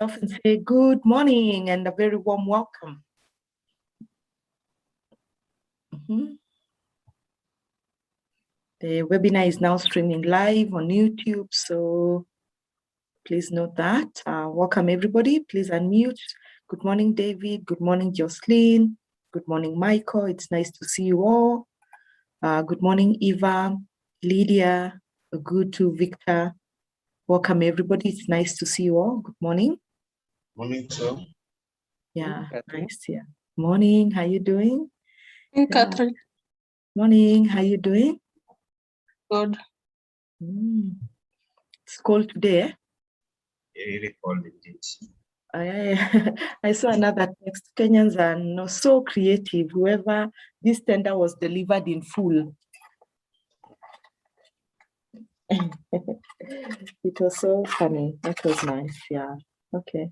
yourself and say good morning and a very warm welcome. The webinar is now streaming live on YouTube, so please note that. Welcome everybody. Please unmute. Good morning, David. Good morning, Jocelyn. Good morning, Michael. It's nice to see you all. Good morning, Eva, Lydia, good to Victor. Welcome everybody. It's nice to see you all. Good morning. Morning, sir. Yeah, nice. Yeah. Morning. How you doing? Hey, Catherine. Morning. How you doing? Good. It's cold today. Eh? Really cold indeed. I saw another text. Kenyans are not so creative. Whoever this tender was delivered in full. It was so funny. That was nice. Yeah. Okay.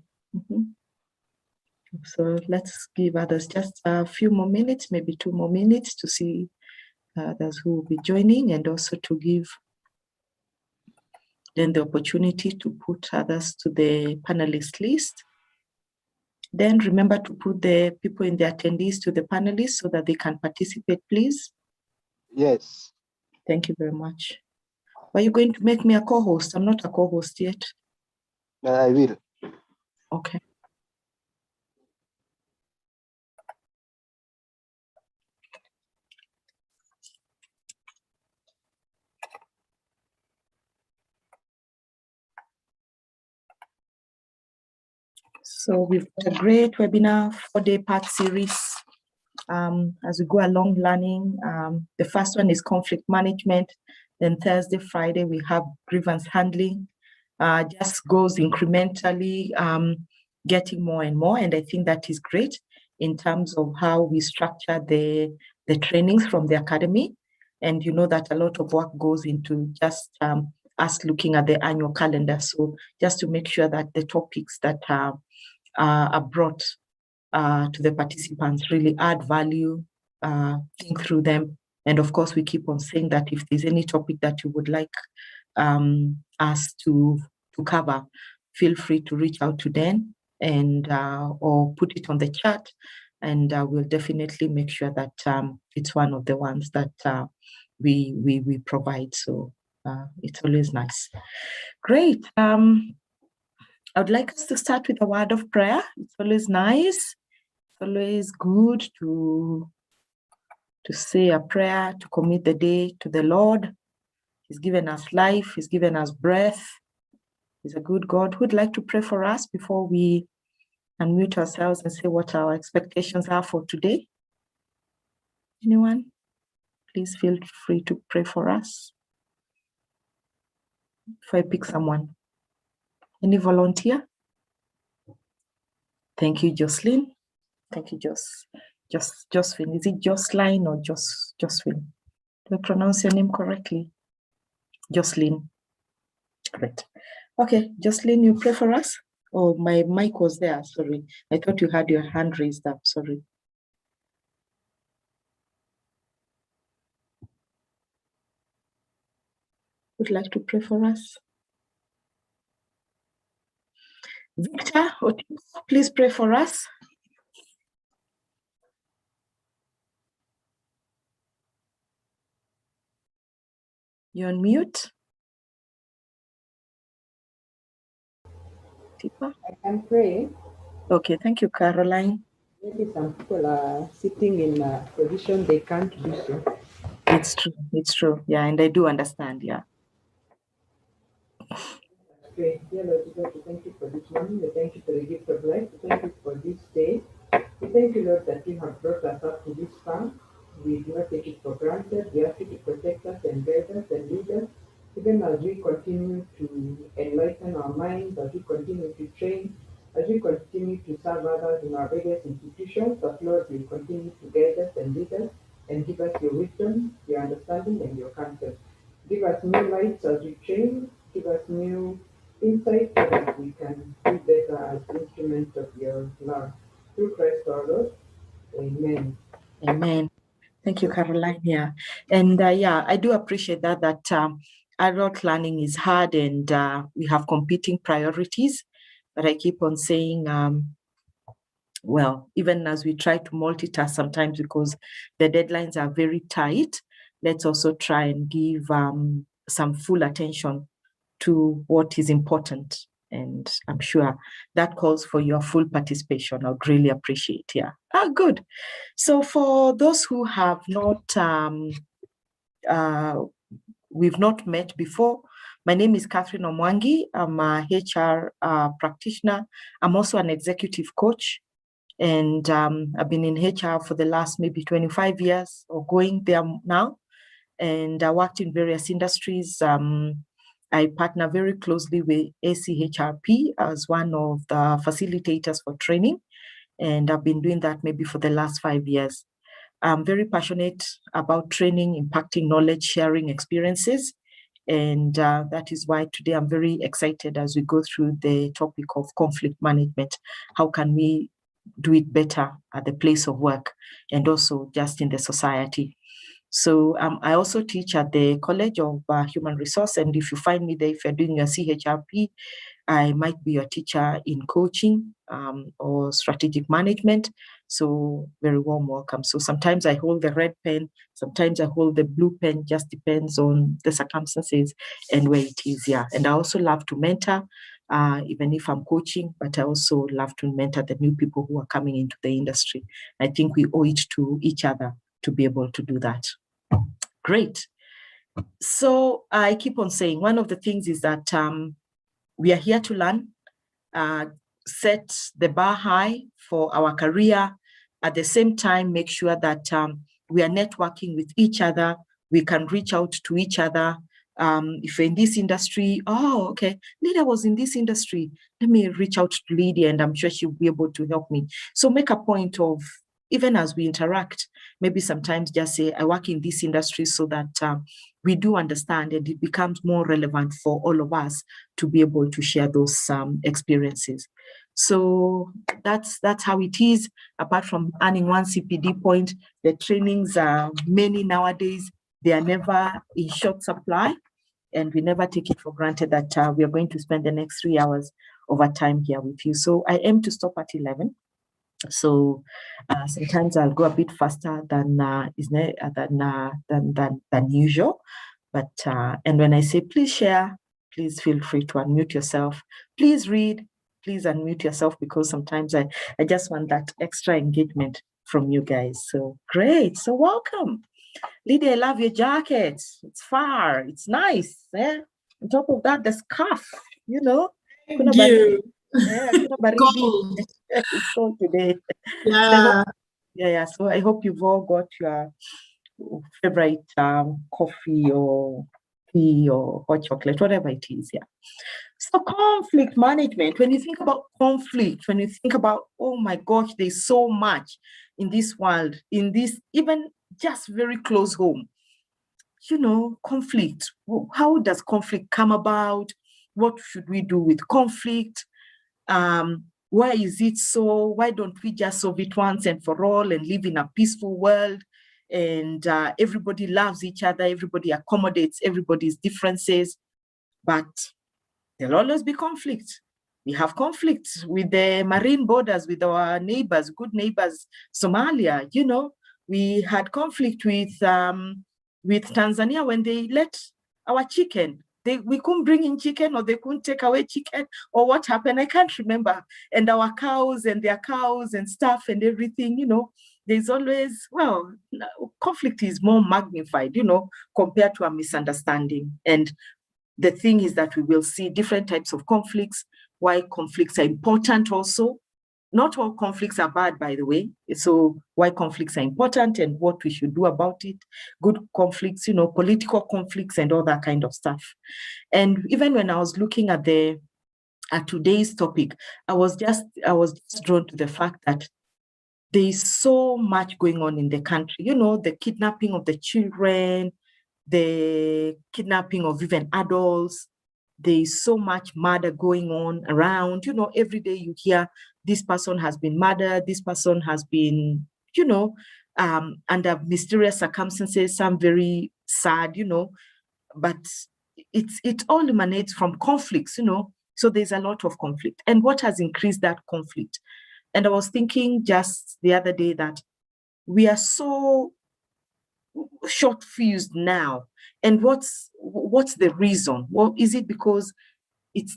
So let's give others just a few more minutes, maybe 2 more minutes to see others who will be joining, and also to give then the opportunity to put others to the panelist list. Then remember to put the people in the attendees to the panelists so that they can participate, please. Yes. Thank you very much. Are you going to make me a co-host? I'm not a co-host yet. I will. Okay. So we've got a great webinar, 4-day part series. As we go along learning, the first one is conflict management. Then Thursday, Friday, we have grievance handling. Just goes incrementally, getting more and more. And I think that is great in terms of how we structure the trainings from the academy. And you know that a lot of work goes into just us looking at the annual calendar. So just to make sure that the topics that are brought to the participants really add value, think through them. And of course, we keep on saying that if there's any topic that you would like us to cover, feel free to reach out to them and or put it on the chat, and we'll definitely make sure that it's one of the ones that we provide. So it's always nice. Great. I would like us to start with a word of prayer. It's always nice. It's always good to say a prayer, to commit the day to the Lord. He's given us life. He's given us breath. He's a good God. Who'd like to pray for us before we unmute ourselves and say what our expectations are for today? Anyone? Please feel free to pray for us. If I pick someone. Any volunteer? Thank you, Jocelyn. Thank you, Jocelyn. Is it Jocelyn or Jocelyn? Do I pronounce your name correctly? Jocelyn. Great. Okay, Jocelyn, you pray for us? Oh, my mic was there, sorry. I thought you had your hand raised up, sorry. Would like to pray for us? Victor, please pray for us. You're on mute. I can pray. Okay, thank you, Caroline. Maybe some people are sitting in a position they can't do so. It's true. Yeah, and I do understand, yeah. Pray. Dear Lord Jesus, we thank you for this morning. We thank you for the gift of life. We thank you for this day. We thank you, Lord, that you have brought us up to this far. We do not take it for granted. We ask you to protect us and guide us and lead us, even as we continue to enlighten our minds, as we continue to train, as we continue to serve others in our various institutions. That, Lord, will continue to guide us and lead us and give us your wisdom, your understanding, and your counsel. Give us new lights as we train. Give us new insight so that we can do better as instruments of your love. Through Christ our Lord. Amen. Amen. Thank you, Caroline. Yeah, and yeah, I do appreciate that adult learning is hard, and we have competing priorities. but I keep on saying, well, even as we try to multitask sometimes because the deadlines are very tight, let's also try and give some full attention to what is important. And I'm sure that calls for your full participation. I would really appreciate, yeah. Good. So for those who have not, we've not met before, my name is Catherine Omwangi. I'm a HR practitioner. I'm also an executive coach. And I've been in HR for the last maybe 25 years or going there now. And I worked in various industries. I partner very closely with ACHRP as one of the facilitators for training. And I've been doing that maybe for the last 5 years. I'm very passionate about training, impacting knowledge, sharing experiences. And that is why today I'm very excited as we go through the topic of conflict management. How can we do it better at the place of work and also just in the society? So I also teach at the College of Human Resource. And if you find me there, if you're doing your CHRP, I might be your teacher in coaching or strategic management. So very warm welcome. So sometimes I hold the red pen, sometimes I hold the blue pen, just depends on the circumstances and where it is, yeah. And I also love to mentor, even if I'm coaching, but I also love to mentor the new people who are coming into the industry. I think we owe it to each other to be able to do that. Great. So I keep on saying, one of the things is that we are here to learn, set the bar high for our career. At the same time, make sure that we are networking with each other. We can reach out to each other. If you're in this industry, oh, okay, Lydia was in this industry. Let me reach out to Lydia and I'm sure she'll be able to help me. So make a point of, even as we interact, maybe sometimes just say, I work in this industry so that we do understand and it becomes more relevant for all of us to be able to share those experiences. So that's how it is. Apart from earning one CPD point, the trainings are many nowadays. They are never in short supply. And we never take it for granted that we are going to spend the next 3 hours of our time here with you. So I aim to stop at 11. So sometimes I'll go a bit faster than usual. But and when I say please share, please feel free to unmute yourself. Please read, please unmute yourself, because sometimes I just want that extra engagement from you guys. So great. So welcome. Lydia, I love your jacket. It's far. It's nice. Eh? On top of that, the scarf, you know. Thank you. Cold. It's cold today. Yeah. So I hope you've all got your favorite coffee or tea or hot chocolate, whatever it is. Yeah. So conflict management, when you think about conflict, when you think about, oh my gosh, there's so much in this world, in this even just very close home, you know, conflict. How does conflict come about? What should we do with conflict? Why is it so? Why don't we just solve it once and for all and live in a peaceful world? And everybody loves each other, everybody accommodates everybody's differences, but there'll always be conflict. We have conflicts with the marine borders, with our neighbors, good neighbors, Somalia. You know, we had conflict with Tanzania when they let our chicken. We couldn't bring in chicken, or they couldn't take away chicken, or what happened? I can't remember. And our cows and their cows and stuff and everything, you know, there's always, well, conflict is more magnified, you know, compared to a misunderstanding. And the thing is that we will see different types of conflicts, why conflicts are important also. Not all conflicts are bad, by the way. So why conflicts are important and what we should do about it. Good conflicts, you know, political conflicts and all that kind of stuff. And even when I was looking at today's topic, I was just drawn to the fact that there is so much going on in the country. You know, the kidnapping of the children, the kidnapping of even adults. There is so much murder going on around. You know, every day you hear this person has been murdered, this person has been, you know, under mysterious circumstances, some very sad, you know, but it all emanates from conflicts, you know. So there's a lot of conflict. And what has increased that conflict? And I was thinking just the other day that we are so short-fused now. And what's the reason? Well, is it because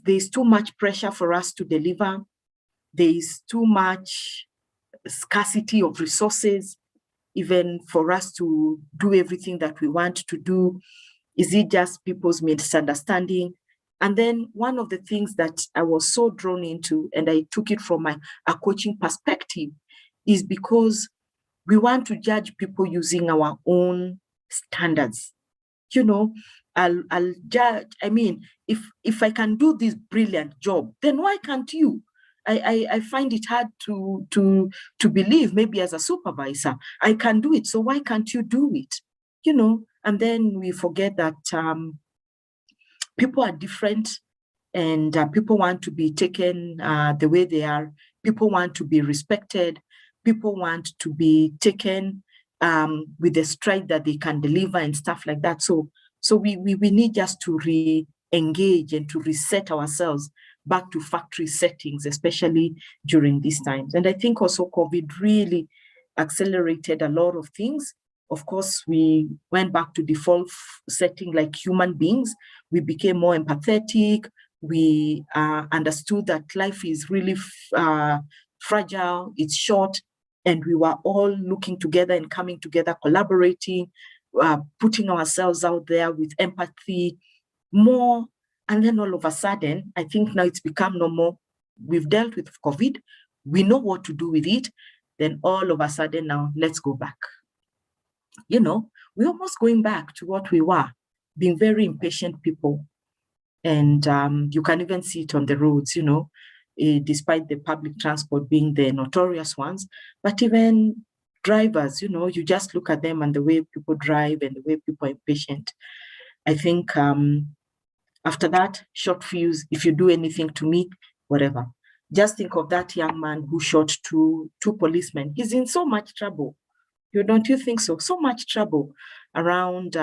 there's too much pressure for us to deliver? There's too much scarcity of resources, even for us to do everything that we want to do? Is it just people's misunderstanding? And then one of the things that I was so drawn into, and I took it from a coaching perspective, is because we want to judge people using our own standards. You know, I'll judge. I mean, if I can do this brilliant job, then why can't you? I find it hard to believe, maybe as a supervisor, I can do it. So why can't you do it? You know, and then we forget that people are different, and people want to be taken the way they are. People want to be respected. People want to be taken with the stride that they can deliver and stuff like that. So we need just to re-engage and to reset ourselves back to factory settings, especially during these times. And I think also COVID really accelerated a lot of things. Of course, we went back to default setting like human beings. We became more empathetic. We understood that life is really fragile, it's short, and we were all looking together and coming together, collaborating, putting ourselves out there with empathy more. And then all of a sudden, I think now it's become normal. We've dealt with COVID. We know what to do with it. Then all of a sudden now, let's go back. You know, we're almost going back to what we were, being very impatient people. And you can even see it on the roads, you know, despite the public transport being the notorious ones. But even drivers, you know, you just look at them and the way people drive and the way people are impatient. I think after that, short fuse, if you do anything to me, whatever. Just think of that young man who shot two policemen. He's in so much trouble. Don't you think so? So much trouble around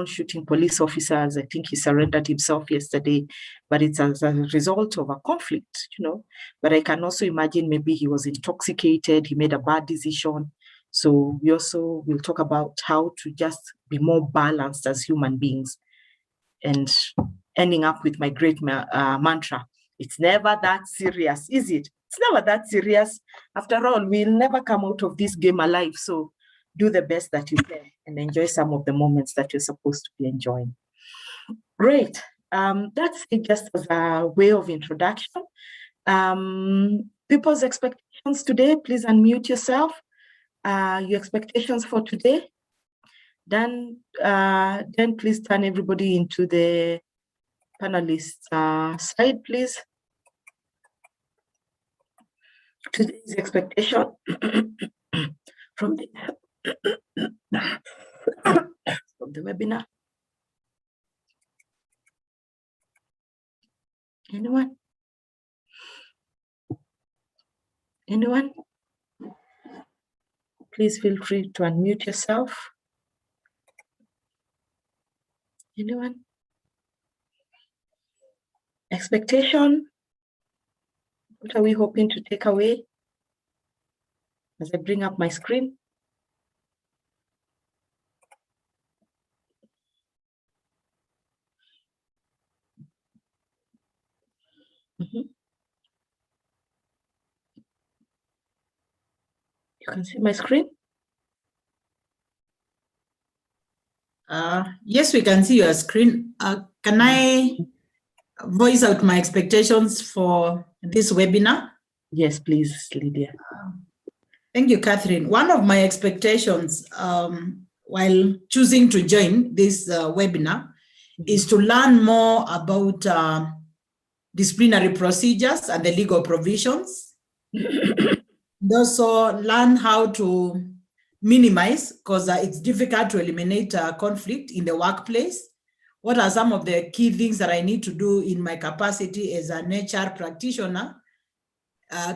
shooting police officers. I think he surrendered himself yesterday, but it's as a result of a conflict, you know. But I can also imagine maybe he was intoxicated, he made a bad decision. So we also will talk about how to just be more balanced as human beings. And ending up with my great mantra, it's never that serious, is it? It's never that serious. After all, we'll never come out of this game alive. So do the best that you can and enjoy some of the moments that you're supposed to be enjoying. Great. That's it, just as a way of introduction. People's expectations today, please unmute yourself. Your expectations for today. Then please turn everybody into the panelist side, please. Today's expectation from the webinar. Anyone? Anyone? Please feel free to unmute yourself. Anyone? Expectation? What are we hoping to take away as I bring up my screen? You can see my screen? Yes, we can see your screen. Can I voice out my expectations for this webinar? Yes, please, Lydia. Thank you, Catherine. One of my expectations while choosing to join this webinar is to learn more about disciplinary procedures and the legal provisions. And also learn how to minimize, because it's difficult to eliminate conflict in the workplace. What are some of the key things that I need to do in my capacity as an HR practitioner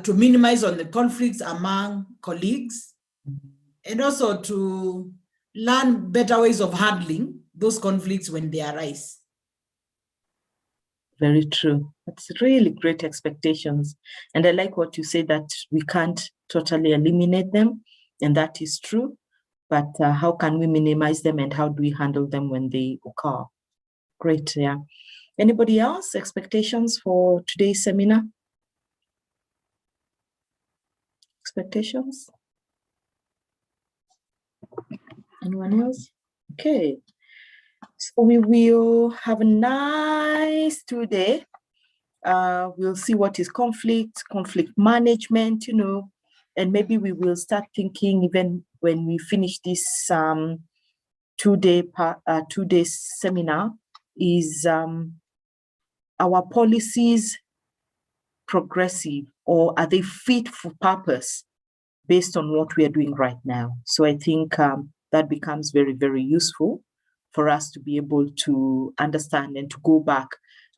to minimize on the conflicts among colleagues, and also to learn better ways of handling those conflicts when they arise. Very true. That's really great expectations. And I like what you say that we can't totally eliminate them. And that is true. But how can we minimize them and how do we handle them when they occur? Great, yeah. Anybody else? Expectations for today's seminar? Expectations? Anyone else? Okay. So we will have a nice 2 day. We'll see what is conflict management, and maybe we will start thinking even when we finish this 2 day seminar, is our policies progressive or are they fit for purpose based on what we are doing right now? So I think that becomes very, very useful for us to be able to understand and to go back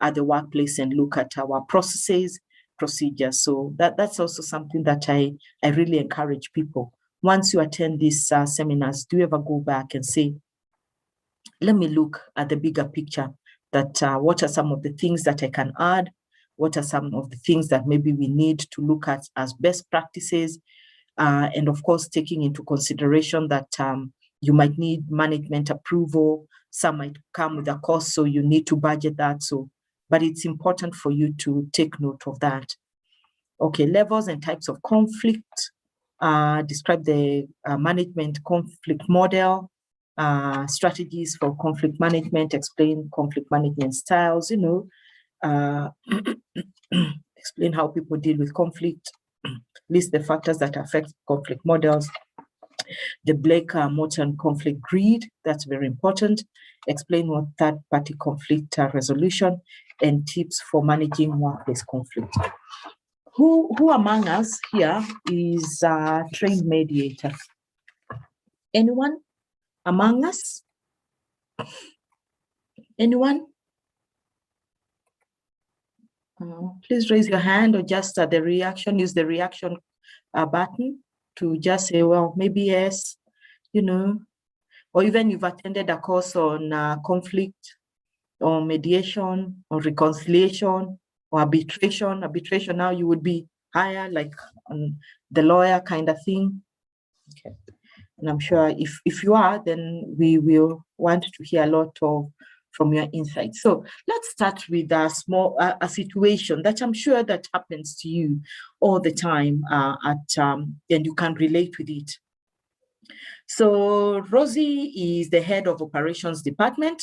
at the workplace and look at our processes, procedures. So that's also something that I really encourage people. Once you attend these seminars, do you ever go back and say, let me look at the bigger picture, that what are some of the things that I can add? What are some of the things that maybe we need to look at as best practices? And of course, taking into consideration that you might need management approval. Some might come with a cost, so you need to budget that. But it's important for you to take note of that. Okay, levels and types of conflict. Describe the management conflict model. Strategies for conflict management. Explain conflict management styles. Explain how people deal with conflict. List the factors that affect conflict models. The Blake-Morton conflict grid, that's very important. Explain what third-party conflict resolution and tips for managing workplace conflict. Who among us here is a trained mediator? Anyone among us? Anyone? Please raise your hand or just the reaction, use the reaction button to just say, well, maybe yes, or even you've attended a course on conflict or mediation or reconciliation or arbitration. Arbitration now you would be higher, like the lawyer kind of thing. Okay. And I'm sure if you are, then we will want to hear a lot from your insights. So let's start with a situation that I'm sure that happens to you all the time and you can relate with it. So Rosie is the head of operations department,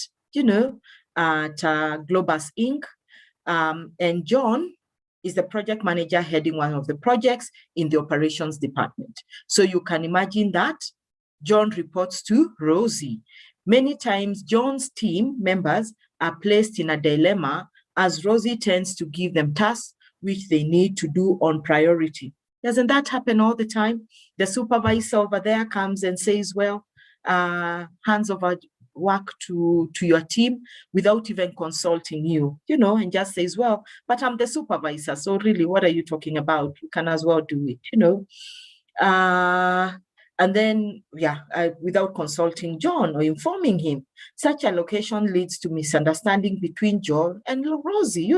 at Globus Inc. And John is the project manager heading one of the projects in the operations department. So you can imagine that John reports to Rosie. Many times John's team members are placed in a dilemma as Rosie tends to give them tasks which they need to do on priority. Doesn't that happen all the time? The supervisor over there comes and says, well, hands over work to your team without even consulting you, and just says, well, but I'm the supervisor, so really, what are you talking about? You can as well do it, and then, without consulting John or informing him. Such allocation leads to misunderstanding between John and Rosie,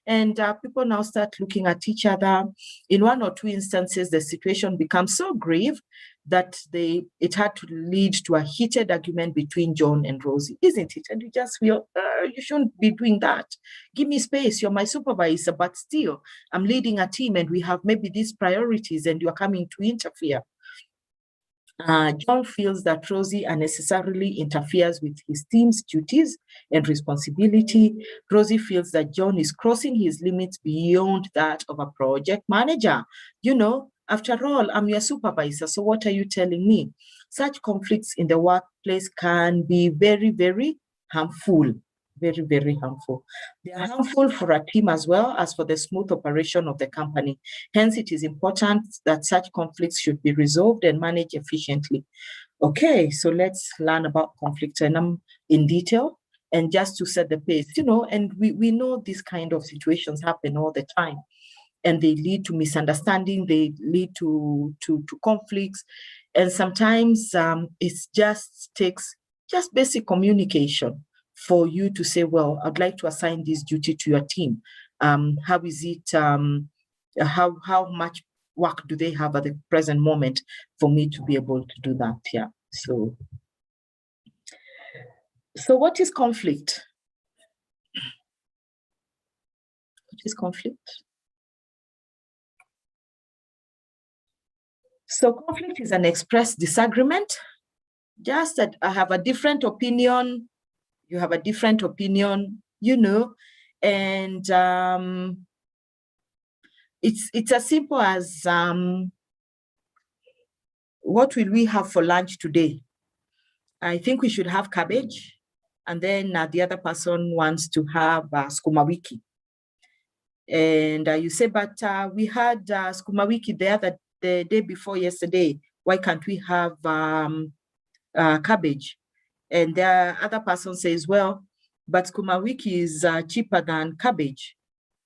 and people now start looking at each other. In one or two instances, the situation becomes so grave that it had to lead to a heated argument between John and Rosie, isn't it? And you just feel, you shouldn't be doing that. Give me space, you're my supervisor, but still, I'm leading a team and we have maybe these priorities and you're coming to interfere. John feels that Rosie unnecessarily interferes with his team's duties and responsibility. Rosie feels that John is crossing his limits beyond that of a project manager. After all, I'm your supervisor, so what are you telling me? Such conflicts in the workplace can be very, very harmful. Very, very harmful. They are harmful for a team as well as for the smooth operation of the company. Hence, it is important that such conflicts should be resolved and managed efficiently. Okay, so let's learn about conflicts in detail and just to set the pace, and we know these kind of situations happen all the time. And they lead to misunderstanding, they lead to conflicts. And sometimes it just takes basic communication for you to say, well, I'd like to assign this duty to your team. How is it, how much work do they have at the present moment for me to be able to do that? Yeah. So what is conflict? What is conflict? So conflict is an expressed disagreement, just that I have a different opinion, you have a different opinion, you know, and it's as simple as what will we have for lunch today? I think we should have cabbage, and then the other person wants to have skuma wiki. And you say, but we had skuma wiki the day before yesterday. Why can't we have cabbage? And the other person says, well, but skuma wiki is cheaper than cabbage.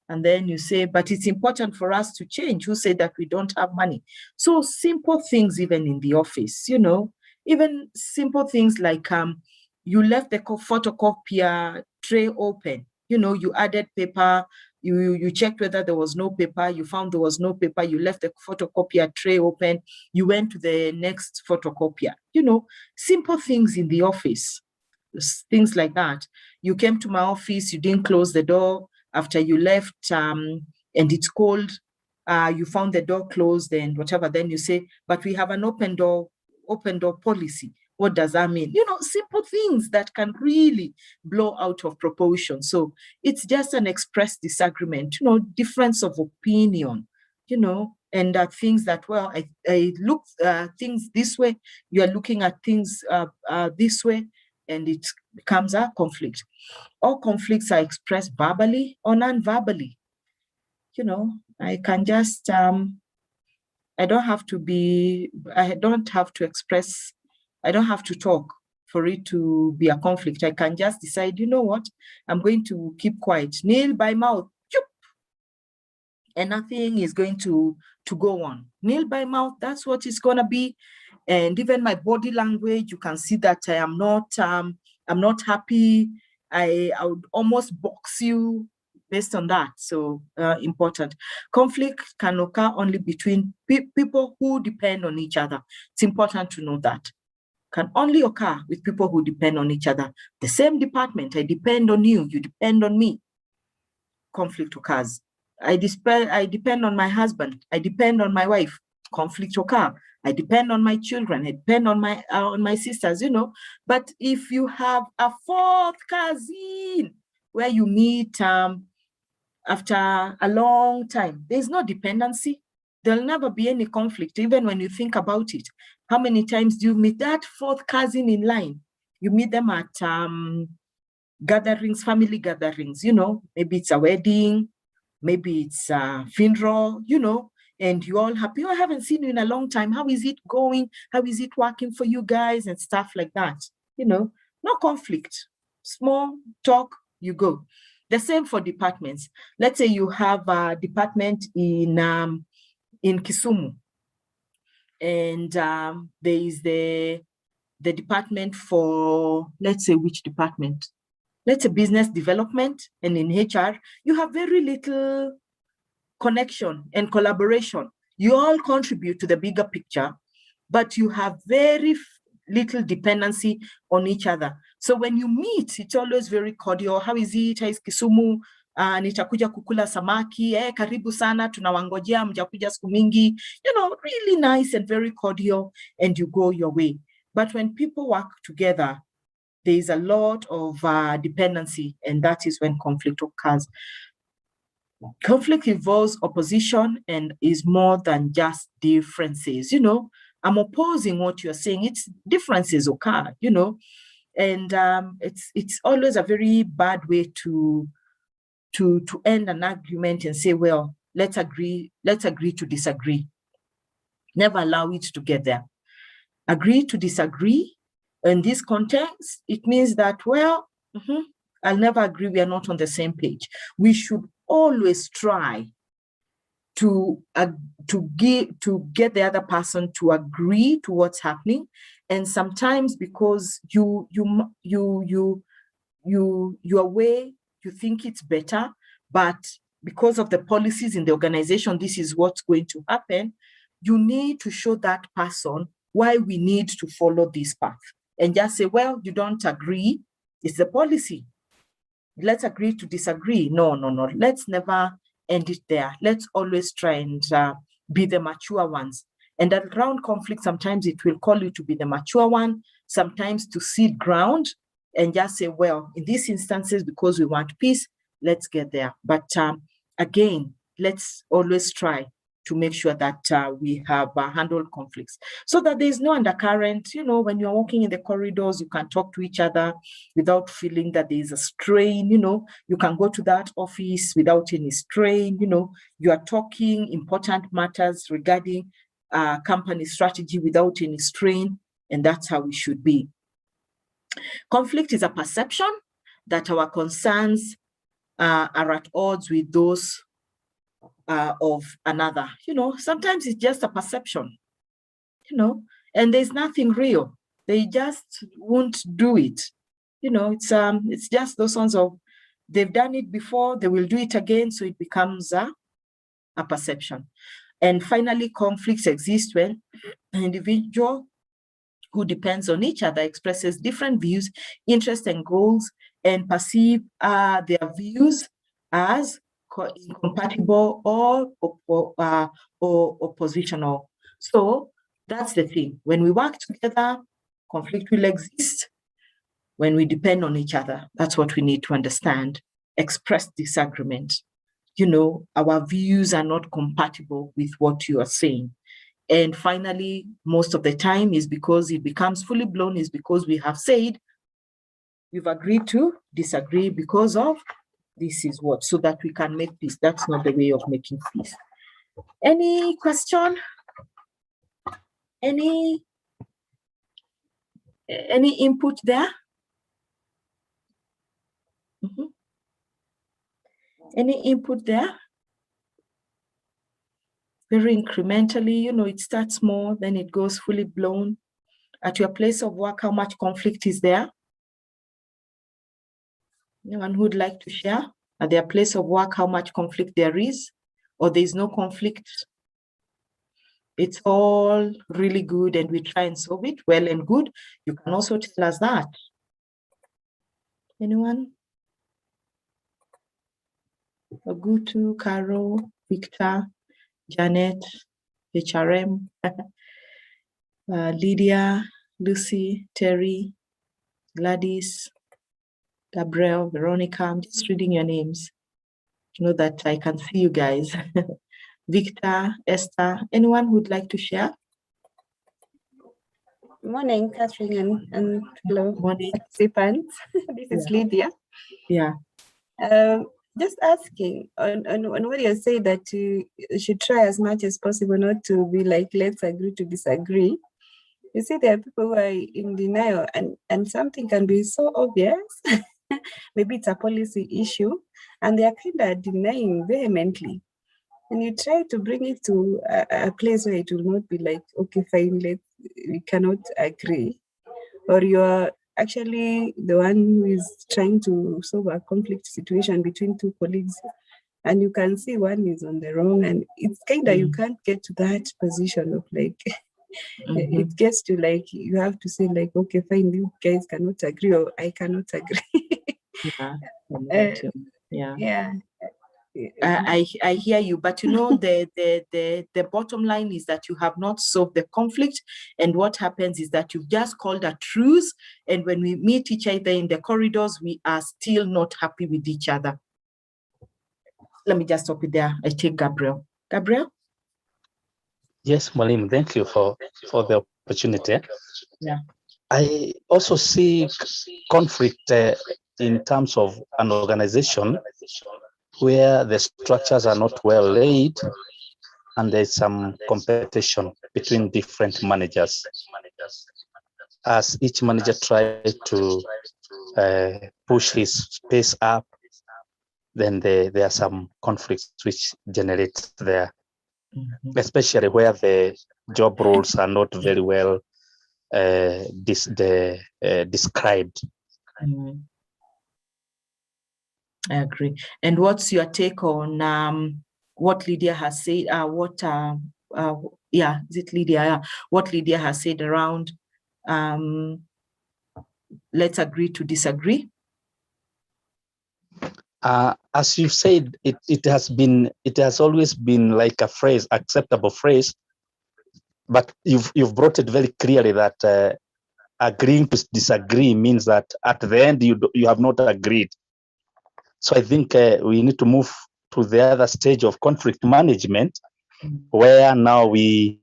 And then you say, but it's important for us to change. Who said that we don't have money? So simple things, even in the office, you know, even simple things like you left the photocopier tray open, you know, you added paper, you checked whether there was no paper, you found there was no paper, you left the photocopier tray open, you went to the next photocopier, you know, simple things in the office, things like that. You came to my office, you didn't close the door after you left, and it's cold, you found the door closed and whatever, then you say, but we have an open door policy. What does that mean? You know, simple things that can really blow out of proportion. So it's just an expressed disagreement, you know, difference of opinion, you know, and things that, well, I look things this way, you are looking at things this way, and it becomes a conflict. All conflicts are expressed verbally or non-verbally. You know, I can just, I don't have to express, I don't have to talk for it to be a conflict. I can just decide, you know what, I'm going to keep quiet, nil by mouth, and nothing is going to go on. Nil by mouth, that's what it's gonna be. And even my body language, you can see that I am not, I'm not happy. I would almost box you based on that. So important. Conflict can occur only between people who depend on each other. It's important to know that. Can only occur with people who depend on each other. The same department, I depend on you, you depend on me. Conflict occurs. I depend on my husband, I depend on my wife. Conflict occur. I depend on my children, I depend on my sisters, you know. But if you have a fourth cousin where you meet after a long time, there's no dependency. There'll never be any conflict, even when you think about it. How many times do you meet that fourth cousin in line? You meet them at gatherings, family gatherings, you know, maybe it's a wedding, maybe it's a funeral, you know, and you're all happy. Oh, I haven't seen you in a long time. How is it going? How is it working for you guys? And stuff like that. You know, no conflict. Small talk, you go. The same for departments. Let's say you have a department in Kisumu, and there is the department for, let's say, which department? Let's say business development, and in HR, you have very little connection and collaboration. You all contribute to the bigger picture, but you have very little dependency on each other. So when you meet, it's always very cordial. How is it? How is Kisumu? Nitakuja kukula samaki. Karibu sana, tunawangojea, mjakuja siku mingi. You know, really nice and very cordial, and you go your way. But when people work together, there is a lot of dependency, and that is when conflict occurs. Conflict involves opposition and is more than just differences. You know, I'm opposing what you're saying. It's differences occur, you know, and it's always a very bad way to end an argument and say, well, let's agree to disagree. Never allow it to get there. Agree to disagree. In this context, it means that, well, I'll never agree, we are not on the same page. We should always try to get the other person to agree to what's happening. And sometimes because you your way, you think it's better, but because of the policies in the organization, this is what's going to happen. You need to show that person why we need to follow this path, and just say, well, you don't agree, it's the policy. Let's agree to disagree. No. Let's never end it there. Let's always try and be the mature ones. And around conflict, sometimes it will call you to be the mature one, sometimes to cede ground and just say, well, in these instances, because we want peace, let's get there. But again, let's always try to make sure that we have handled conflicts so that there's no undercurrent. When you're walking in the corridors, you can talk to each other without feeling that there's a strain. You can go to that office without any strain. You are talking important matters regarding company strategy without any strain, and that's how we should be. Conflict is a perception that our concerns are at odds with those of another. Sometimes it's just a perception, and there's nothing real. They just won't do it. It's just those ones of, they've done it before, they will do it again, so it becomes a perception. And finally, conflicts exist when an individual who depends on each other expresses different views, interests, and goals, and perceive their views as incompatible or oppositional. So that's the thing. When we work together, conflict will exist. When we depend on each other, that's what we need to understand. Express disagreement. Our views are not compatible with what you are saying. And finally, most of the time is because it becomes fully blown, is because we have said, we've agreed to disagree because of this is what, so that we can make peace. That's not the way of making peace. Any question? Any input there? Any input there? Very incrementally, it starts small, then it goes fully blown. At your place of work, how much conflict is there? Anyone who would like to share? At their place of work, how much conflict there is? Or there is no conflict? It's all really good and we try and solve it. Well and good. You can also tell us that. Anyone? Ogutu, Carol, Victor, Janet, HRM, Lydia, Lucy, Terry, Gladys, Gabriel, Veronica. I'm just reading your names to know that I can see you guys. Victor, Esther, anyone who'd like to share? Morning, Catherine and hello, Morning. participants. This is Lydia. Yeah. Just asking on what you say that you should try as much as possible not to be like, let's agree to disagree. You see, there are people who are in denial and something can be so obvious. Maybe it's a policy issue and they are kind of denying vehemently. And you try to bring it to a place where it will not be like, okay, fine, we cannot agree. Or you're actually the one who is trying to solve a conflict situation between two colleagues, and you can see one is on the wrong, and it's kind of, you can't get to that position of like, it gets to like, you have to say like, okay, fine, you guys cannot agree, or I cannot agree. Yeah. I hear you, but the bottom line is that you have not solved the conflict, and what happens is that you've just called a truce, and when we meet each other in the corridors, we are still not happy with each other. Let me just stop it there. I take Gabriel. Gabriel? Yes, Malim, thank you for the opportunity. Yeah. I also see conflict in terms of an organization where the structures are not well laid and there's some competition between different managers. As each manager tries to push his pace up, then there are some conflicts which generate there, especially where the job roles are not very well described. I agree. And what's your take on what Lydia has said? Yeah, is it Lydia? Yeah. What Lydia has said around let's agree to disagree. As you said, it has always been like a phrase, acceptable phrase, but you've brought it very clearly that agreeing to disagree means that at the end you have not agreed. So I think we need to move to the other stage of conflict management, where now we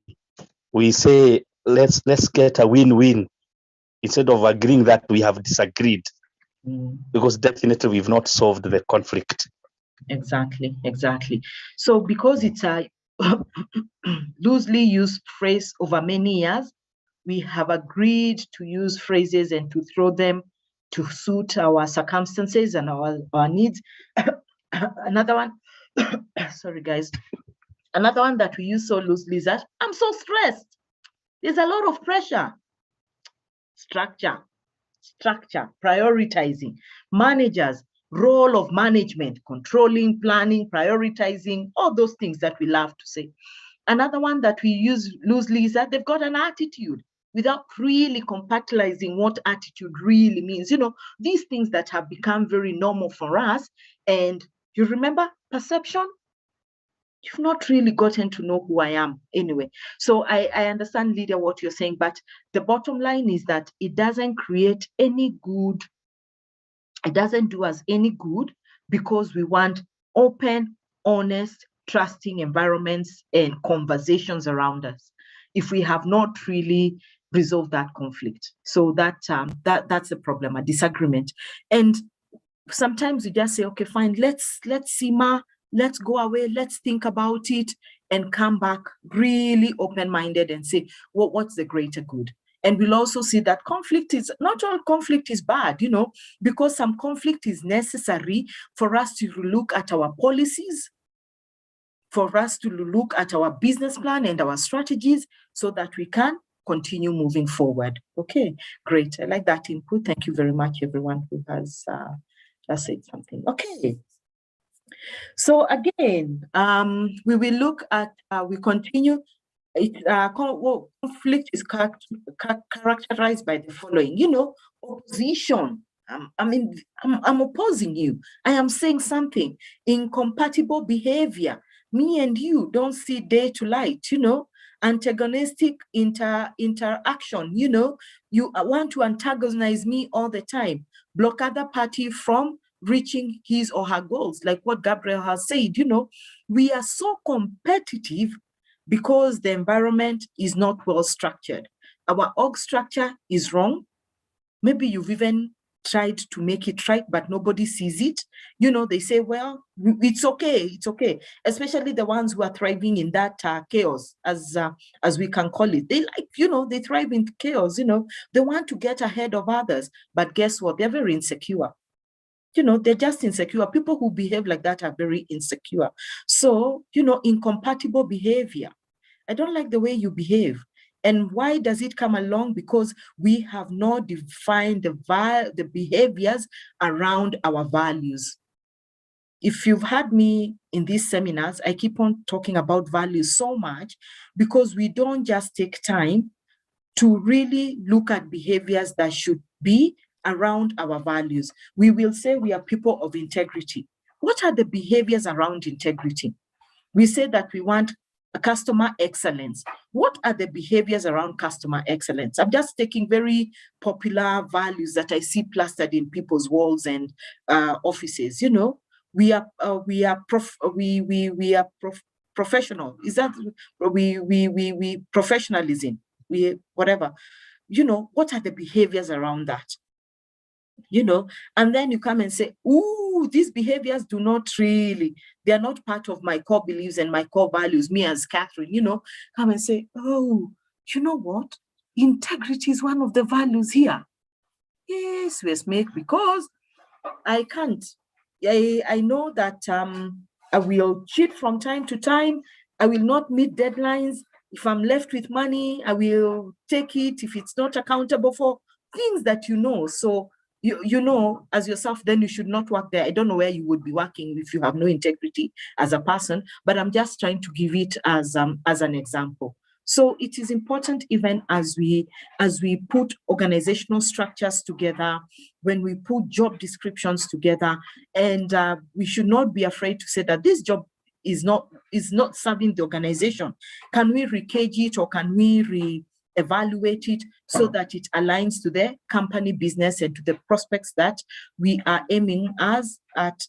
say let's get a win-win instead of agreeing that we have disagreed, because definitely we've not solved the conflict. Exactly. So because it's a loosely used phrase over many years, we have agreed to use phrases and to throw them to suit our circumstances and our needs. Another one, sorry guys, another one that we use so loosely is that I'm so stressed. There's a lot of pressure. Structure, prioritizing, managers, role of management, controlling, planning, prioritizing, all those things that we love to say. Another one that we use loosely is that they've got an attitude without really compartmentalizing what attitude really means. You know, these things that have become very normal for us. And you remember perception? You've not really gotten to know who I am anyway. So I understand, Lydia, what you're saying, but the bottom line is that it doesn't create any good. It doesn't do us any good, because we want open, honest, trusting environments and conversations around us if we have not really resolved that conflict. So that's the problem, a disagreement. And sometimes we just say, okay, fine, let's simmer, let's go away, let's think about it and come back really open-minded and say, well, what's the greater good? And we'll also see that not all conflict is bad, you know, because some conflict is necessary for us to look at our policies, for us to look at our business plan and our strategies so that we can continue moving forward. Okay, great. I like that input. Thank you very much, everyone who has said something. Okay. So again, we will look at, we continue. Conflict is characterized by the following, you know, opposition. I'm opposing you. I am saying something. Incompatible behavior. Me and you don't see day to light, you know. Antagonistic interaction, you know. You want to antagonize me all the time. Block other party from reaching his or her goals, like what Gabriel has said, you know. We are so competitive because the environment is not well structured. Our org structure is wrong. Maybe you've even tried to make it right, but nobody sees it. You know, they say, well, it's okay, especially the ones who are thriving in that chaos, as we can call it. They like, you know, they thrive in chaos, you know. They want to get ahead of others, but guess what? They're very insecure. You know, they're just insecure. People who behave like that are very insecure. So, you know, incompatible behavior. I don't like the way you behave. And why does it come along? Because we have not defined the behaviors around our values. If you've had me in these seminars, I keep on talking about values so much because we don't just take time to really look at behaviors that should be around our values. We will say we are people of integrity. What are the behaviors around integrity? We say that we want a customer excellence. What are the behaviors around customer excellence? I'm just taking very popular values that I see plastered in people's walls and offices. You know, we are professional. Is that we professionalism? We whatever. You know, what are the behaviors around that? You know, and then you come and say, ooh, these behaviors do not really, they are not part of my core beliefs and my core values, me as Catherine, you know, come and say, oh, you know what? Integrity is one of the values here. Yes, make, because I can't. I know that I will cheat from time to time. I will not meet deadlines. If I'm left with money, I will take it if it's not accountable for things that you know. So you know, as yourself, then you should not work there. I don't know where you would be working if you have no integrity as a person, but I'm just trying to give it as an example. So it is important, even as we put organizational structures together, when we put job descriptions together, and we should not be afraid to say that this job is not serving the organization. Can we recage it, or can we evaluate it so that it aligns to the company business and to the prospects that we are aiming at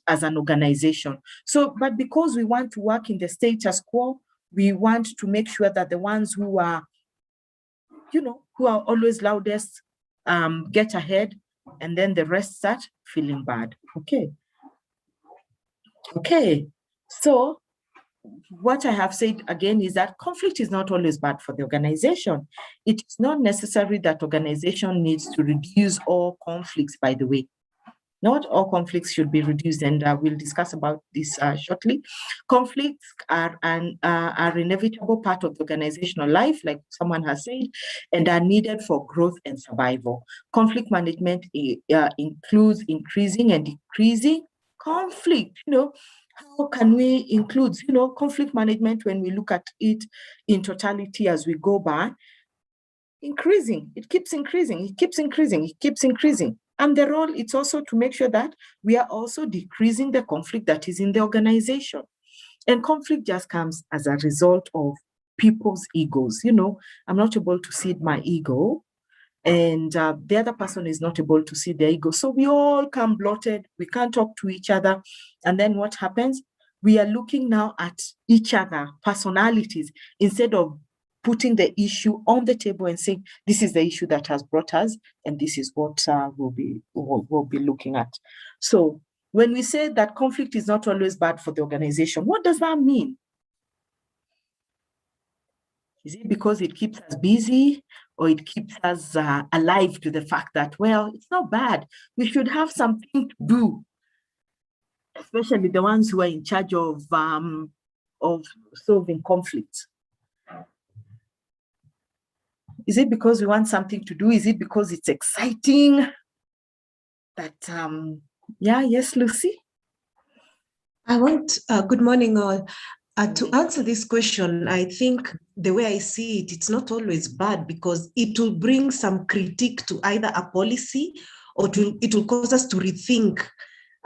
as an organization? So, but because we want to work in the status quo, we want to make sure that the ones who are, who are always loudest get ahead, and then the rest start feeling bad. Okay. So what I have said again is that conflict is not always bad for the organization. It is not necessary that organization needs to reduce all conflicts, by the way. Not all conflicts should be reduced, and we'll discuss about this shortly. Conflicts are an inevitable part of the organizational life, like someone has said, and are needed for growth and survival. Conflict management includes increasing and decreasing conflict. How can we include, conflict management when we look at it in totality as we go by? Increasing, it keeps increasing, it keeps increasing, it keeps increasing. And the role, it's also to make sure that we are also decreasing the conflict that is in the organization. And conflict just comes as a result of people's egos. I'm not able to see my ego, and the other person is not able to see their ego. So we all come bloated, we can't talk to each other. And then what happens? We are looking now at each other, personalities, instead of putting the issue on the table and saying, this is the issue that has brought us, and this is what we'll be looking at. So when we say that conflict is not always bad for the organization, what does that mean? Is it because it keeps us busy, or it keeps us alive to the fact that, well, it's not bad, we should have something to do, especially the ones who are in charge of solving conflicts? Is it because we want something to do? Is it because it's exciting? That, yes, Lucy? Good morning all. To answer this question, I think the way I see it, it's not always bad, because it will bring some critique to either a policy, or it will cause us to rethink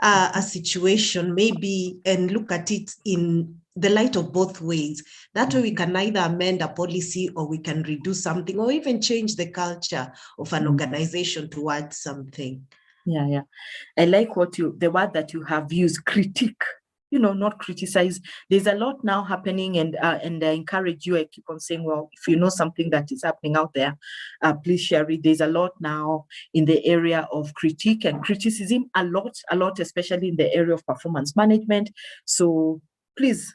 a situation maybe, and look at it in the light of both ways. That way we can either amend a policy, or we can redo something, or even change the culture of an organization towards something. Yeah. I like the word that you have used, critique. Not criticize. There's a lot now happening, and I encourage you. I keep on saying, well, if you know something that is happening out there, please share it. There's a lot now in the area of critique and criticism, a lot, especially in the area of performance management. So please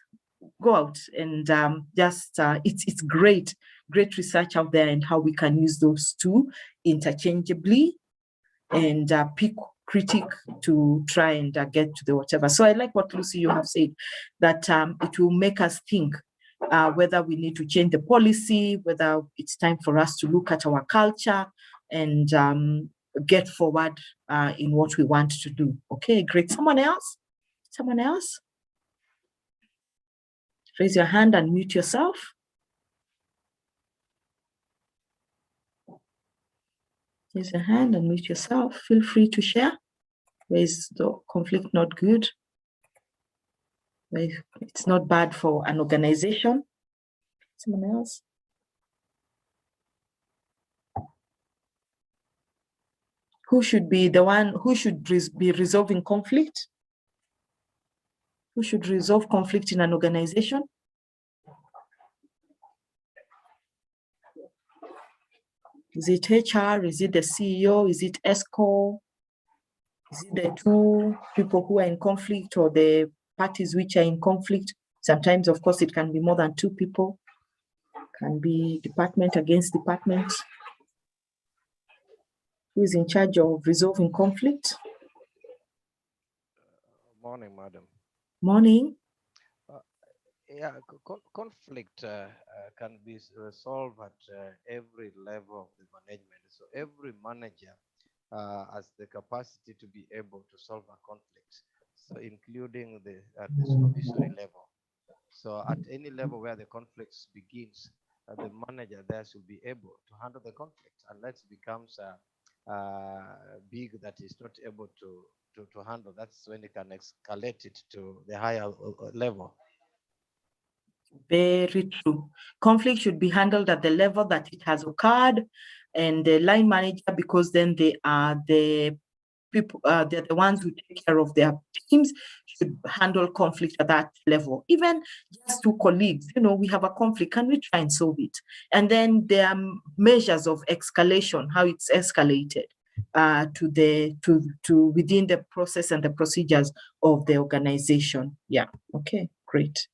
go out and it's great research out there, and how we can use those two interchangeably, and pick critique to try and get to the whatever. So I like what, Lucy, you have said, that it will make us think whether we need to change the policy, whether it's time for us to look at our culture and get forward in what we want to do. Okay, great. Someone else? Raise your hand and mute yourself. Raise your hand and mute yourself. Feel free to share. Where is the conflict not good? Where it's not bad for an organization? Someone else? Who should be the one who should be resolving conflict? Who should resolve conflict in an organization? Is it HR? Is it the CEO? Is it ESCO? Is it the two people who are in conflict, or the parties which are in conflict? Sometimes, of course, it can be more than two people. It can be department against department. Who is in charge of resolving conflict? Morning, madam. Morning. Conflict can be resolved at every level of the management. So every manager as the capacity to be able to solve a conflict, so including the at the supervisory level. So at any level where the conflicts begins, the manager there should be able to handle the conflict, unless it becomes big that is not able to handle. That's when you can escalate it to the higher level. Very true. Conflict should be handled at the level that it has occurred, and the line manager, because then they are the people, they're the ones who take care of their teams, should handle conflict at that level. Even just two colleagues, we have a conflict, can we try and solve it? And then there are measures of escalation, how it's escalated to within the process and the procedures of the organization. Yeah. Okay. Great.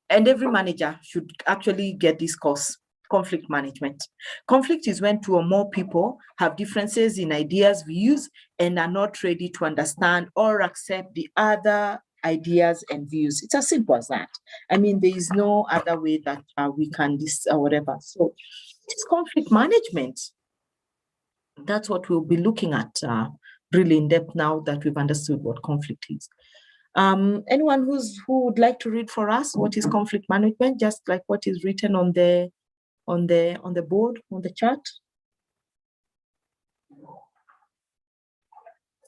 And every manager should actually get this course, conflict management. Conflict is when two or more people have differences in ideas, views, and are not ready to understand or accept the other ideas and views. It's as simple as that. I mean, there is no other way that we can this or whatever. So it's conflict management. That's what we'll be looking at really in depth now that we've understood what conflict is. Anyone who would like to read for us what is conflict management, just like what is written on the board, on the chart?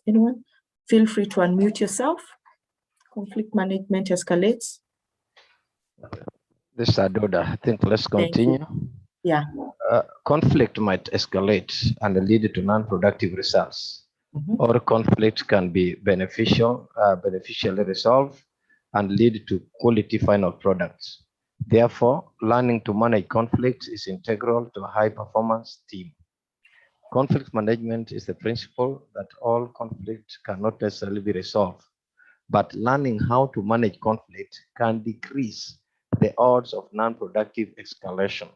Anyone? Feel free to unmute yourself. Conflict management escalates. This is Adoda. I think let's continue. Yeah. Conflict might escalate and lead to non-productive results. Or conflict can be beneficially resolved and lead to quality final products. Therefore, learning to manage conflict is integral to a high-performance team. Conflict management is the principle that all conflict cannot necessarily be resolved, but learning how to manage conflict can decrease the odds of non-productive escalation.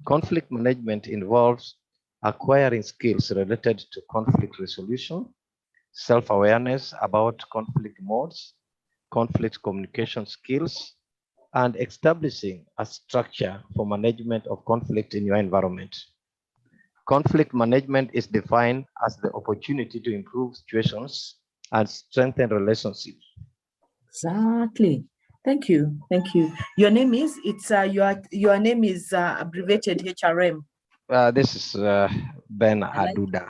Conflict management involves acquiring skills related to conflict resolution, self-awareness about conflict modes, conflict communication skills, and establishing a structure for management of conflict in your environment. Conflict management is defined as the opportunity to improve situations and strengthen relationships. Exactly. Thank you. Thank you. Your name is, your name is abbreviated HRM. This is Ben Aduda.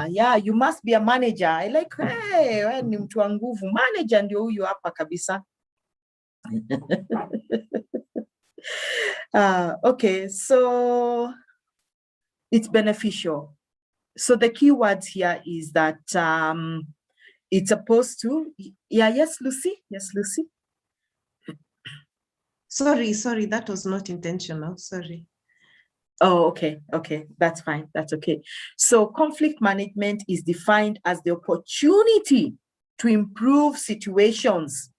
Yeah, you must be a manager. I like, hey, wewe ni mtu wa nguvu. Manager ndio huyu hapa kabisa. Okay, so it's beneficial. So the key words here is that it's supposed to, yes, Lucy? Yes, Lucy? Sorry, that was not intentional, sorry. Oh, okay, that's fine, that's okay. So conflict management is defined as the opportunity to improve situations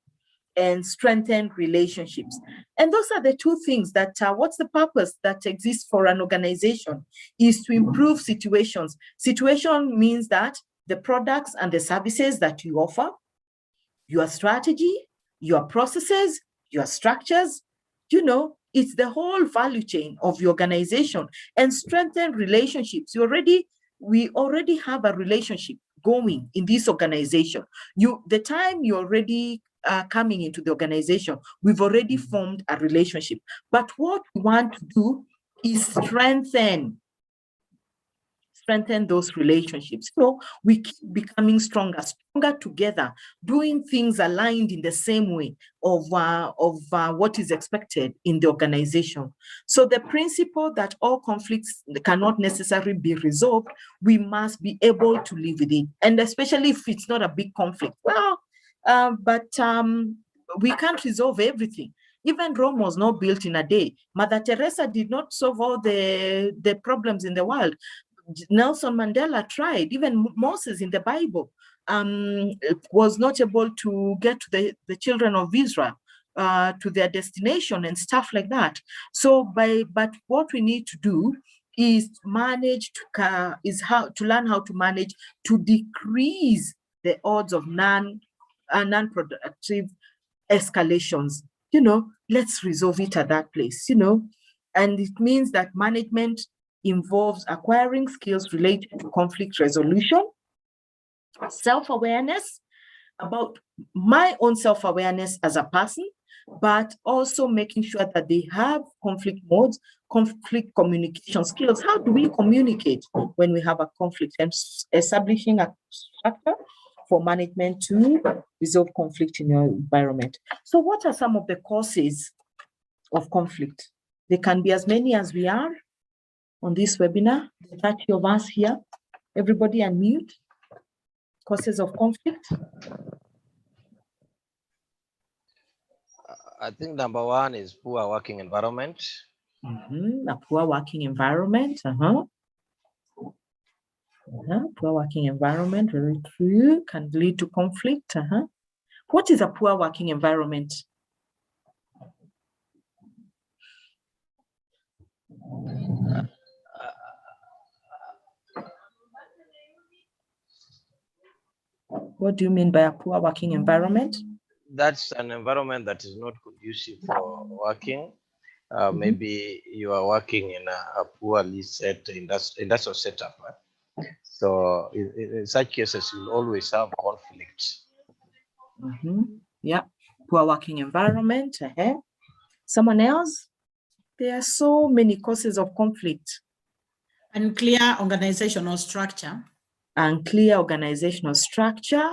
and strengthen relationships. And those are the two things that, what's the purpose that exists for an organization is to improve situations. Situation means that the products and the services that you offer, your strategy, your processes, your structures, it's the whole value chain of your organization, and strengthen relationships. We already have a relationship going in this organization. The time you're already coming into the organization, we've already formed a relationship. But what we want to do is strengthen those relationships. So we keep becoming stronger together, doing things aligned in the same way of what is expected in the organization. So the principle that all conflicts cannot necessarily be resolved, we must be able to live with it. And especially if it's not a big conflict. But we can't resolve everything. Even Rome was not built in a day. Mother Teresa did not solve all the problems in the world. Nelson Mandela tried. Even Moses in the Bible was not able to get to the children of Israel to their destination and stuff like that. So, but what we need to do is manage to learn how to manage to decrease the odds of non-productive escalations. Let's resolve it at that place. And it means that management involves acquiring skills related to conflict resolution, self-awareness about my own self-awareness as a person, but also making sure that they have conflict modes, conflict communication skills. How do we communicate when we have a conflict? And establishing a structure for management to resolve conflict in your environment. So what are some of the causes of conflict? There can be as many as we are on this webinar, the 30 of us here. Everybody unmute. Causes of conflict. I think number one is poor working environment. A poor working environment. Poor working environment, very true, can lead to conflict. What is a poor working environment? What do you mean by a poor working environment? That's an environment that is not conducive for working. Maybe you are working in a poorly set industrial setup. So in such cases, you'll always have conflict. Yeah, poor working environment. Someone else? There are so many causes of conflict. Unclear organizational structure. Unclear organizational structure.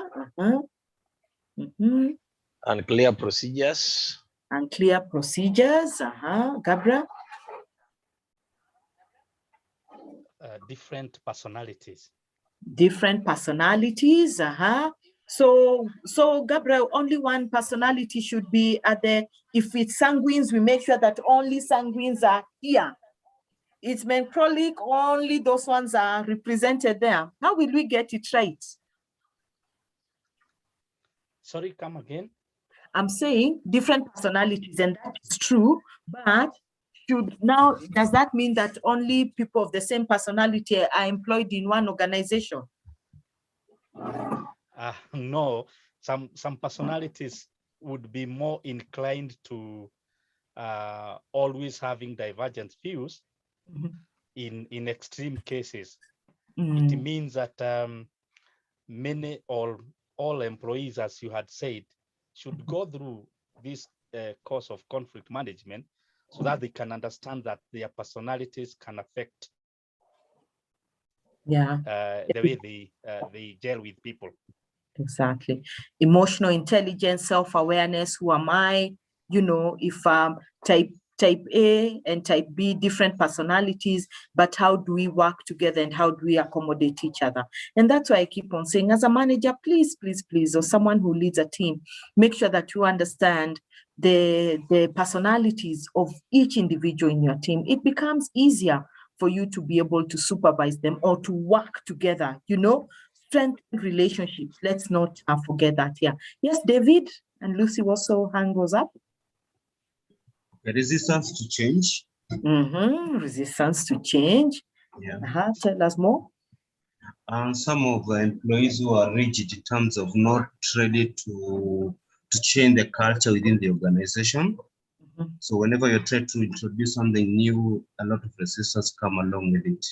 Unclear procedures. Unclear procedures. Gabriel? Different personalities. Different personalities. So Gabriel, only one personality should be at the, if it's sanguines, we make sure that only sanguines are here. It's melancholic, only those ones are represented there. How will we get it right? Sorry, come again. I'm saying different personalities, and that is true, but does that mean that only people of the same personality are employed in one organization? No, some personalities would be more inclined to always having divergent views in extreme cases. It means that many or all employees, as you had said, should go through this course of conflict management so that they can understand that their personalities can affect the way they deal with people. Exactly. Emotional intelligence, self-awareness. Who am I? You know, if type A and type B, different personalities, but how do we work together and how do we accommodate each other? And that's why I keep on saying, as a manager, please, or someone who leads a team, make sure that you understand the personalities of each individual in your team. It becomes easier for you to be able to supervise them or to work together, strengthen relationships. Let's not forget that here. Yes, David and Lucy also hand was up. The resistance to change. Resistance to change. Yeah. Tell us more. Some of the employees who are rigid in terms of not ready to change the culture within the organization. So whenever you try to introduce something new, a lot of resistance come along with it.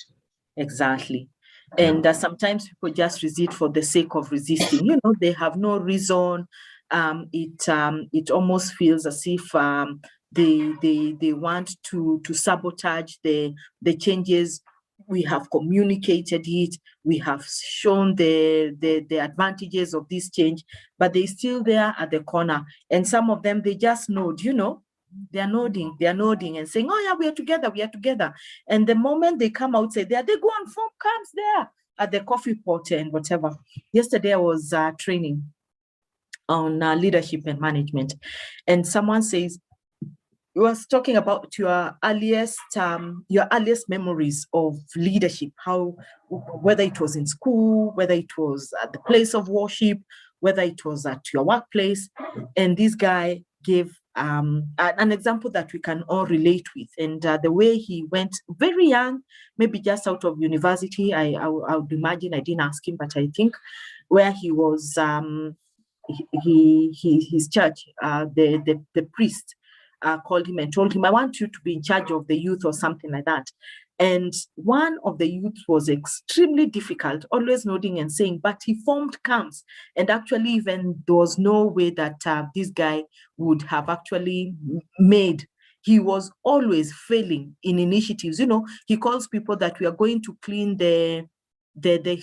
Exactly. And sometimes people just resist for the sake of resisting. They have no reason. It almost feels as if they want to sabotage the changes. We have communicated it. We have shown the advantages of this change, but they're still there at the corner. And some of them, they just nod, they're nodding and saying, oh yeah, we are together. And the moment they come outside there, they go and form camps there at the coffee pot and whatever. Yesterday I was training on leadership and management, and someone says, you was talking about your earliest memories of leadership, whether it was in school, whether it was at the place of worship, whether it was at your workplace. And this guy gave an example that we can all relate with. And the way he went very young, maybe just out of university, I would imagine, I didn't ask him, but I think where he was, his church, the priest called him and told him, I want you to be in charge of the youth or something like that. And one of the youth was extremely difficult, always nodding and saying, but he formed camps. And actually, even there was no way that this guy would have actually made. He was always failing in initiatives. You know, he calls people that we are going to clean the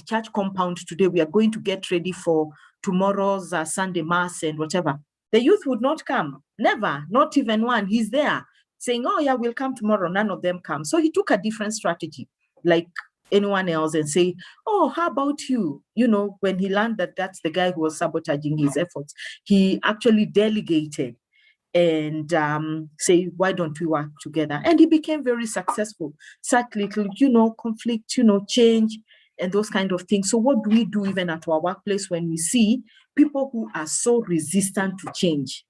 church compound today. We are going to get ready for tomorrow's Sunday mass and whatever. The youth would not come, never, not even one. He's there saying, oh yeah, we'll come tomorrow. None of them come. So he took a different strategy, like anyone else, and say, oh, how about you? You know, when he learned that that's the guy who was sabotaging his efforts, he actually delegated and say, why don't we work together? And he became very successful. Such little, you know, conflict, you know, change and those kind of things. So what do we do even at our workplace when we see people who are so resistant to change,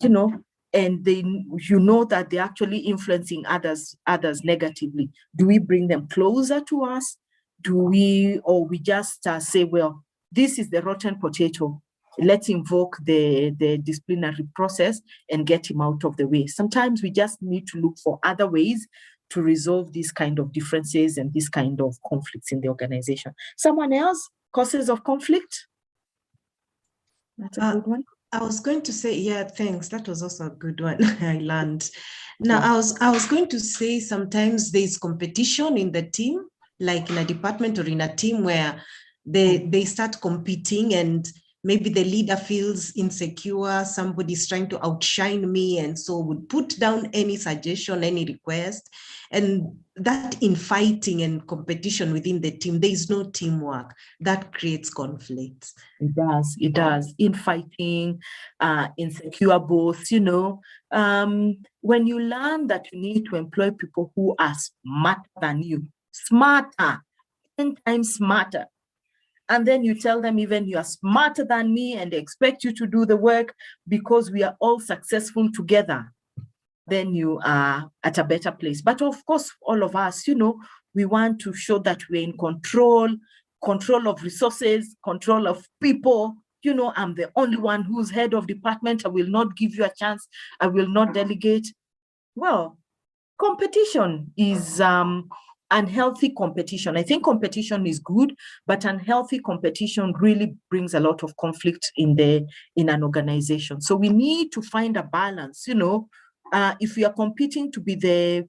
you know, and they, you know, that they're actually influencing others negatively? Do we bring them closer to us? Do we, or we just say, well, this is the rotten potato. Let's invoke the disciplinary process and get him out of the way. Sometimes we just need to look for other ways to resolve these kind of differences and these kind of conflicts in the organization. Someone else, causes of conflict? That's a good one. I was going to say, yeah, thanks. That was also a good one. I learned. Now, yeah. I was going to say sometimes there's competition in the team, like in a department or in a team where they start competing, and maybe the leader feels insecure, somebody's trying to outshine me, and so would put down any suggestion, any request. And that infighting and competition within the team, there is no teamwork. That creates conflict. It does. Infighting, insecure both, you know. When you learn that you need to employ people who are smarter than you, smarter, 10 times smarter, and then you tell them even you are smarter than me and they expect you to do the work because we are all successful together, then you are at a better place. But of course, all of us, you know, we want to show that we're in control of resources, control of people. You know, I'm the only one who's head of department. I will not give you a chance. I will not delegate. Well, competition is unhealthy competition. I think competition is good, but unhealthy competition really brings a lot of conflict in an organization. So we need to find a balance, you know. If we are competing to be the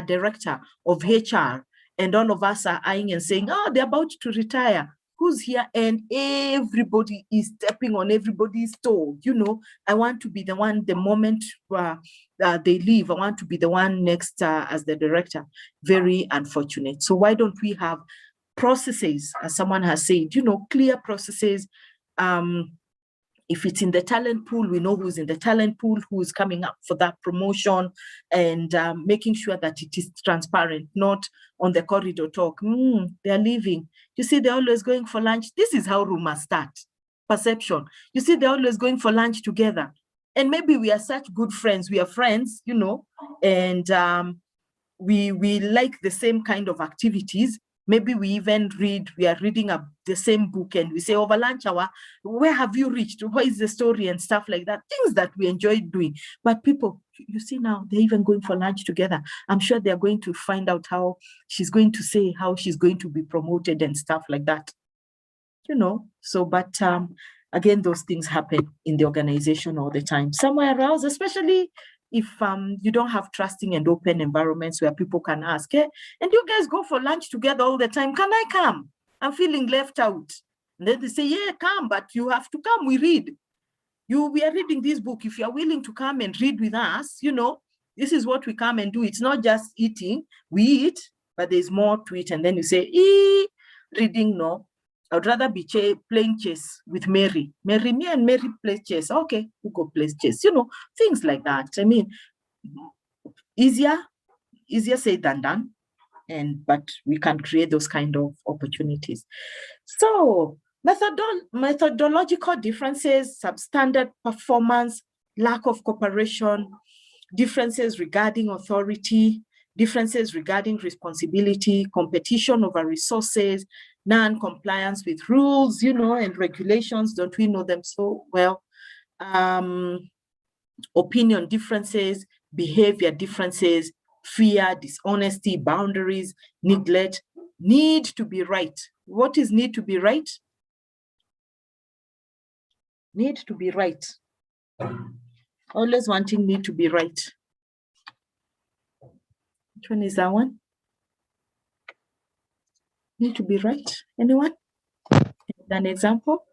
director of HR and all of us are eyeing and saying, oh, they're about to retire, who's here? And everybody is stepping on everybody's toe. You know, I want to be the one the moment they leave. I want to be the one next as the director. Very unfortunate. So why don't we have processes, as someone has said, you know, clear processes. If it's in the talent pool, we know who's in the talent pool, who is coming up for that promotion, and making sure that it is transparent, not on the corridor talk. They're leaving. You see, they're always going for lunch. This is how rumors start. Perception. You see, they're always going for lunch together. And maybe we are such good friends. We are friends, you know, and we like the same kind of activities. Maybe we even we are reading the same book, and we say over lunch hour, where have you reached? What is the story and stuff like that? Things that we enjoy doing. But people, you see now, they're even going for lunch together. I'm sure they're going to find out how she's going to say how she's going to be promoted and stuff like that. You know, so, but again, those things happen in the organization all the time. Somewhere else, especially if you don't have trusting and open environments where people can ask, hey, and you guys go for lunch together all the time, can I come? I'm feeling left out. And then they say, yeah, come, but you have to come, we read. We are reading this book. If you're willing to come and read with us, you know, this is what we come and do. It's not just eating, we eat, but there's more to it. And then you say, reading, no. I would rather be playing chess with Mary. Me and Mary play chess. Okay, we'll go play chess. You know, things like that. I mean, easier said than done. But we can create those kind of opportunities. So methodological differences, substandard performance, lack of cooperation, differences regarding authority, differences regarding responsibility, competition over resources, non-compliance with rules, you know, and regulations. Don't we know them so well? opinion differences, behavior differences, fear, dishonesty, boundaries, neglect, need to be right. What is need to be right? Need to be right. Always wanting need to be right. Which one is that one? Need to be right. Anyone? An example?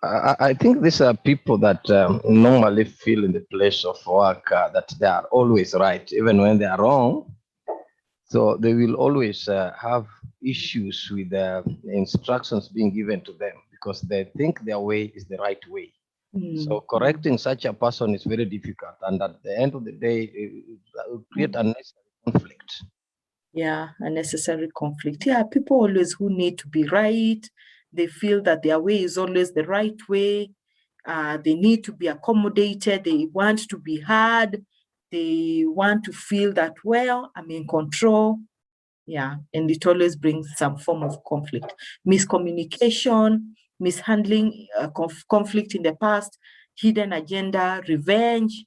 I think these are people that normally feel in the place of work that they are always right, even when they are wrong. So they will always have issues with the instructions being given to them because they think their way is the right way. So correcting such a person is very difficult, and at the end of the day, it will create unnecessary conflict. Yeah, unnecessary conflict. Yeah, people always who need to be right. They feel that their way is always the right way. They need to be accommodated. They want to be heard. They want to feel that, well, I'm in control. Yeah, and it always brings some form of conflict. Miscommunication, mishandling conflict in the past, hidden agenda, revenge,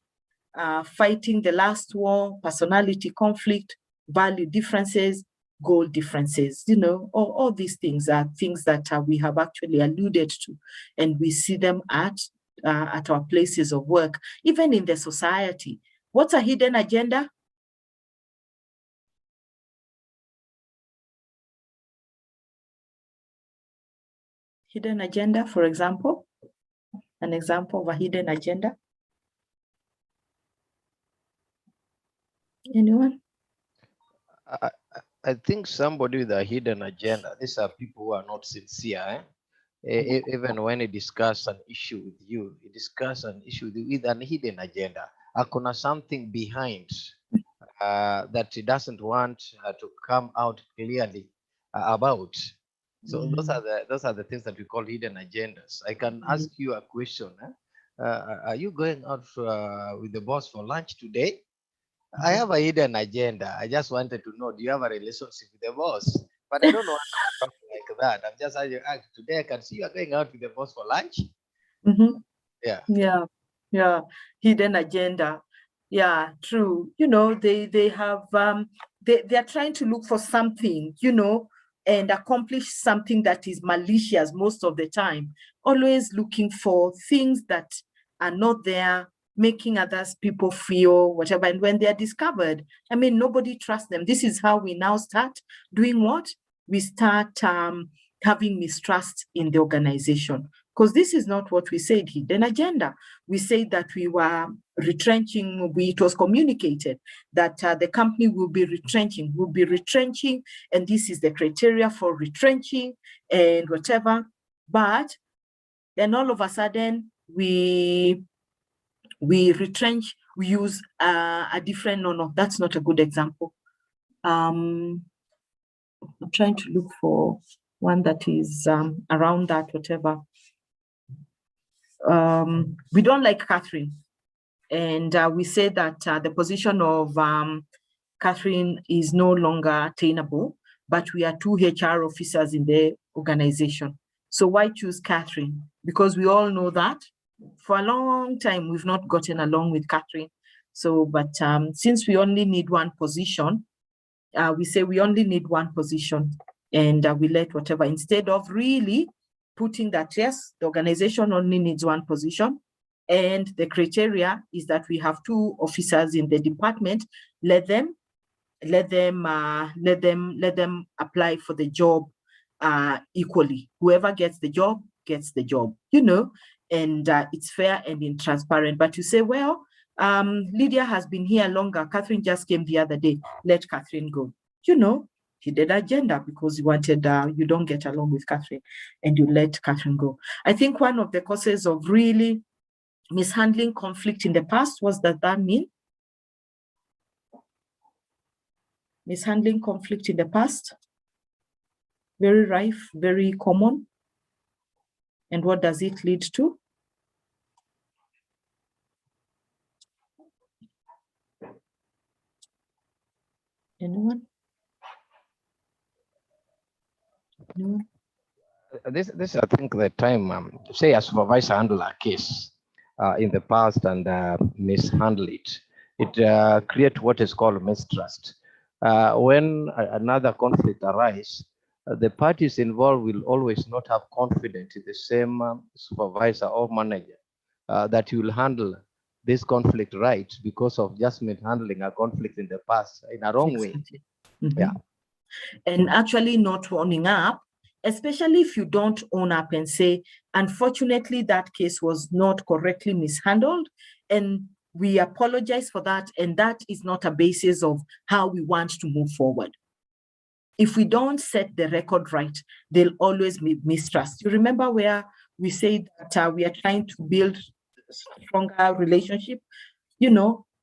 fighting the last war, personality conflict, value differences, goal differences. You know, all these things are things that we have actually alluded to, and we see them at our places of work, even in the society. What's a hidden agenda? Hidden agenda, for example, an example of a hidden agenda. Anyone? I think somebody with a hidden agenda, these are people who are not sincere. Even when they discuss an issue with you, they discuss an issue with an hidden agenda. Akuna something behind that he doesn't want to come out clearly about. So those are the things that we call hidden agendas. I can ask you a question. Are you going out with the boss for lunch today? I have a hidden agenda. I just wanted to know, do you have a relationship with the boss? But I don't want to talk like that. I'm just asking, today I can see you are going out with the boss for lunch. Yeah, hidden agenda. Yeah, true. You know, they have they are trying to look for something, you know, and accomplish something that is malicious most of the time. Always looking for things that are not there, making others people feel whatever. And when they are discovered, I mean, nobody trusts them. This is how we now start doing what? We start having mistrust in the organization. Because this is not what we said, hidden agenda. We said that we were retrenching, it was communicated that the company will be retrenching, and this is the criteria for retrenching and whatever. But then all of a sudden, we retrench, we use a different, no, that's not a good example. I'm trying to look for one that is around that, whatever. We don't like Catherine. And we say that the position of Catherine is no longer attainable, but we are 2 HR officers in the organization. So why choose Catherine? Because we all know that for a long time, we've not gotten along with Catherine. So, but since we only need one position, we say we only need one position, and we let whatever, instead of really putting that, yes, the organization only needs one position, and the criteria is that we have 2 officers in the department. Let them apply for the job equally. Whoever gets the job, you know, and it's fair and transparent. But you say, well, Lydia has been here longer. Catherine just came the other day. Let Catherine go. You know, hidden agenda, because you wanted, you don't get along with Catherine and you let Catherine go. I think one of the causes of really mishandling conflict in the past was that mean? Mishandling conflict in the past, very rife, very common. And what does it lead to? Anyone? This I think the time, say a supervisor handle a case, in the past and mishandle it. It creates what is called mistrust. When another conflict arises, the parties involved will always not have confidence in the same supervisor or manager that he will handle this conflict right because of just mishandling a conflict in the past in a wrong way. Yeah. And actually not owning up, especially if you don't own up and say, unfortunately, that case was not correctly mishandled, and we apologize for that, and that is not a basis of how we want to move forward. If we don't set the record right, there'll always be mistrust. You remember where we say that we are trying to build stronger relationship,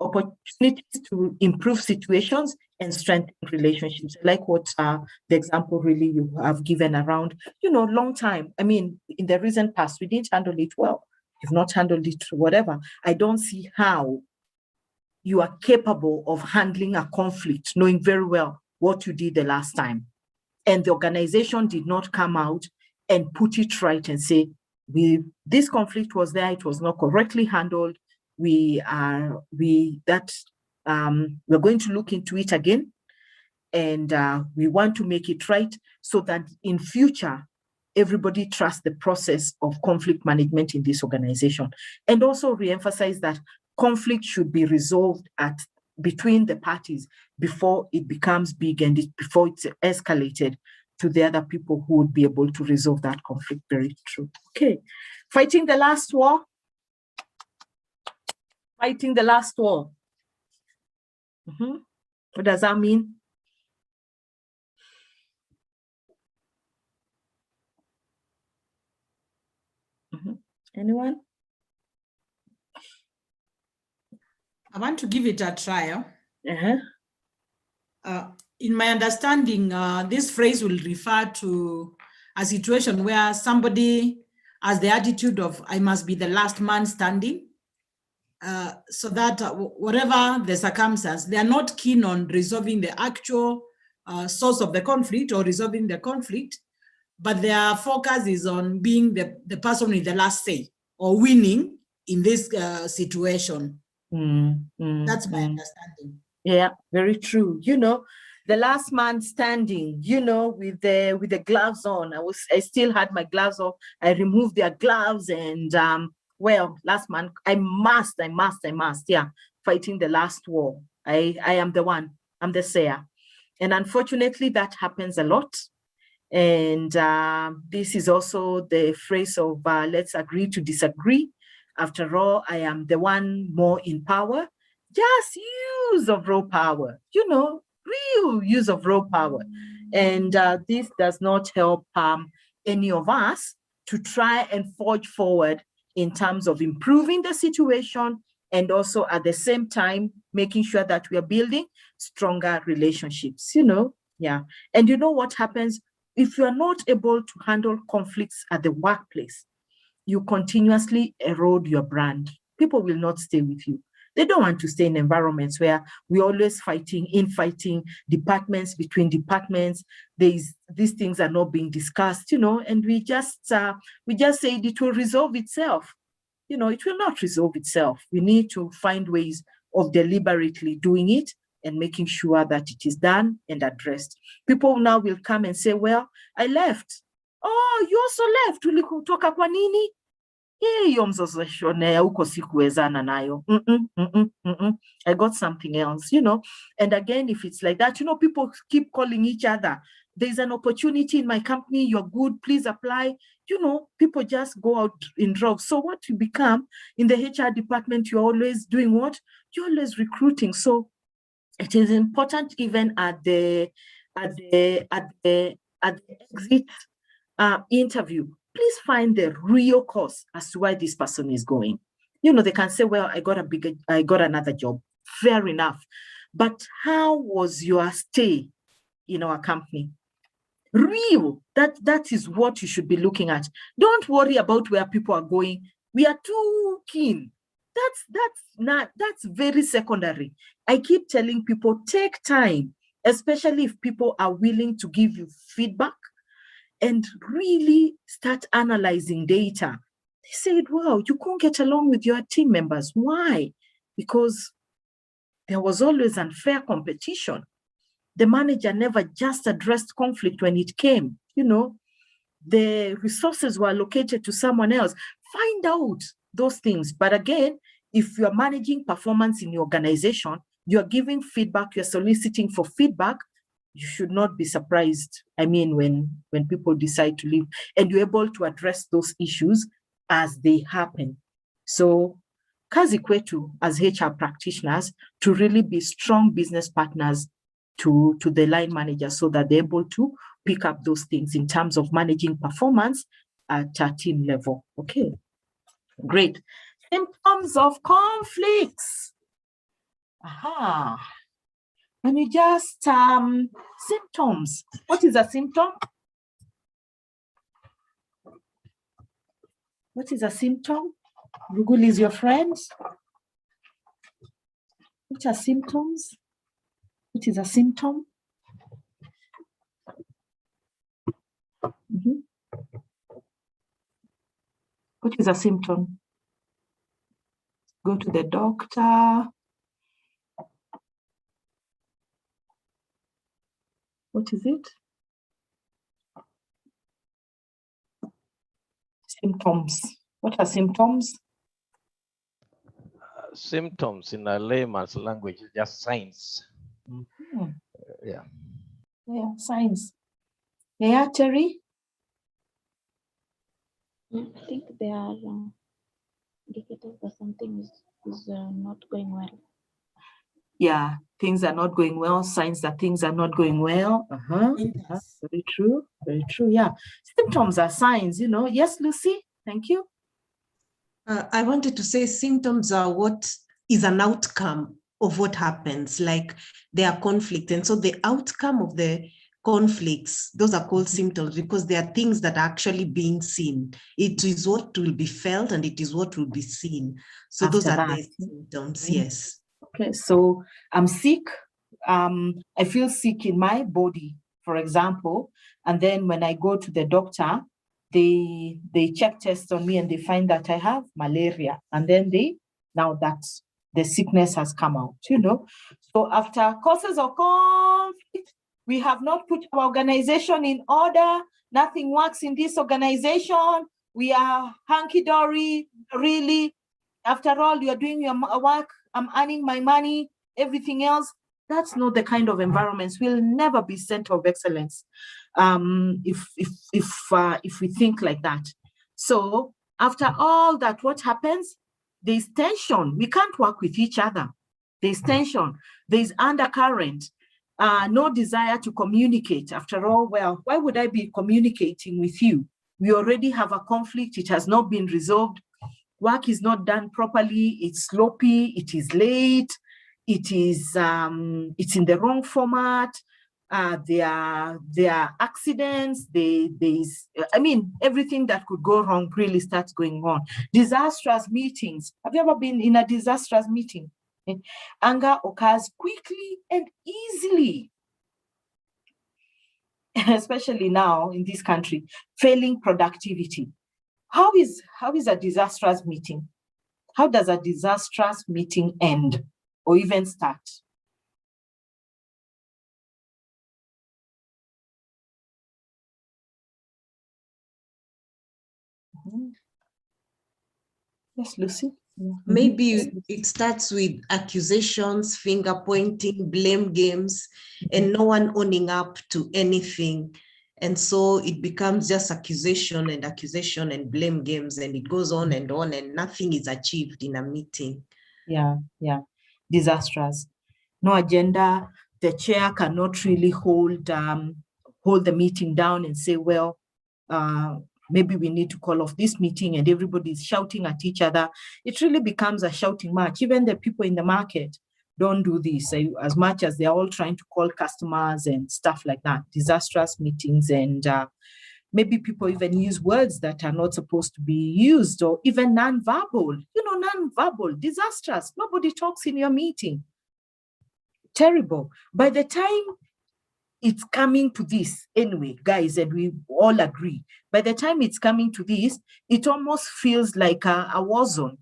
opportunities to improve situations and strengthen relationships. I like what the example really you have given around, long time. I mean, in the recent past, we didn't handle it well. You've not handled it, whatever. I don't see how you are capable of handling a conflict, knowing very well what you did the last time. And the organization did not come out and put it right and say, this conflict was there, it was not correctly handled. We're going to look into it again, and we want to make it right so that in future, everybody trusts the process of conflict management in this organization. And also reemphasize that conflict should be resolved between the parties before it becomes big and before it's escalated to the other people who would be able to resolve that conflict. Very true. Okay, fighting the last war. Fighting the last war. What does that mean? Anyone? I want to give it a try. In my understanding, this phrase will refer to a situation where somebody has the attitude of, I must be the last man standing. So that whatever the circumstance, they are not keen on resolving the actual source of the conflict or resolving the conflict, but their focus is on being the person with the last say or winning in this situation. That's my understanding. Yeah, very true. The last man standing, with the gloves on. I still had my gloves off. I removed their gloves and last man, I must, yeah, fighting the last war. I am the one, I'm the sayer. And unfortunately, that happens a lot. And this is also the phrase of let's agree to disagree. After all, I am the one more in power. Just use of raw power, real use of raw power. And this does not help any of us to try and forge forward in terms of improving the situation and also at the same time making sure that we are building stronger relationships, yeah. And what happens if you are not able to handle conflicts at the workplace? You continuously erode your brand. People will not stay with you. They don't want to stay in environments where we're always infighting, departments between departments. These things are not being discussed, and we just say it will resolve itself. It will not resolve itself. We need to find ways of deliberately doing it and making sure that it is done and addressed. People now will come and say, well, I left. Oh, you also left. Ulikutoka kwa nini? Hiyo mzozeshone ya uko sikuwezana nayo. I got something else, And again, if it's like that, people keep calling each other. There's an opportunity in my company. You're good. Please apply. People just go out in droves. So what you become in the HR department, you're always doing what? You're always recruiting. So it is important even at the exit interview. Please find the real cause as to why this person is going. They can say, well, I got another job. Fair enough. But how was your stay in our company? Real. That is what you should be looking at. Don't worry about where people are going. We are too keen. That's very secondary. I keep telling people, take time, especially if people are willing to give you feedback and really start analyzing data. They said, wow, you can't get along with your team members. Why? Because there was always unfair competition. The manager never just addressed conflict when it came. You know, the resources were allocated to someone else. Find out those things. But again, if you're managing performance in your organization, you're giving feedback, you're soliciting for feedback, you should not be surprised. I mean, when people decide to leave, and you're able to address those issues as they happen. So kazi kwetu as HR practitioners to really be strong business partners to the line manager so that they're able to pick up those things in terms of managing performance at a team level. Okay, great. Symptoms of conflicts. Aha. When you just, symptoms. What is a symptom? What is a symptom? Google is your friend. What are symptoms? What is a symptom? What is a symptom? Go to the doctor. What is it? Symptoms. What are symptoms? Symptoms in a layman's language is just signs. Yeah. Yeah, signs. Yeah, Terry? I think they are indicators that something is not going well. Yeah, things are not going well, signs that things are not going well. Very true, very true. Yeah, symptoms are signs, you know. Yes, Lucy, thank you. I wanted to say symptoms are what is an outcome of what happens, like there are conflict. And so the outcome of the conflicts, those are called symptoms because they are things that are actually being seen. It is what will be felt and it is what will be seen. So After those are that. the symptoms, yes. Okay, so I'm sick. I feel sick in my body, for example, and then when I go to the doctor, they check test on me and they find that I have malaria, and then now that the sickness has come out, you know. So after causes of conflict, we have not put our organization in order. Nothing works in this organization. We are hunky-dory, really. After all, you're doing your work. I'm earning my money, everything else. That's not the kind of environments. We'll never be center of excellence if we think like that. So after all that, what happens? There's tension. We can't work with each other. There's tension. There's undercurrent. No desire to communicate. After all, well, why would I be communicating with you? We already have a conflict. It has not been resolved. Work is not done properly, it's sloppy, it is late, it's in the wrong format, there are accidents, I mean, everything that could go wrong really starts going on. Disastrous meetings. Have you ever been in a disastrous meeting? Anger occurs quickly and easily, especially now in this country. Failing productivity. How is a disastrous meeting? How does a disastrous meeting end or even start? Yes, Lucy. Maybe it starts with accusations, finger pointing, blame games, and no one owning up to anything. And so it becomes just accusation and blame games, and it goes on, and nothing is achieved in a meeting. Yeah. Disastrous. No agenda. The chair cannot really hold the meeting down and say, well, maybe we need to call off this meeting, and everybody's shouting at each other. It really becomes a shouting match. Even the people in the market don't do this as much as they're all trying to call customers and stuff like that. Disastrous meetings, and maybe people even use words that are not supposed to be used, or even non-verbal. You know, non-verbal, disastrous. Nobody talks in your meeting. Terrible. By the time it's coming to this anyway, guys, and we all agree. By the time it's coming to this, it almost feels like a war zone,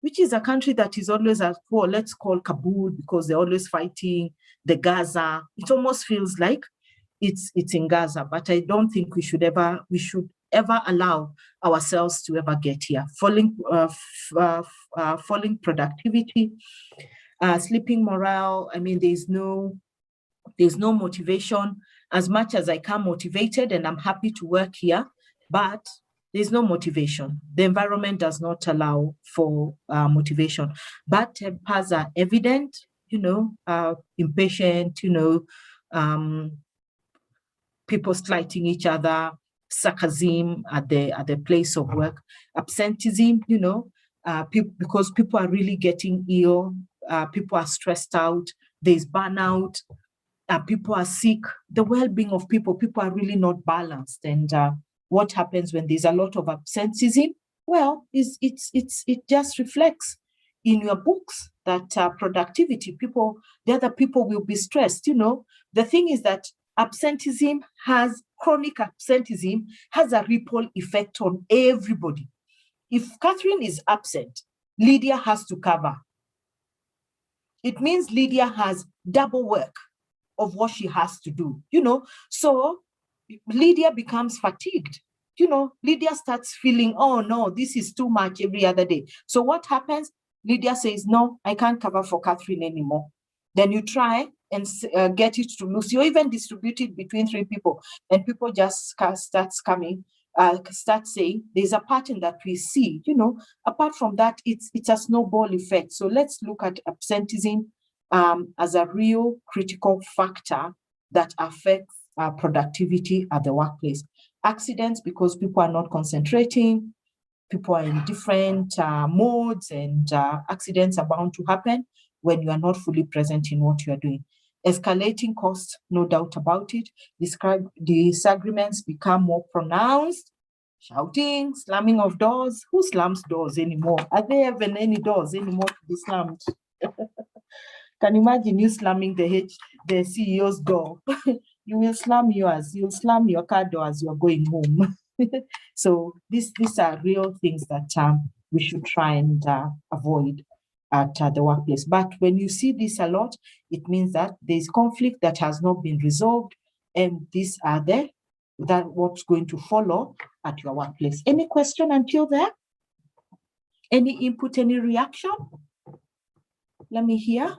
which is a country that is always at war. Let's call Kabul because they're always fighting, the Gaza. It almost feels like it's in Gaza, but I don't think we should ever allow ourselves to ever get here. Falling productivity, sleeping morale. I mean, there's no motivation. As much as I come motivated and I'm happy to work here, but there's no motivation. The environment does not allow for motivation. Bad tempers are evident, impatient, people slighting each other, sarcasm at the place of work, absenteeism, because people are really getting ill, people are stressed out, there's burnout, people are sick, the well-being of people are really not balanced. And what happens when there's a lot of absenteeism? Well, it just reflects in your books that productivity, the other people will be stressed. The thing is that chronic absenteeism has a ripple effect on everybody. If Catherine is absent, Lydia has to cover. It means Lydia has double work of what she has to do, so Lydia becomes fatigued. Lydia starts feeling, oh no, this is too much every other day. So what happens? Lydia says, no, I can't cover for Catherine anymore. Then you try and get it to Lucy, or even distribute it between 3 people, and people just start saying, there's a pattern that we see. Apart from that, it's a snowball effect. So let's look at absenteeism as a real critical factor that affects productivity at the workplace. Accidents, because people are not concentrating, people are in different modes, and accidents are bound to happen when you are not fully present in what you are doing. Escalating costs, no doubt about it. Disagreements become more pronounced. Shouting, slamming of doors. Who slams doors anymore? Are there even any doors anymore to be slammed? Can you imagine you slamming the CEO's door? You will slam yours. You'll slam your car door as you're going home. So these are real things that we should try and avoid at the workplace. But when you see this a lot, it means that there's conflict that has not been resolved, and these are what's going to follow at your workplace. Any question until there? Any input, any reaction? Let me hear.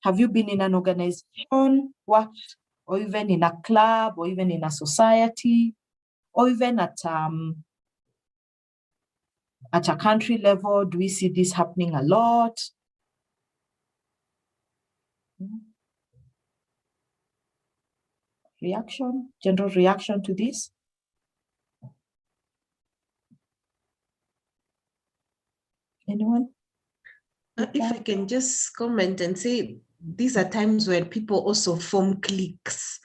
Have you been in an organization, worked, or even in a club, or even in a society, or even at a country level? Do we see this happening a lot? Reaction, general reaction to this? Anyone? If I can just comment and say, these are times when people also form cliques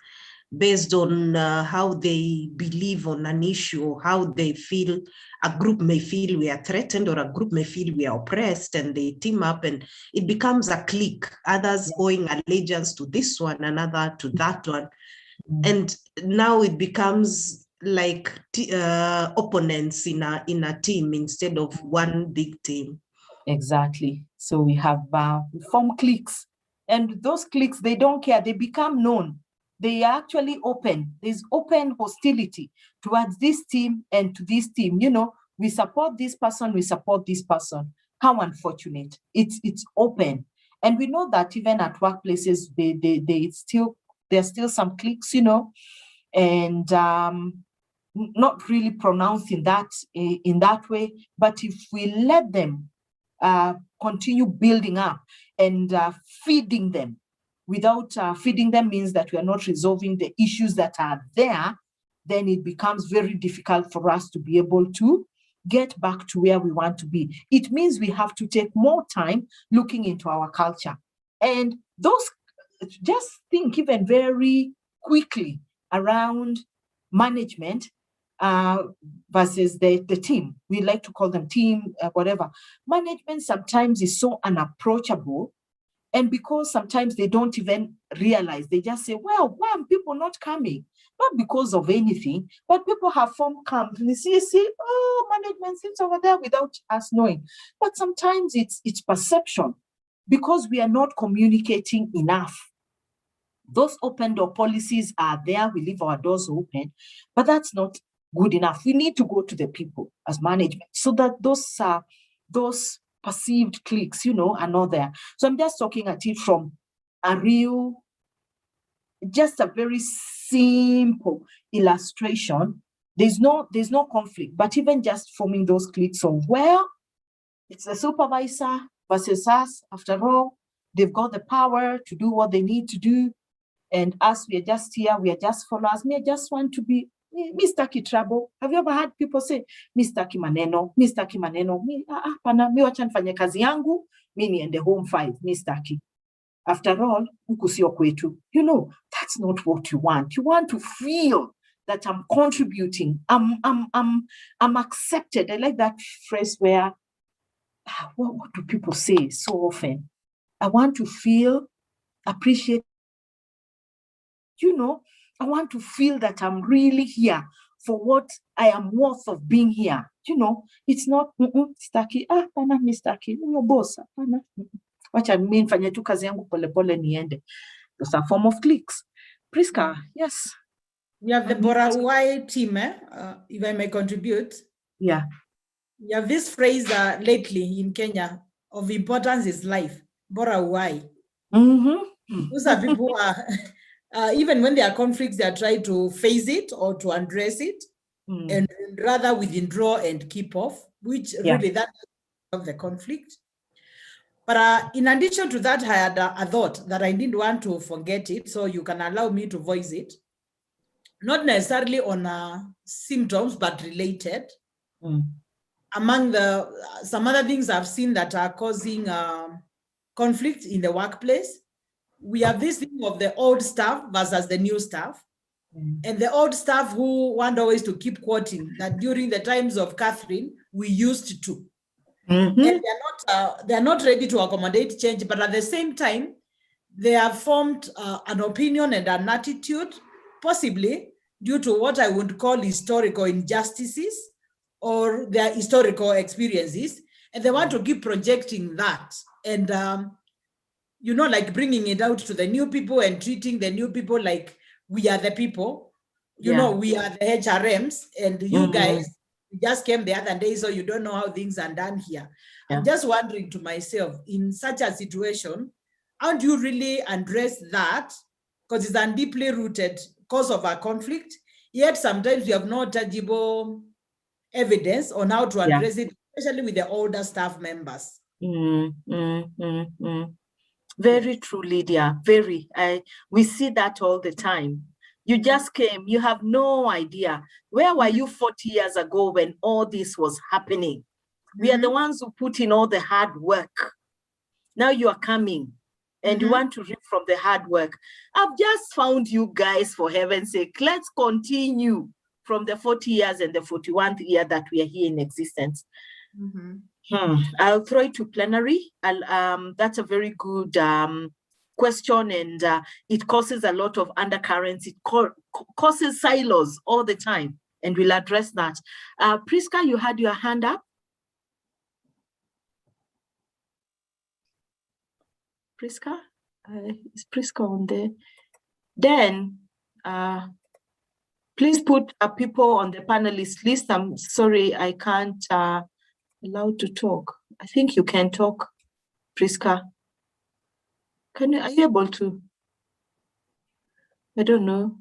based on how they believe on an issue, or how they feel. A group may feel we are threatened, or a group may feel we are oppressed, and they team up and it becomes a clique, others owing allegiance to this one, another to that one. And now it becomes like opponents in a team instead of one big team. Exactly. So we have form cliques, and those cliques, they don't care. They become known. They are actually open. There's open hostility towards this team and to this team. We support this person. We support this person. How unfortunate. It's open, and we know that even at workplaces, there's still some cliques, and not really pronounced in that way. But if we let them continue building up and feeding them. Without feeding them means that we are not resolving the issues that are there, then it becomes very difficult for us to be able to get back to where we want to be. It means we have to take more time looking into our culture. And just think even very quickly around management versus the team. We like to call them team, whatever. Management sometimes is so unapproachable And because sometimes they don't even realize, they just say, well, why are people not coming? Not because of anything, but people have formed camps. And you see, oh, management sits over there without us knowing. But sometimes it's perception, because we are not communicating enough. Those open door policies are there. We leave our doors open, but that's not good enough. We need to go to the people as management so that those perceived cliques, are not there. So I'm just talking at it from just a very simple illustration. There's no conflict, but even just forming those cliques of, well, it's the supervisor versus us. After all, they've got the power to do what they need to do. And us, we are just here, we are just followers. Me, I just want to be Mr. Trouble. Have you ever had people say, Mr. Maneno, Mr. Maneno? Mi wacha nifanye kazi yangu, mi niende home 5, Mr. After all, huku sio kwetu. That's not what you want. You want to feel that I'm contributing, I'm accepted. I like that phrase where, what do people say so often? I want to feel appreciated. I want to feel that I'm really here for what I am worth of being here. It's not staki, pana mi staki, your boss, pana. Wacha mimi nifanye tu kazi yangu polepole niende. Those are form of cliques. Priska, yes. We have the Bora Uai team, if I may contribute. Yeah. We have this phrase lately in Kenya, of importance is life. Bora Uai. Those are people who are, even when there are conflicts, they are trying to face it or to address it, and rather withdraw and keep off, which really that of the conflict. But in addition to that, I had a thought that I didn't want to forget it, so you can allow me to voice it. Not necessarily on symptoms, but related. Among some other things I've seen that are causing conflict in the workplace, we have this thing of the old staff versus the new staff. And the old staff who want always to keep quoting that during the times of Catherine, we used to. And they're not ready to accommodate change, but at the same time, they have formed an opinion and an attitude, possibly due to what I would call historical injustices or their historical experiences, and they want to keep projecting that and like bringing it out to the new people and treating the new people like we are the people. We are the HRMs, and you guys just came the other day, so you don't know how things are done here. I'm just wondering to myself, in such a situation, how do you really address that? Because it's a deeply rooted cause of our conflict, yet sometimes we have no tangible evidence on how to address it, especially with the older staff members. Very true, Lydia. Very. We see that all the time. You just came, you have no idea. Where were you 40 years ago when all this was happening? We are the ones who put in all the hard work. Now you are coming and you want to reap from the hard work. I've just found you guys, for heaven's sake. Let's continue from the 40 years and the 41st year that we are here in existence. I'll throw it to plenary. That's a very good question, and it causes a lot of undercurrents. It causes silos all the time, and we'll address that. Priska, you had your hand up. Priska? Is Priska on there? Then, please put people on the panelist list. I'm sorry, I can't allow to talk. I think you can talk, Priska. Are you able to? I don't know.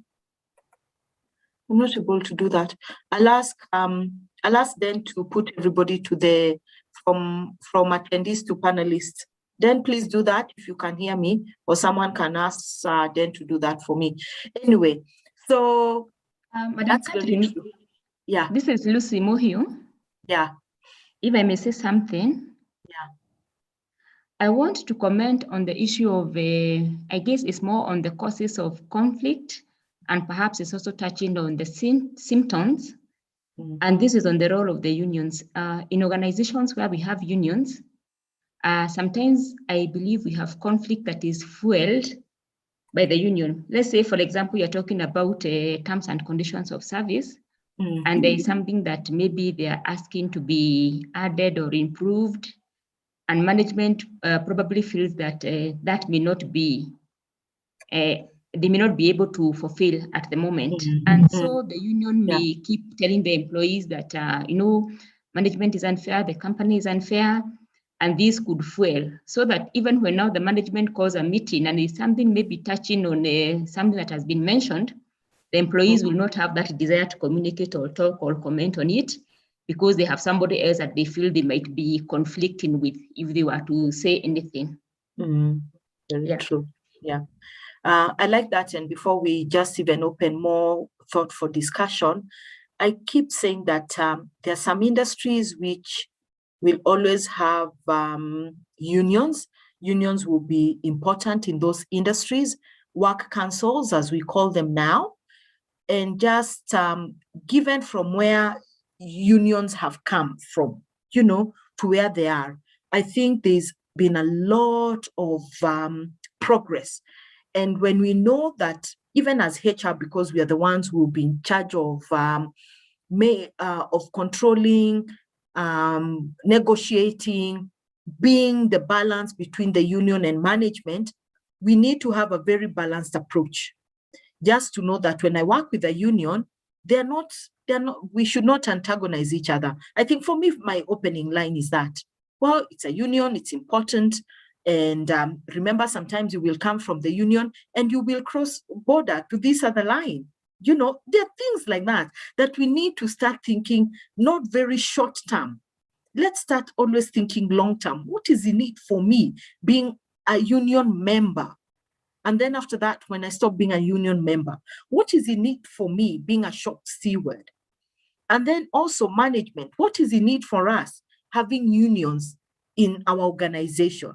I'm not able to do that. I'll ask then to put everybody to from attendees to panelists. Then please do that if you can hear me, or someone can ask then to do that for me. Anyway, so Madam Catherine, this is Lucy Muhiu. Yeah. If I may say something. Yeah. I want to comment on the issue of, I guess it's more on the causes of conflict, and perhaps it's also touching on the symptoms. And this is on the role of the unions. In organizations where we have unions, sometimes I believe we have conflict that is fueled by the union. Let's say, for example, you're talking about terms and conditions of service, and there is something that maybe they are asking to be added or improved, and management probably feels that that may not be, they may not be able to fulfill at the moment. And so the union may keep telling the employees that, management is unfair, the company is unfair, and this could fuel, so that even when now the management calls a meeting and it's something maybe touching on something that has been mentioned, the employees will not have that desire to communicate or talk or comment on it, because they have somebody else that they feel they might be conflicting with if they were to say anything. Very true. Yeah. I like that. And before we just even open more thought for discussion, I keep saying that there are some industries which will always have unions. Unions will be important in those industries, work councils, as we call them now. And just given from where unions have come from, to where they are, I think there's been a lot of progress. And when we know that, even as HR, because we are the ones who will be in charge of controlling, negotiating, being the balance between the union and management, we need to have a very balanced approach. Just to know that when I work with a union, we should not antagonize each other. I think for me, my opening line is that, well, it's a union, it's important. And remember, sometimes you will come from the union and you will cross border to this other line. There are things like that we need to start thinking, not very short term. Let's start always thinking long term. What is in it for me being a union member? And then after that, when I stop being a union member, what is in it for me being a shop steward? And then also management, what is in it for us having unions in our organization?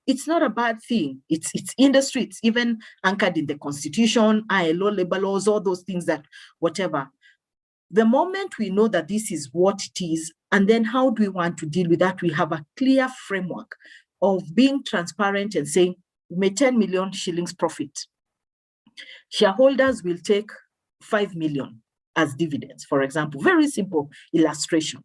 It's not a bad thing. It's industry. It's even anchored in the constitution, ILO, labor laws, all those things that whatever. The moment we know that this is what it is, and then how do we want to deal with that? We have a clear framework of being transparent and saying, we made 10 million shillings profit. Shareholders will take 5 million as dividends, for example. Very simple illustration.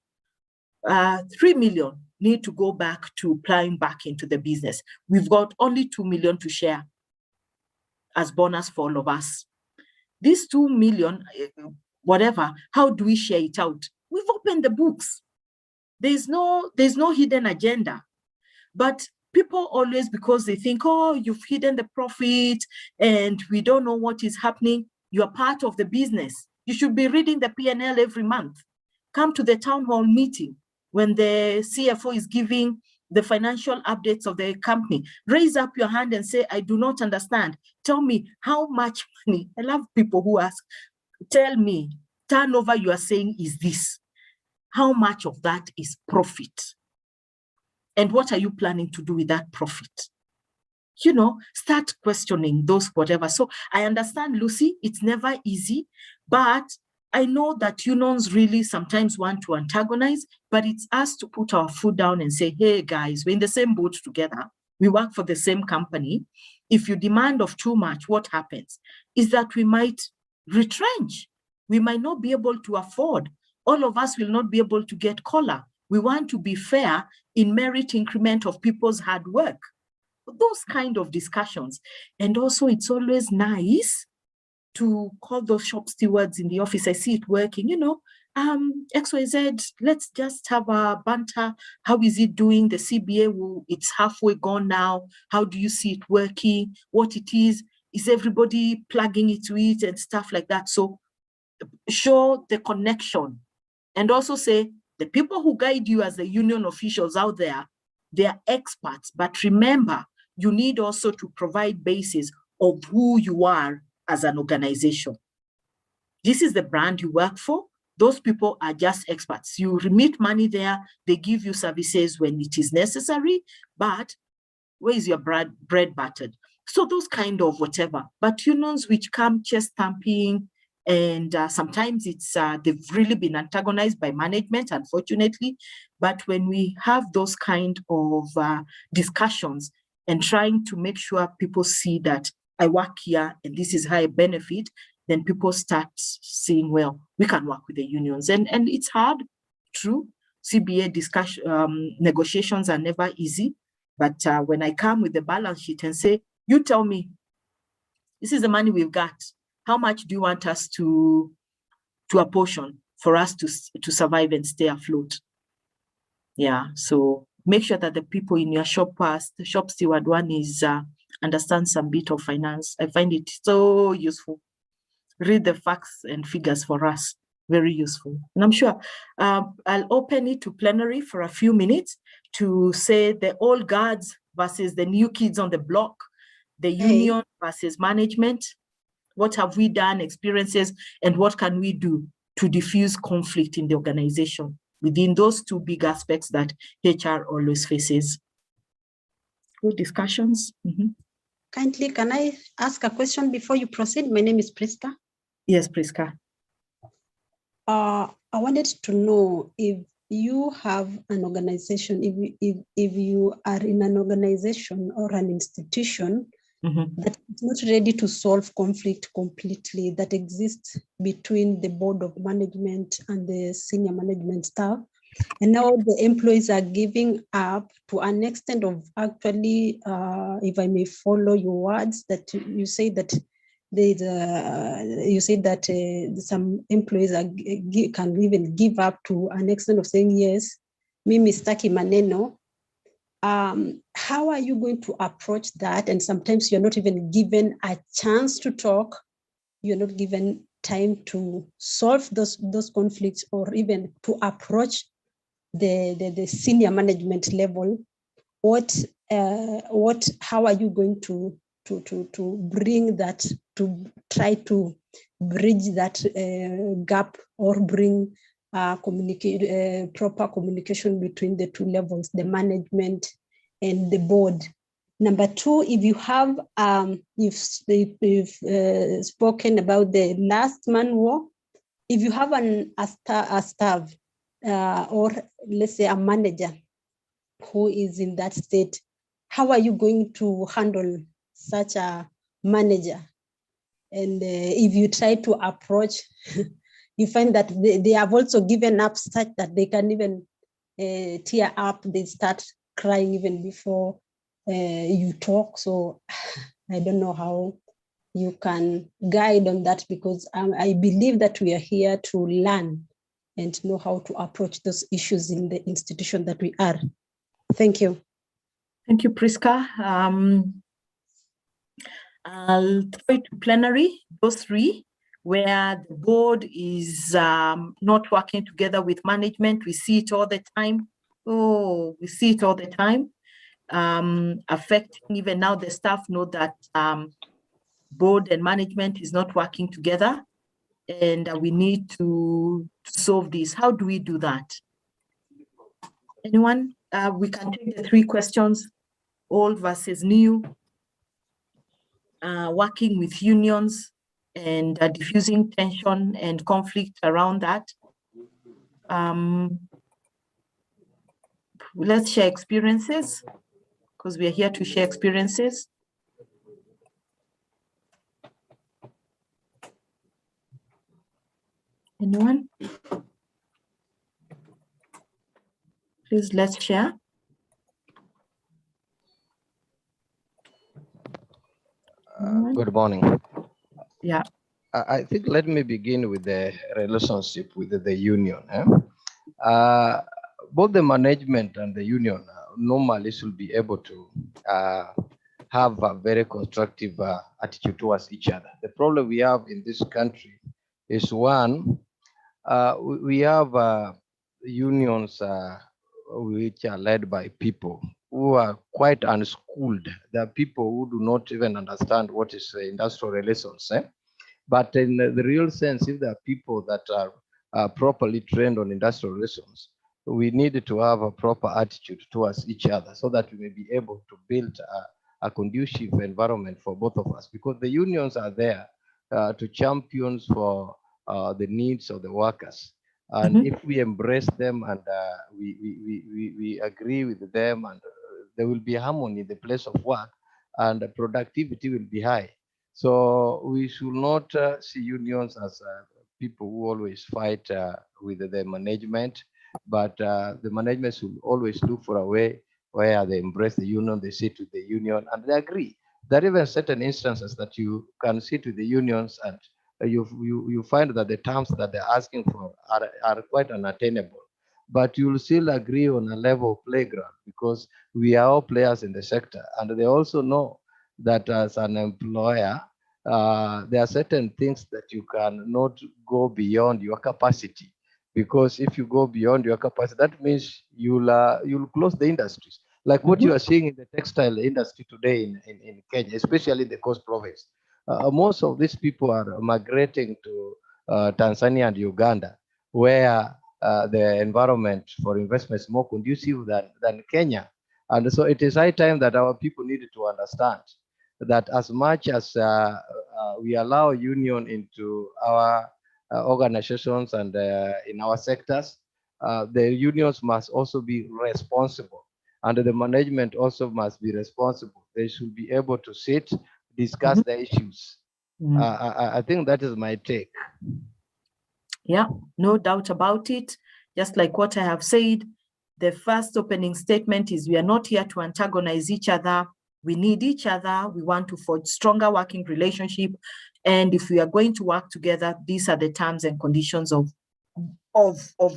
3 million need to go back to plowing back into the business. We've got only 2 million to share as bonus for all of us. These 2 million, whatever, how do we share it out? We've opened the books. There's no hidden agenda. But people always, because they think, oh, you've hidden the profit and we don't know what is happening. You're part of the business. You should be reading the P&L every month. Come to the town hall meeting when the CFO is giving the financial updates of the company. Raise up your hand and say, I do not understand. Tell me how much money. I love people who ask, tell me, turnover you are saying is this. How much of that is profit? And what are you planning to do with that profit? Start questioning those whatever. So I understand, Lucy, it's never easy, but I know that unions really sometimes want to antagonize, but it's us to put our foot down and say, hey guys, we're in the same boat together. We work for the same company. If you demand of too much, what happens is that we might retrench. We might not be able to afford. All of us will not be able to get COLA. We want to be fair in merit increment of people's hard work. Those kind of discussions. And also it's always nice to call those shop stewards in the office. I see it working, XYZ, let's just have a banter. How is it doing? The CBA, it's halfway gone now. How do you see it working? What it is everybody plugging into it and stuff like that? So show the connection and also say, the people who guide you as the union officials out there, they are experts. But remember, you need also to provide basis of who you are as an organization. This is the brand you work for. Those people are just experts. You remit money there. They give you services when it is necessary. But where is your bread buttered? So those kind of whatever. But unions which come chest stamping, And sometimes it's they've really been antagonized by management, unfortunately. But when we have those kind of discussions and trying to make sure people see that I work here and this is how I benefit, then people start saying, well, we can work with the unions. And it's hard, true. CBA discussion, negotiations are never easy. But when I come with the balance sheet and say, you tell me, this is the money we've got. How much do you want us to apportion for us to survive and stay afloat? Yeah, so make sure that the people in your shop, the shop steward one is understand some bit of finance. I find it so useful. Read the facts and figures for us. Very useful. And I'm sure I'll open it to plenary for a few minutes to say the old guards versus the new kids on the block, the union versus management. What have we done, experiences, and what can we do to diffuse conflict in the organization within those two big aspects that HR always faces? Good discussions. Kindly, can I ask a question before you proceed? My name is Priska. Yes, Priska. I wanted to know if you have an organization, if you are in an organization or an institution that is not ready to solve conflict completely, that exists between the board of management and the senior management staff, and now the employees are giving up to an extent of actually, if I may follow your words, that you say that you said that some employees can even give up to an extent of saying, yes, mimi staki maneno. How are you going to approach that? And sometimes you're not even given a chance to talk. You're not given time to solve those conflicts or even to approach the senior management level. How are you going to bring that, to try to bridge that gap or bring proper communication between the two levels, the management and the board? Number two, if you have, you've spoken about the last man war, if you have a staff or let's say a manager who is in that state, how are you going to handle such a manager? And if you try to approach, you find that they have also given up such that they can even tear up, they start crying even before you talk. So I don't know how you can guide on that, because I believe that we are here to learn and know how to approach those issues in the institution that we are. Thank you. Thank you, Priska. I'll throw it to plenary, those three, where the board is not working together with management. We see it all the time. Oh, we see it all the time. Affecting even now the staff know that board and management is not working together, and we need to solve this. How do we do that? Anyone? We can take the three questions, old versus new, working with unions and diffusing tension and conflict around that. Let's share experiences, because we are here to share experiences. Anyone? Please, let's share. Good morning. Yeah. I think let me begin with the relationship with the union. Both the management and the union normally should be able to have a very constructive attitude towards each other. The problem we have in this country is, one, we have unions which are led by people who are quite unschooled. There are people who do not even understand what is industrial relations. But in the real sense, if there are people that are properly trained on industrial relations, we need to have a proper attitude towards each other so that we may be able to build a conducive environment for both of us, because the unions are there to champions for the needs of the workers. And if we embrace them and we agree with them, and there will be harmony in the place of work, and productivity will be high. So we should not see unions as people who always fight with the management, but the management should always look for a way where they embrace the union, they sit with the union, and they agree. There are even certain instances that you can sit with the unions and you find that the terms that they're asking for are quite unattainable. But you'll still agree on a level playground because we are all players in the sector. And they also know that as an employer, there are certain things that you cannot go beyond your capacity. Because if you go beyond your capacity, that means you'll close the industries. Like what you are seeing in the textile industry today in Kenya, especially in the Coast Province. Most of these people are migrating to Tanzania and Uganda, where the environment for investment is more conducive than Kenya. And so it is high time that our people needed to understand that as much as we allow union into our organizations and in our sectors, the unions must also be responsible, and the management also must be responsible. They should be able to sit, discuss the issues. I think that is my take. Yeah, no doubt about it. Just like what I have said, the first opening statement is we are not here to antagonize each other. We need each other. We want to forge stronger working relationship. And if we are going to work together, these are the terms and conditions of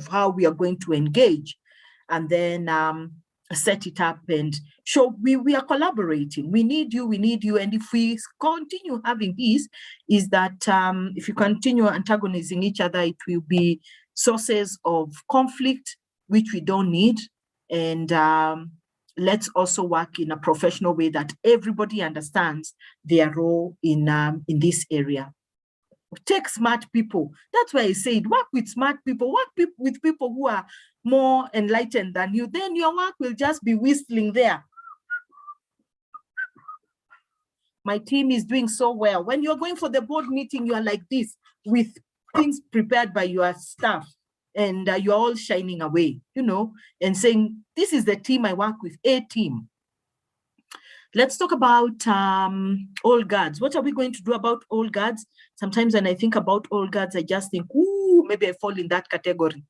how we are going to engage. And then set it up and show we are collaborating. We need you. And if we continue having this, is that if you continue antagonizing each other, it will be sources of conflict, which we don't need. And let's also work in a professional way that everybody understands their role in this area. Take smart people. That's why I said work with smart people, with people who are more enlightened than you. Then your work will just be whistling there. My team is doing so well. When you're going for the board meeting, you are like this with things prepared by your staff, and you're all shining away, and saying, this is the team I work with, a team. Let's talk about old guards. What are we going to do about old guards? Sometimes when I think about old guards, I just think, ooh, maybe I fall in that category.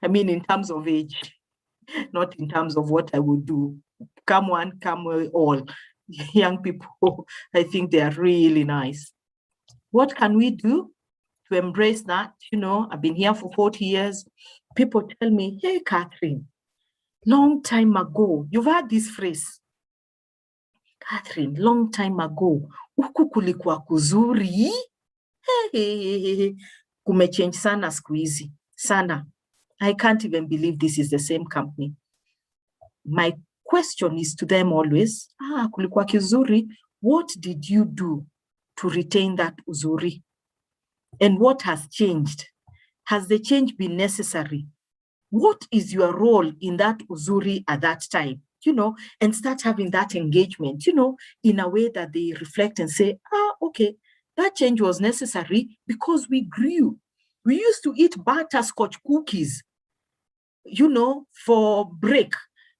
I mean, in terms of age, not in terms of what I would do. Come one, come all. Young people, I think they are really nice. What can we do to embrace that? I've been here for 40 years. People tell me, hey, Catherine, long time ago, you've heard this phrase. Catherine, long time ago, huku kulikuwa kuzuri. Kumechange sana siku hizi. Sana. I can't even believe this is the same company. My question is to them always, kulikuwa kizuri, what did you do to retain that uzuri? And what has changed? Has the change been necessary? What is your role in that uzuri at that time? And start having that engagement, in a way that they reflect and say, okay, that change was necessary because we grew. We used to eat butterscotch cookies, for break.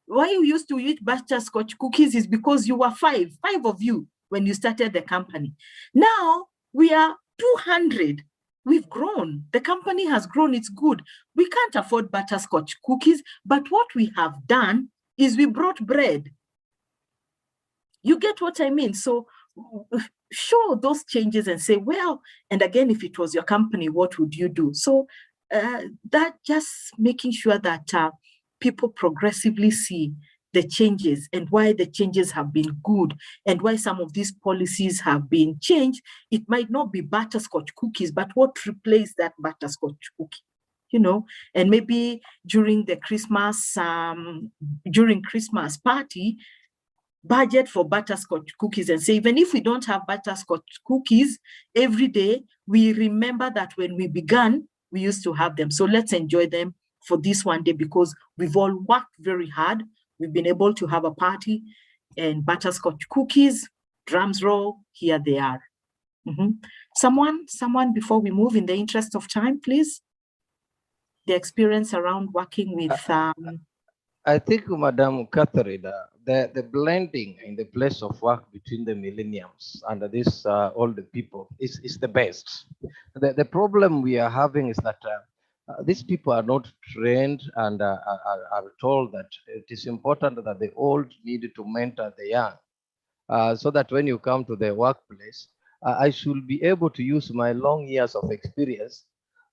Why you used to eat butterscotch cookies is because you were five of you when you started the company. Now we are 200. We've grown. The company has grown. It's good. We can't afford butterscotch cookies, but what we have done is we brought bread. You get what I mean? So show those changes and say, well, and again, if it was your company, what would you do? So that just making sure that people progressively see the changes and why the changes have been good and why some of these policies have been changed. It might not be butterscotch cookies, but what replaced that butterscotch cookie? And maybe during the Christmas party, budget for butterscotch cookies and say, even if we don't have butterscotch cookies every day, we remember that when we began, we used to have them. So let's enjoy them for this one day because we've all worked very hard. We've been able to have a party and butterscotch cookies. drums roll, here they are. Someone before we move, in the interest of time, please. The experience around working with I think, Madam Catherine, the blending in the place of work between the millenniums and these older people is the best. The problem we are having is that these people are not trained and are told that it is important that the old need to mentor the young, so that when you come to the workplace, I should be able to use my long years of experience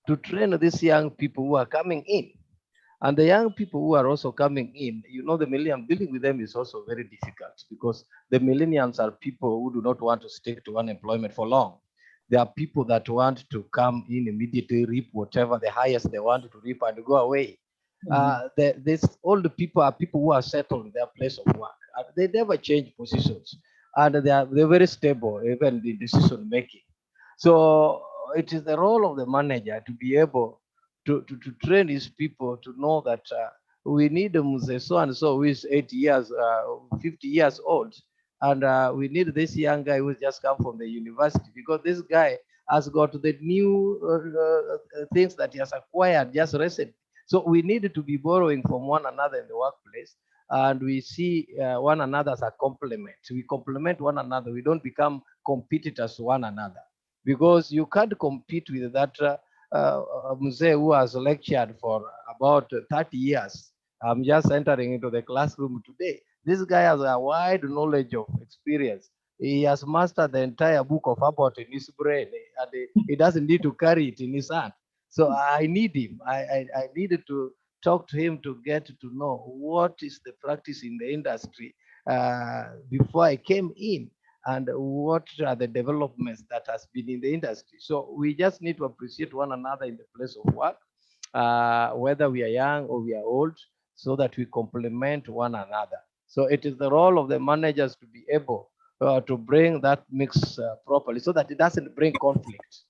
to train these young people who are coming in. And the young people who are also coming in, the millennium, dealing with them is also very difficult because the millennials are people who do not want to stick to unemployment for long. There are people that want to come in immediately, reap whatever the highest they want to reap and go away. These old people are people who are settled in their place of work. They never change positions, and they're very stable, even in decision making. So it is the role of the manager to be able to train these people to know that we need Mzee so and so who is 80 years, 50 years old, and we need this young guy who just come from the university, because this guy has got the new things that he has acquired just recently. So we need to be borrowing from one another in the workplace, and we see one another as a complement. We complement one another. We don't become competitors to one another, because you can't compete with that Mzee who has lectured for about 30 years. I'm just entering into the classroom today. This guy has a wide knowledge of experience. He has mastered the entire book of Abbott in his brain, and he doesn't need to carry it in his hand. So I need him. I needed to talk to him to get to know what is the practice in the industry before I came in, and what are the developments that has been in the industry. So we just need to appreciate one another in the place of work, whether we are young or we are old, so that we complement one another. So it is the role of the managers to be able to bring that mix properly, so that it doesn't bring conflict.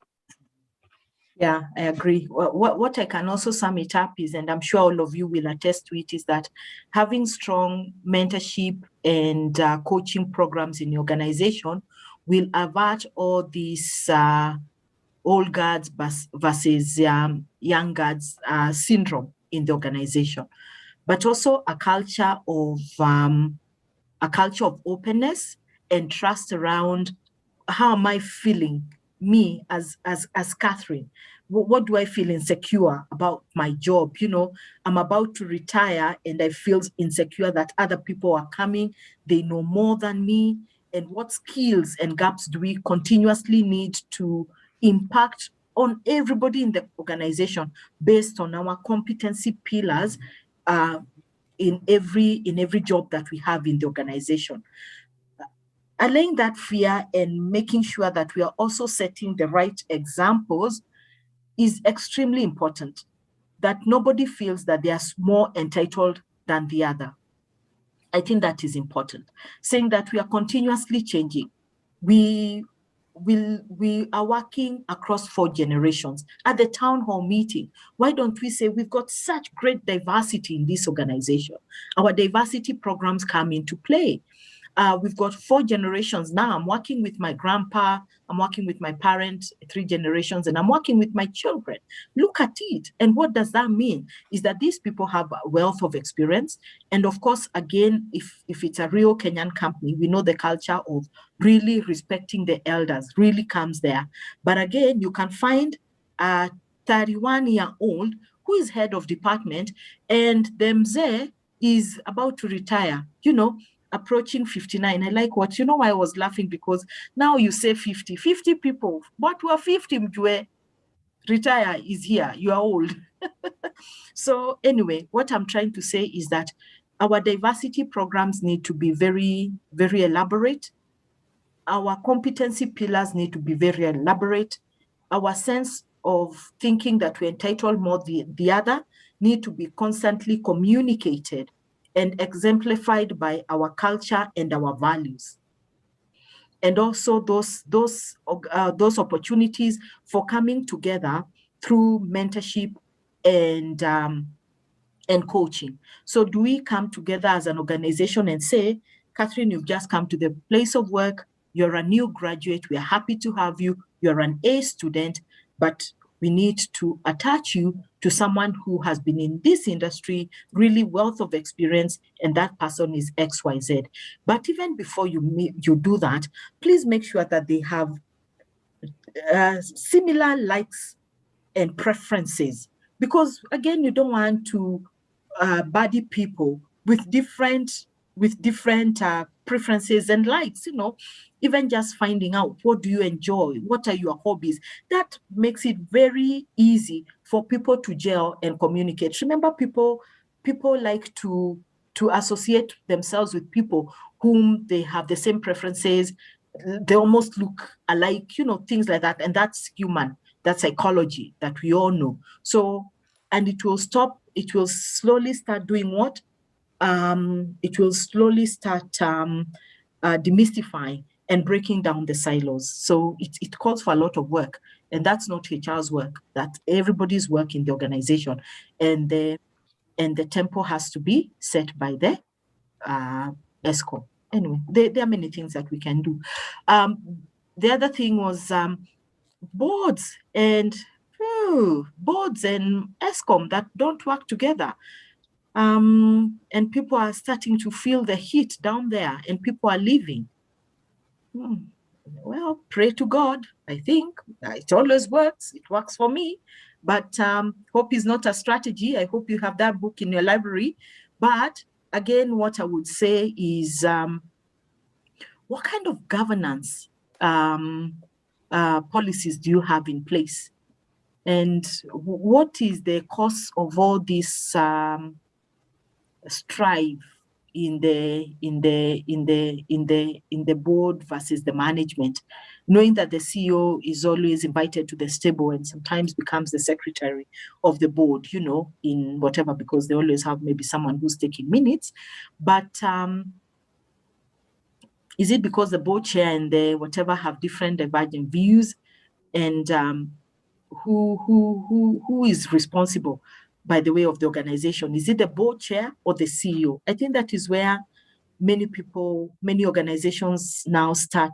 Yeah, I agree. What I can also sum it up is, and I'm sure all of you will attest to it, is that having strong mentorship and coaching programs in the organization will avert all these old guards versus young guards syndrome in the organization, but also a culture of openness and trust around how am I feeling, me as Catherine. What do I feel insecure about my job? I'm about to retire and I feel insecure that other people are coming, they know more than me. And what skills and gaps do we continuously need to impact on everybody in the organization based on our competency pillars in every job that we have in the organization? Allaying that fear and making sure that we are also setting the right examples is extremely important, that nobody feels that they are more entitled than the other. I think that is important. Saying that we are continuously changing. We are working across 4 generations. At the town hall meeting, why don't we say we've got such great diversity in this organization? Our diversity programs come into play. We've got 4 generations now. I'm working with my grandpa, I'm working with my parents, 3 generations, and I'm working with my children. Look at it. And what does that mean? Is that these people have a wealth of experience. And of course, again, if it's a real Kenyan company, we know the culture of really respecting the elders really comes there. But again, you can find a 31-year-old who is head of department, and the mzee is about to retire, approaching 59. I like what, why I was laughing, because now you say 50 people, but we're 50, Mjue. Retire is here, you are old. So anyway, what I'm trying to say is that our diversity programs need to be very, very elaborate. Our competency pillars need to be very elaborate. Our sense of thinking that we're entitled more the other need to be constantly communicated and exemplified by our culture and our values. And also those opportunities for coming together through mentorship and coaching. So do we come together as an organization and say, Catherine, you've just come to the place of work, you're a new graduate, we are happy to have you, you're an A student, but we need to attach you to someone who has been in this industry, really wealth of experience, and that person is XYZ. But even before you do that, please make sure that they have similar likes and preferences, because again, you don't want to buddy people with different preferences and likes. Even just finding out what do you enjoy, what are your hobbies, that makes it very easy for people to gel and communicate. Remember, people like to associate themselves with people whom they have the same preferences, they almost look alike, things like that. And that's human, that's psychology that we all know. So, and it will slowly start doing what? It will slowly start demystifying and breaking down the silos. So it calls for a lot of work, and that's not HR's work, that's everybody's work in the organization. And the tempo has to be set by the ESCO. Anyway, there are many things that we can do. The other thing was boards and ESCOM that don't work together. And people are starting to feel the heat down there, and people are leaving. Well, pray to God. I think it always works. It works for me. But hope is not a strategy. I hope you have that book in your library. But again, what I would say is, what kind of governance policies do you have in place? And what is the cause of all this strife in the board versus the management, knowing that the CEO is always invited to the stable and sometimes becomes the secretary of the board, in whatever, because they always have maybe someone who's taking minutes. But is it because the board chair and the whatever have different divergent views? And who is responsible by the way of the organization? Is it the board chair or the CEO? I think that is where many organizations now start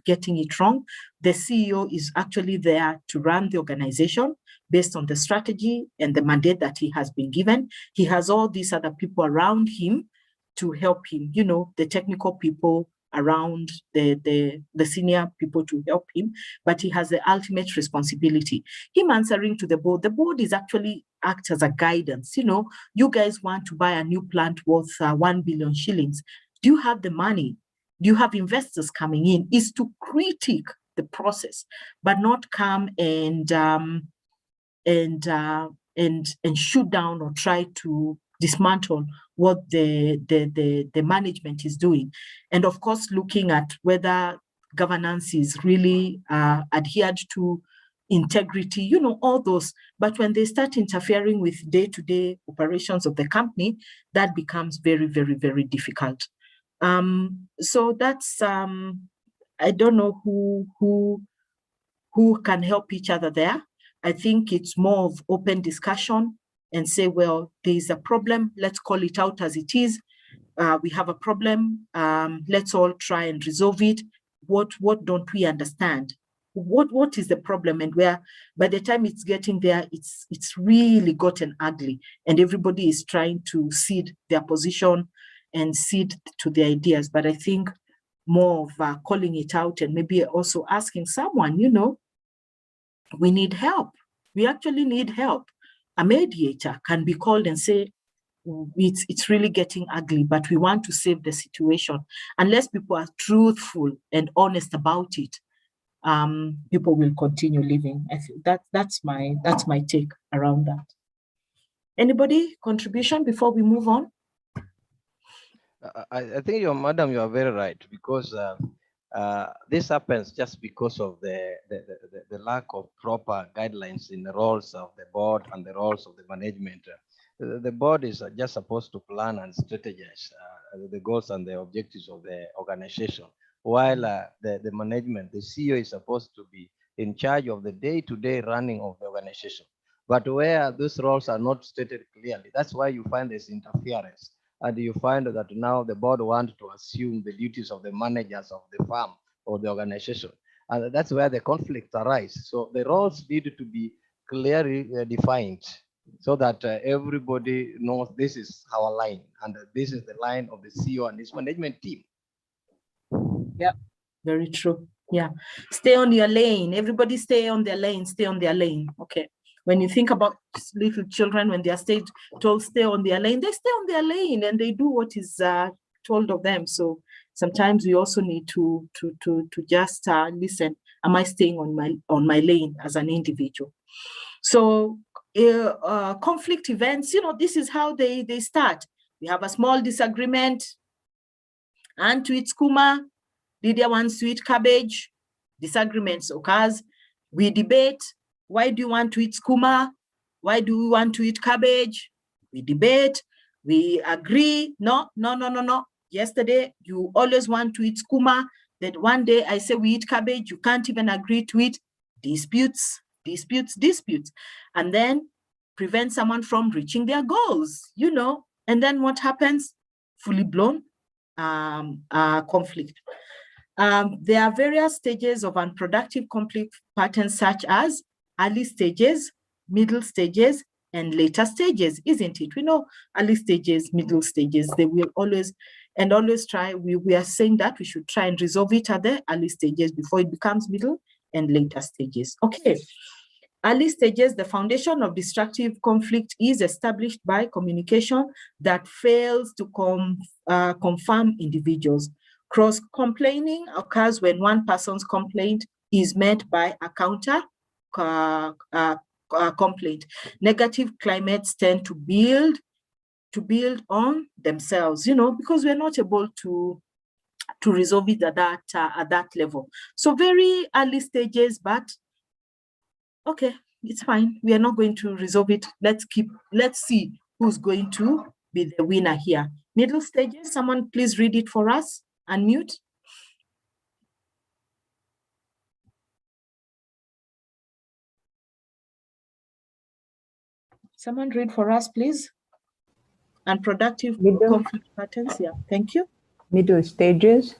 getting it wrong. The CEO is actually there to run the organization based on the strategy and the mandate that he has been given. He has all these other people around him to help him, the technical people around the senior people to help him, but he has the ultimate responsibility. Him answering to the board is actually act as a guidance. You guys want to buy a new plant worth 1 billion shillings. Do you have the money? Do you have investors coming in? Is to critique the process, but not come and shoot down or try to dismantle what the management is doing. And of course, looking at whether governance is really adhered to, integrity, all those. But when they start interfering with day-to-day operations of the company, that becomes very, very, very difficult. So that's, I don't know who can help each other there. I think it's more of open discussion and say, well, there's a problem, let's call it out as it is. We have a problem, let's all try and resolve it. What don't we understand? What is the problem? And where by the time it's getting there, it's really gotten ugly, and everybody is trying to cede their position and cede to the ideas. But I think more of calling it out and maybe also asking someone, we need help. We actually need help. A mediator can be called and say, it's really getting ugly, but we want to save the situation. Unless people are truthful and honest about it, people will continue living. I think that's my take around that. Anybody contribution before we move on? I think you are very right, because this happens just because of the lack of proper guidelines in the roles of the board and the roles of the management. The board is just supposed to plan and strategize the goals and the objectives of the organization, while the management, the CEO, is supposed to be in charge of the day-to-day running of the organization. But where those roles are not stated clearly, that's why you find this interference. And you find that now the board wants to assume the duties of the managers of the firm or the organization. And that's where the conflicts arise. So the roles need to be clearly defined so that everybody knows this is our line and this is the line of the CEO and his management team. Yeah, very true. Yeah, stay on your lane. Everybody stay on their lane, stay on their lane. Okay. When you think about little children, when they are told stay on their lane, they stay on their lane and they do what is told of them. So sometimes we also need to just listen. Am I staying on my lane as an individual? So conflict events, this is how they start. We have a small disagreement. And to eat skuma, Lydia wants to eat cabbage. Disagreements occurs. We debate. Why do you want to eat skuma? Why do we want to eat cabbage? We debate. We agree. No. Yesterday, you always want to eat skuma. Then one day I say we eat cabbage. You can't even agree to it. Disputes. And then prevent someone from reaching their goals, And then what happens? Fully blown conflict. There are various stages of unproductive conflict patterns, such as early stages, middle stages, and later stages, isn't it? We know early stages, middle stages, they will always try, we are saying that we should try and resolve it at the early stages before it becomes middle and later stages. Okay. Early stages, the foundation of destructive conflict is established by communication that fails to confirm individuals. Cross-complaining occurs when one person's complaint is met by a counter complaint. Negative climates tend to build on themselves, because we're not able to resolve it at that level. So very early stages, but okay, it's fine. We are not going to resolve it. Let's see who's going to be the winner here. Middle stages, someone please read it for us. Unmute. Someone read for us, please. Unproductive conflict patterns. Yeah, thank you. Middle stages.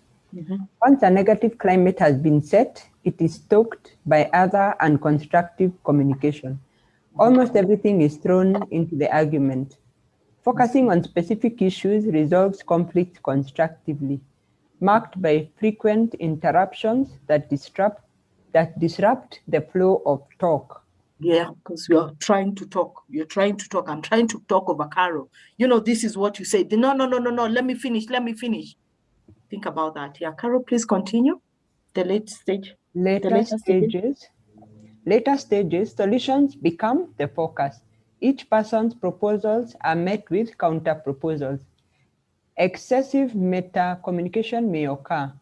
Once a negative climate has been set, it is stoked by other unconstructive communication. Almost everything is thrown into the argument. Focusing on specific issues resolves conflict constructively, marked by frequent interruptions that disrupt the flow of talk. Yeah, because we are trying to talk. You're trying to talk. I'm trying to talk over Carol. This is what you say. No. Let me finish. Think about that. Yeah, Carol, please continue. The late stage. Later stages, solutions become the focus. Each person's proposals are met with counter-proposals. Excessive meta-communication may occur.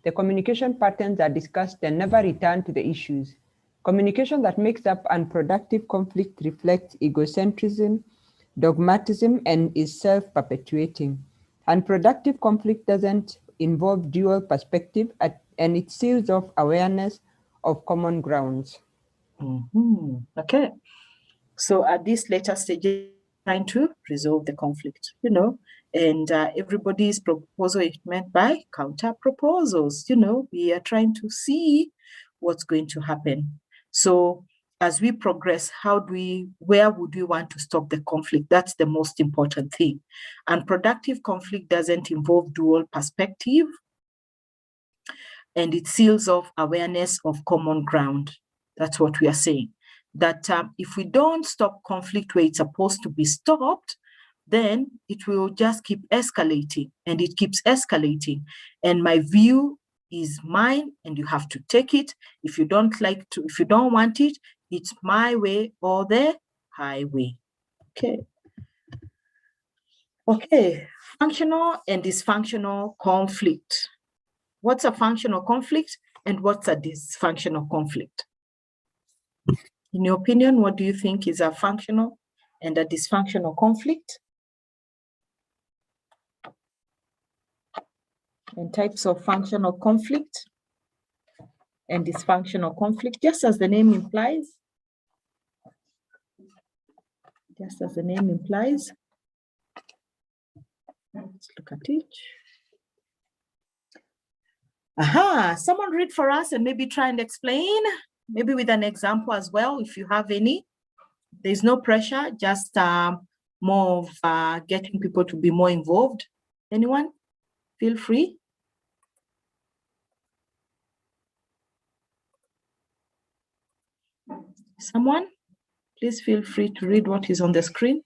The communication patterns are discussed and never return to the issues. Communication that makes up unproductive conflict reflects egocentrism, dogmatism, and is self-perpetuating. Unproductive conflict doesn't involve dual perspective, and it seals off awareness of common grounds. Okay. So at this later stage, trying to resolve the conflict, and everybody's proposal is met by counter proposals. We are trying to see what's going to happen. So as we progress, where would we want to stop the conflict? That's the most important thing. And productive conflict doesn't involve dual perspective, and it seals off awareness of common ground. That's what we are saying. That if we don't stop conflict where it's supposed to be stopped, then it will just keep escalating, and it keeps escalating. And my view is mine, and you have to take it. If you don't want it, it's my way or the highway. Okay, functional and dysfunctional conflict. What's a functional conflict and what's a dysfunctional conflict? In your opinion, what do you think is a functional and a dysfunctional conflict? And types of functional conflict and dysfunctional conflict, just as the name implies. Let's look at it. Someone read for us and maybe try and explain, maybe with an example as well, if you have any. There's no pressure, just more of getting people to be more involved. Anyone? Feel free. Someone? Please feel free to read what is on the screen.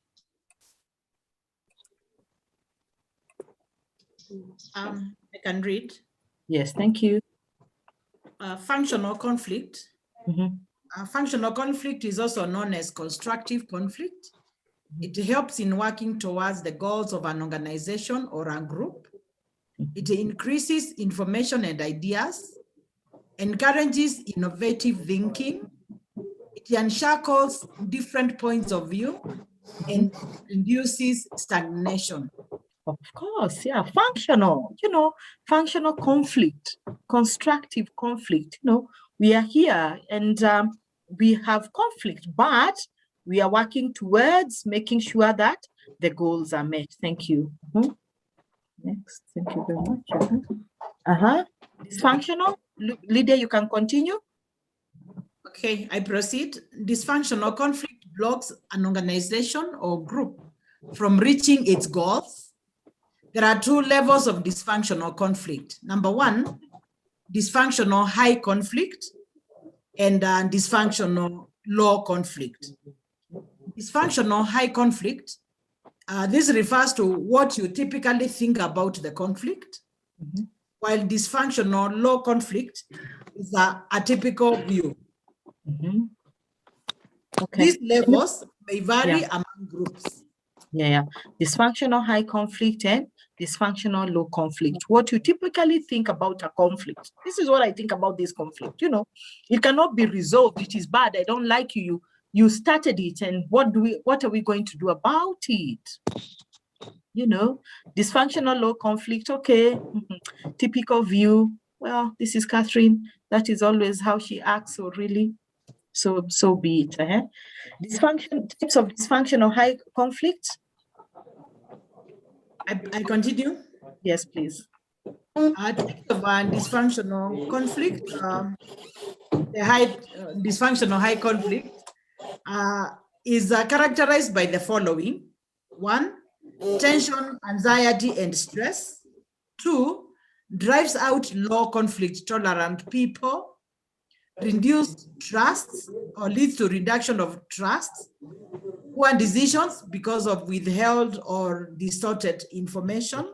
I can read. Yes, thank you. Functional conflict. Functional conflict is also known as constructive conflict. It helps in working towards the goals of an organization or a group. It increases information and ideas, encourages innovative thinking. It unshackles different points of view and reduces stagnation. Of course, yeah, functional, functional conflict, constructive conflict. We are here and we have conflict, but we are working towards making sure that the goals are met. Thank you. Next, thank you very much. Dysfunctional, Lydia, you can continue. Okay, I proceed. Dysfunctional conflict blocks an organization or group from reaching its goals. There are two levels of dysfunctional conflict. Number one, dysfunctional high conflict and dysfunctional low conflict. Dysfunctional high conflict, this refers to what you typically think about the conflict, while dysfunctional low conflict is a typical view. Okay. These levels may vary among groups. Dysfunctional high conflict and dysfunctional low conflict. What you typically think about a conflict. This is what I think about this conflict. It cannot be resolved. It is bad. I don't like you. You started it, and what are we going to do about it? Dysfunctional low conflict. Okay. Typical view. Well, this is Catherine. That is always how she acts. So really, so be it. Types of dysfunctional high conflict. I continue? Yes, please. Types of dysfunctional conflict, dysfunctional high conflict is characterized by the following. 1, tension, anxiety, and stress. 2, drives out low conflict tolerant people. Reduced trust or leads to reduction of trust. Poor decisions because of withheld or distorted information,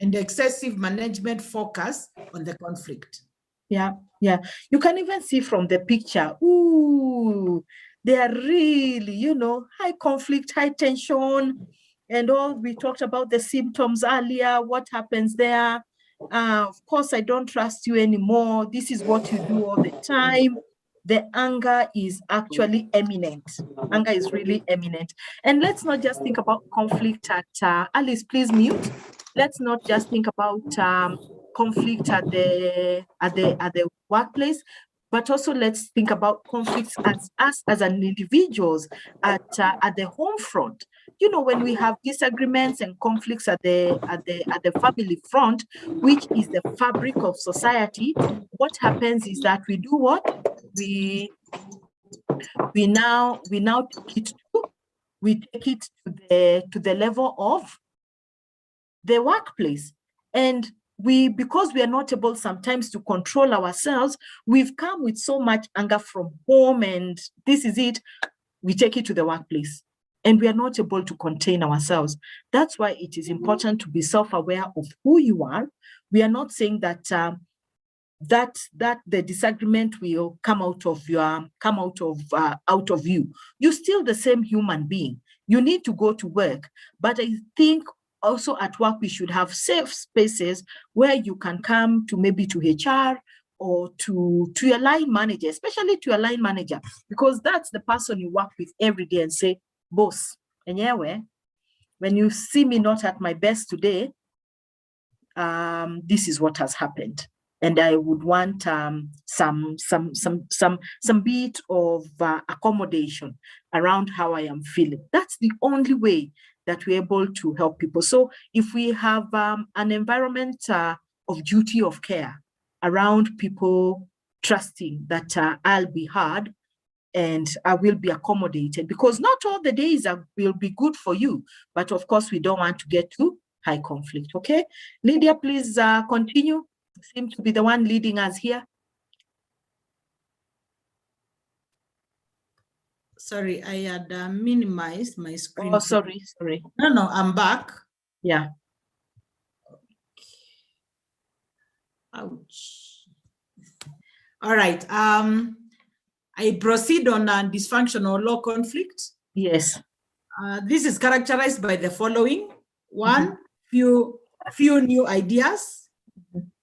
and excessive management focus on the conflict. Yeah. You can even see from the picture, they are really, high conflict, high tension, and all. We talked about the symptoms earlier, what happens there. Of course, I don't trust you anymore. This is what you do all the time. The anger is actually eminent. Anger is really eminent. And let's not just think about conflict at, Alice, please mute. Let's not just think about conflict at the workplace, but also let's think about conflicts as us as an individuals at the home front. When we have disagreements and conflicts at the family front, which is the fabric of society, what happens is that we do what? We now take it to the level of the workplace. And because we are not able sometimes to control ourselves, we've come with so much anger from home, and this is it, we take it to the workplace, and we are not able to contain ourselves. That's why it is important to be self-aware of who you are. We are not saying that that the disagreement will come out of you. You're still the same human being. You need to go to work, but I think also at work we should have safe spaces where you can come to maybe to HR or to your line manager, especially to your line manager, because that's the person you work with every day, and say, boss, and when you see me not at my best today, this is what has happened. And I would want some bit of accommodation around how I am feeling. That's the only way that we're able to help people. So if we have an environment of duty of care, around people trusting that I'll be heard and I will be accommodated, because not all the days will be good for you, but of course we don't want to get to high conflict. Okay, Lydia, please continue. You seem to be the one leading us here. Sorry, I had minimized my screen. Oh, sorry. No, I'm back. Yeah. Ouch. All right. I proceed on dysfunctional law conflict. Yes. This is characterized by the following: one, few new ideas,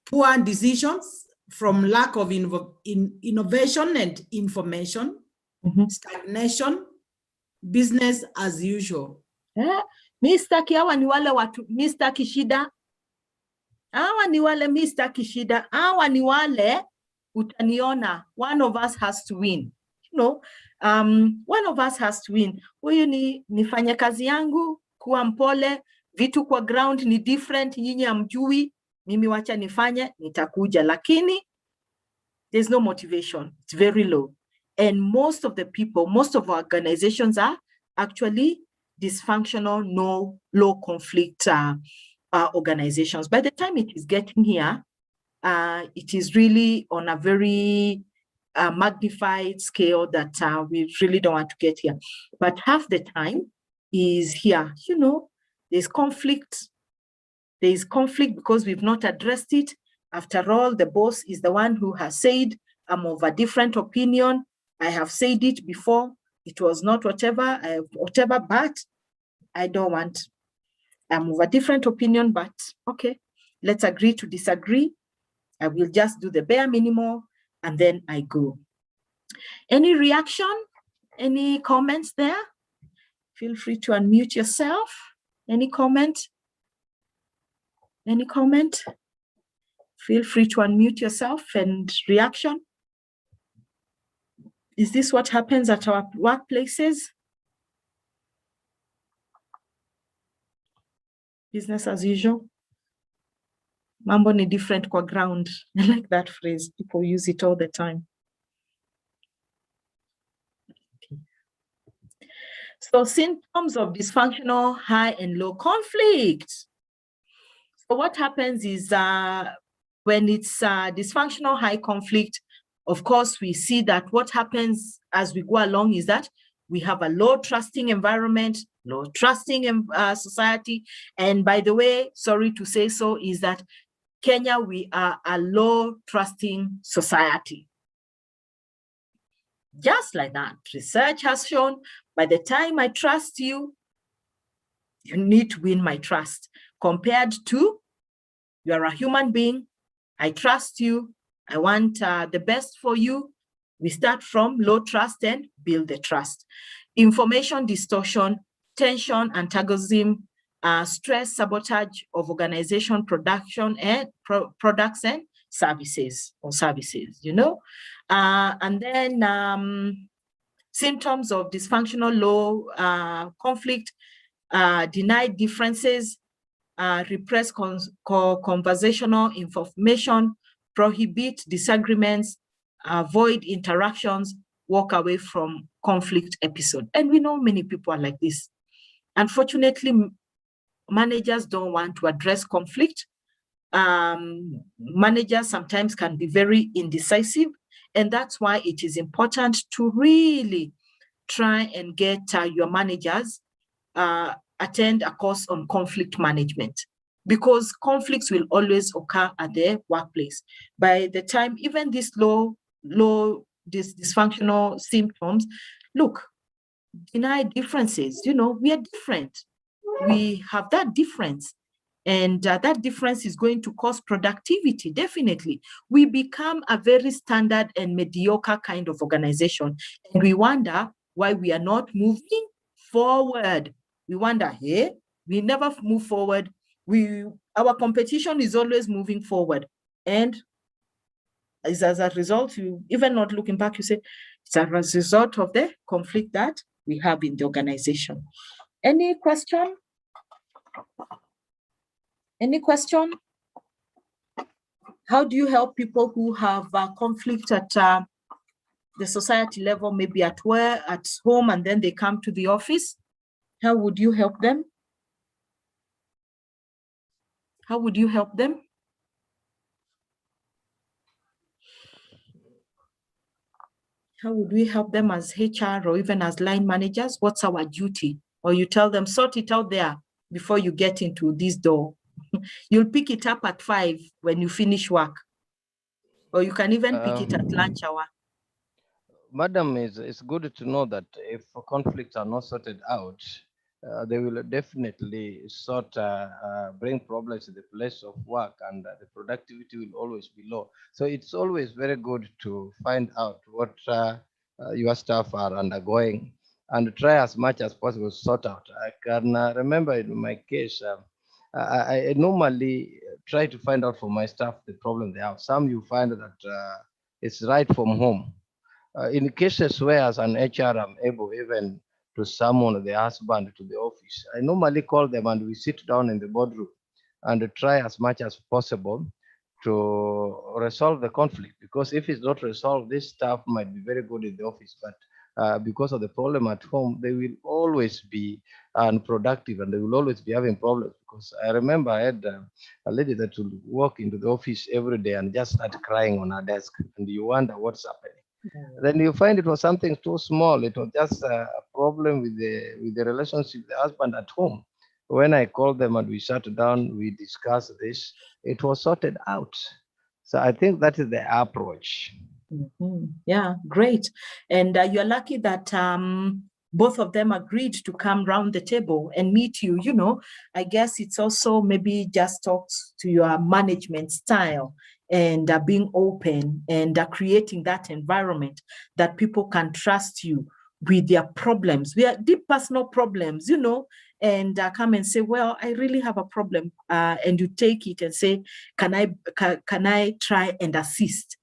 poor decisions from lack of innovation and information, stagnation, business as usual. Mr. Hawa ni wale watu, Mr. Kishida. Hawa ni wale Mr. Kishida. Hawa ni wale utaniona. One of us has to win. You know, one of us has to win. Huyu ni nifanye kazi yangu, kuwa mpole, vitu kwa ground ni different, nyinyi hamjui, mimi wacha nifanye, nitakuja. Lakini there's no motivation. It's very low. And most of the people, most of our organizations are actually dysfunctional, low conflict organizations. By the time it is getting here, it is really on a very magnified scale that we really don't want to get here. But half the time is here. You know, there's conflict. There is conflict because we've not addressed it. After all, the boss is the one who has said, I'm of a different opinion. I have said it before. It was not whatever, but I don't want. I'm of a different opinion, but okay, let's agree to disagree. I will just do the bare minimum and then I go. Any reaction? Any comments there? Feel free to unmute yourself. Any comment? Any comment? Feel free to unmute yourself and reaction. Is this what happens at our workplaces? Business as usual. Mambo ni different kwa ground. I like that phrase. People use it all the time. Okay. So symptoms of dysfunctional high and low conflict. So what happens is when it's dysfunctional high conflict, of course, we see that what happens as we go along is that we have a low trusting environment, low trusting society. And by the way, sorry to say so, is that Kenya, we are a low trusting society. Just like that, research has shown, by the time I trust you, you need to win my trust. Compared to, you are a human being, I trust you, I want the best for you. We start from low trust and build the trust. Information distortion, tension, antagonism, stress, sabotage of organization, production, and products and services, you know. And then symptoms of dysfunctional low conflict, denied differences, repress conversational information, prohibit disagreements, avoid interactions, walk away from conflict episode. And we know many people are like this. Unfortunately, managers don't want to address conflict. Managers sometimes can be very indecisive, and that's why it is important to really try and get your managers attend a course on conflict management, because conflicts will always occur at the workplace. By the time even these low dysfunctional symptoms, look, deny differences, you know, we are different. We have that difference. And that difference is going to cause productivity, definitely. We become a very standard and mediocre kind of organization. And we wonder why we are not moving forward. We wonder, hey, we never move forward. Our competition is always moving forward. And as a result, you even not looking back, you say, it's a result of the conflict that we have in the organization. Any question? Any question? How do you help people who have conflict at the society level, maybe at work, at home, and then they come to the office? How would you help them? How would you help them? How would we help them as HR or even as line managers? What's our duty? Or you tell them, sort it out there before you get into this door. You'll pick it up at 5 when you finish work. Or you can even pick it at lunch hour. Madam, it's good to know that if conflicts are not sorted out, they will definitely bring problems to the place of work, and the productivity will always be low. So it's always very good to find out what your staff are undergoing and try as much as possible to sort out. I can remember in my case, I normally try to find out for my staff the problem they have. Some you find that it's right from home. In cases where as an HR I'm able even to summon the husband to the office, I normally call them and we sit down in the boardroom and try as much as possible to resolve the conflict. Because if it's not resolved, this staff might be very good in the office, but because of the problem at home, they will always be unproductive and they will always be having problems. Because I remember I had a lady that would walk into the office every day and just start crying on her desk, and you wonder what's happening. Then you find it was something too small. It was just a problem with the relationship with the husband at home. When I called them and we sat down, we discussed this, it was sorted out. So I think that is the approach. Yeah, great. And you're lucky that both of them agreed to come round the table and meet you. You know, I guess it's also maybe just talks to your management style and being open and creating that environment that people can trust you with their problems. We are deep personal problems, you know, and come and say, well, I really have a problem. And you take it and say, can I try and assist?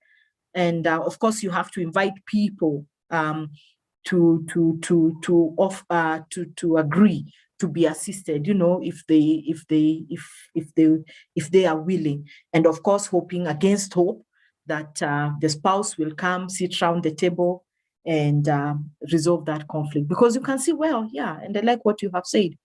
And of course, you have to invite people to agree to be assisted. You know, if they are willing, and of course, hoping against hope that the spouse will come, sit around the table, and resolve that conflict. Because you can see, well, yeah, and I like what you have said.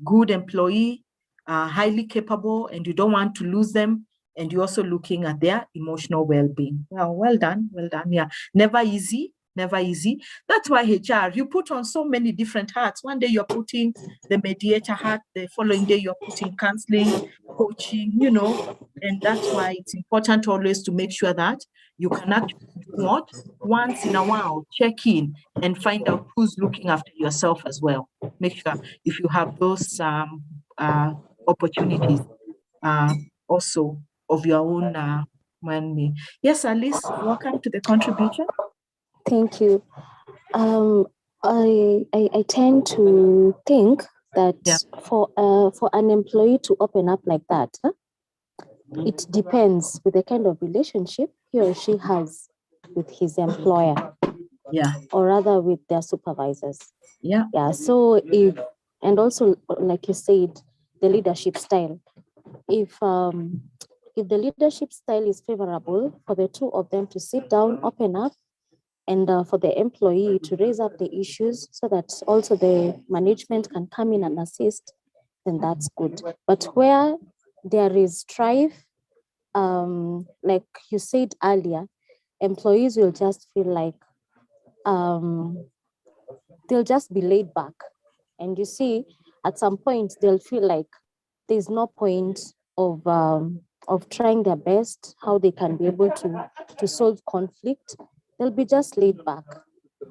Good employee, highly capable, and you don't want to lose them. And you're also looking at their emotional well-being. Well done. Yeah, never easy. That's why HR, you put on so many different hats. One day you're putting the mediator hat, the following day you're putting counseling, coaching, you know, and that's why it's important always to make sure that you can actually do what? Once in a while, check in and find out who's looking after yourself as well. Make sure if you have those opportunities also of your own money. Yes, Alice, welcome to the contribution. Thank you. I tend to think that for an employee to open up like that, it depends with the kind of relationship he or she has with his employer. Yeah. Or rather with their supervisors. Yeah. Yeah. So and also, like you said, the leadership style. If the leadership style is favorable for the two of them to sit down, open up, and for the employee to raise up the issues so that also the management can come in and assist, then that's good. But where there is strife, like you said earlier, employees will just feel like they'll just be laid back. And you see, at some point, they'll feel like there's no point of trying their best, how they can be able to solve conflict. They'll be just laid back,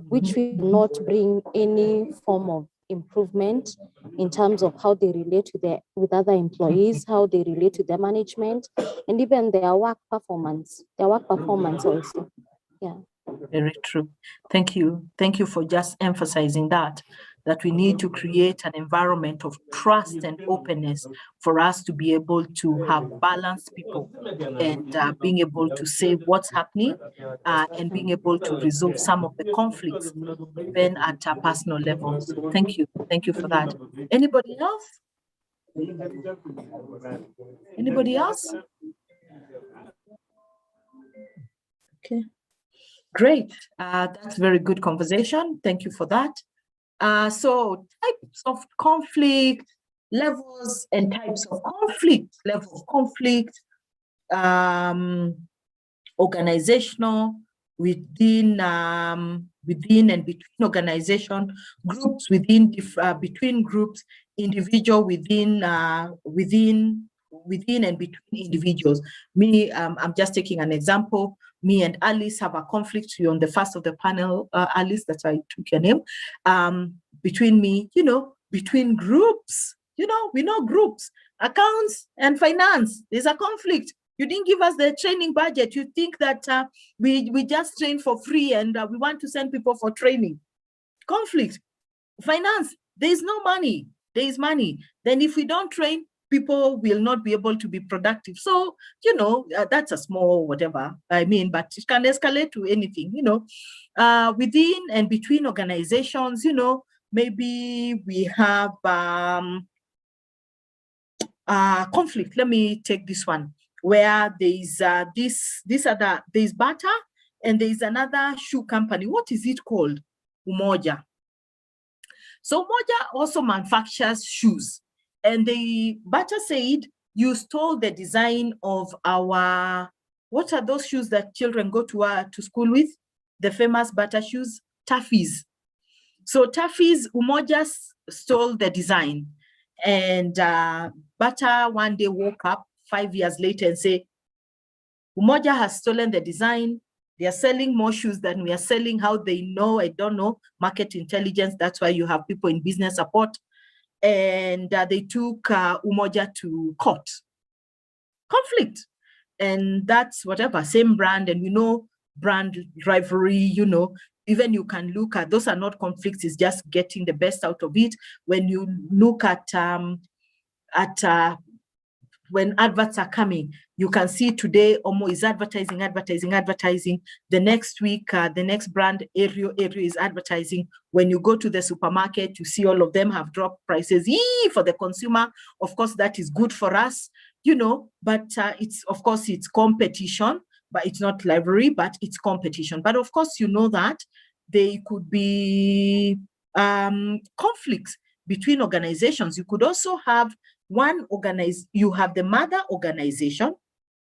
which will not bring any form of improvement in terms of how they relate with other employees, how they relate to their management, and even their work performance also. Yeah. Very true. Thank you. Thank you for just emphasizing that we need to create an environment of trust and openness for us to be able to have balanced people and being able to say what's happening and being able to resolve some of the conflicts even at a personal level. So thank you. Thank you for that. Anybody else? Anybody else? Okay, great. That's very good conversation. Thank you for that. So types of conflict, levels and types of conflict, level of conflict, organizational, within and between organization, groups within between groups, individual within and between individuals. Me, I'm just taking an example. Me and Alice have a conflict. You're on the first of the panel, Alice, that's why I took your name. Between me, between groups, we know groups, accounts and finance, there's a conflict. You didn't give us the training budget. You think that we just train for free and we want to send people for training. Conflict. Finance, there is no money. There is money. Then if we don't train, people will not be able to be productive. So, that's a small whatever, but it can escalate to anything, within and between organizations, maybe we have conflict. Let me take this one, where there's there's Bata and there's another shoe company. What is it called? Umoja. So Umoja also manufactures shoes. And the Bata said, you stole the design of our, what are those shoes that children go to school with? The famous Bata shoes, Taffies. So Taffies, Umoja stole the design. And Bata one day woke up 5 years later and say, Umoja has stolen the design. They are selling more shoes than we are selling. How they know, I don't know. Market intelligence, that's why you have people in business support. And they took Umoja to court. Conflict. And that's whatever, same brand. And we know brand rivalry, even you can look at, those are not conflicts, it's just getting the best out of it. When you look at when adverts are coming, you can see today Omo is advertising. The next week, the next brand, Aero is advertising. When you go to the supermarket, you see all of them have dropped prices. For the consumer, of course, that is good for us, but it's, of course, it's competition, but it's not rivalry, but it's competition. But of course, that there could be conflicts between organizations. You could also have you have the mother organization.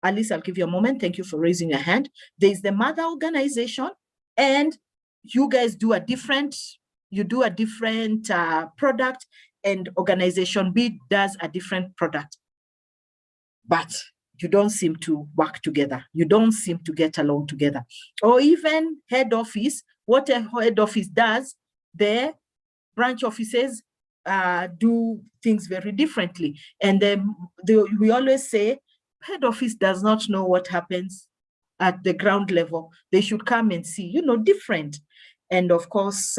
Alice, I'll give you a moment. Thank you for raising your hand. There's the mother organization, and you guys do a different product, and organization B does a different product. But you don't seem to work together. You don't seem to get along together. Or even head office, what a head office does, the branch offices do things very differently. And then we always say, head office does not know what happens at the ground level. They should come and see, different. And of course,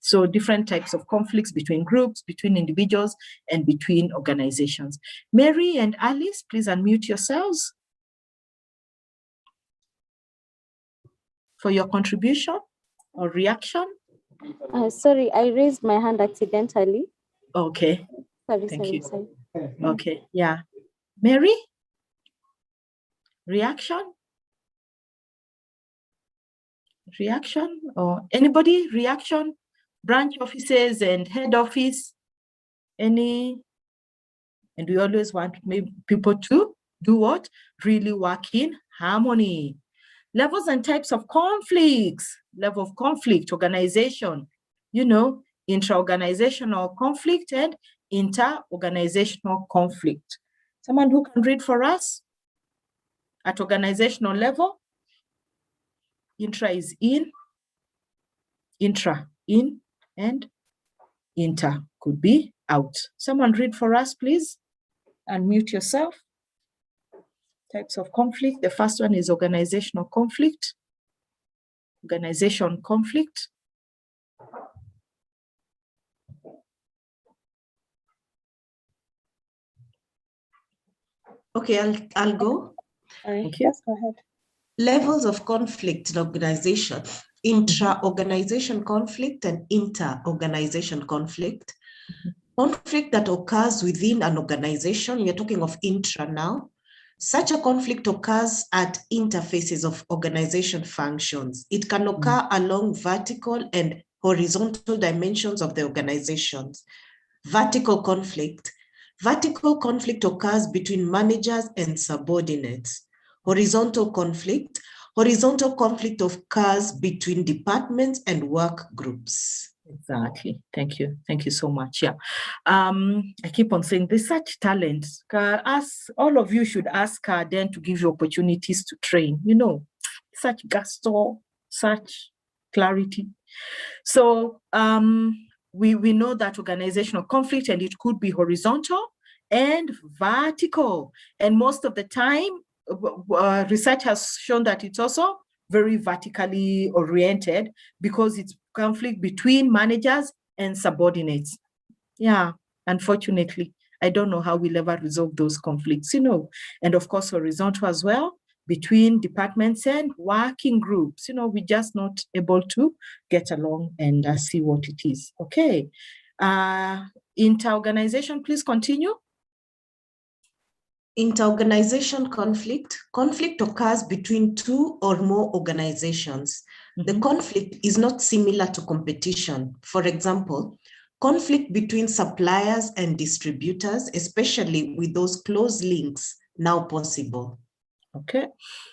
so different types of conflicts between groups, between individuals, and between organizations. Mary and Alice, please unmute yourselves for your contribution or reaction. Sorry, I raised my hand accidentally. Okay. Sorry. Okay, yeah. Mary? Reaction? Reaction? Or anybody? Reaction? Branch offices and head office? Any? And we always want maybe people to do what? Really work in harmony. Levels and types of conflicts. Level of conflict, organization, intra-organizational conflict and inter-organizational conflict. Someone who can read for us? At organizational level, intra is in, and inter could be out. Someone read for us, please. Unmute yourself. Types of conflict. The first one is organizational conflict. Organization conflict. Okay, I'll go. Thank you. Go ahead. Levels of conflict in organization: intra-organization conflict and inter-organization conflict. Conflict that occurs within an organization, we're talking of intra now, Such a conflict occurs at interfaces of organization functions. It can occur along vertical and horizontal dimensions of the organizations. Vertical conflict. Vertical conflict occurs between managers and subordinates. Horizontal conflict. Horizontal conflict occurs between departments and work groups. Exactly. Thank you. Thank you so much. Yeah. I keep on saying there's such talent. All of you should ask her then to give you opportunities to train, such gusto, such clarity. So we know that organizational conflict, and it could be horizontal and vertical. And most of the time, research has shown that it's also very vertically oriented because it's conflict between managers and subordinates. Yeah, unfortunately, I don't know how we'll ever resolve those conflicts, and of course, horizontal as well, between departments and working groups. We're just not able to get along and see what it is. Okay. Inter-organization, please continue. Inter-organization conflict. Conflict occurs between two or more organizations. The conflict is not similar to competition. For example, conflict between suppliers and distributors, especially with those close links, now possible. Okay.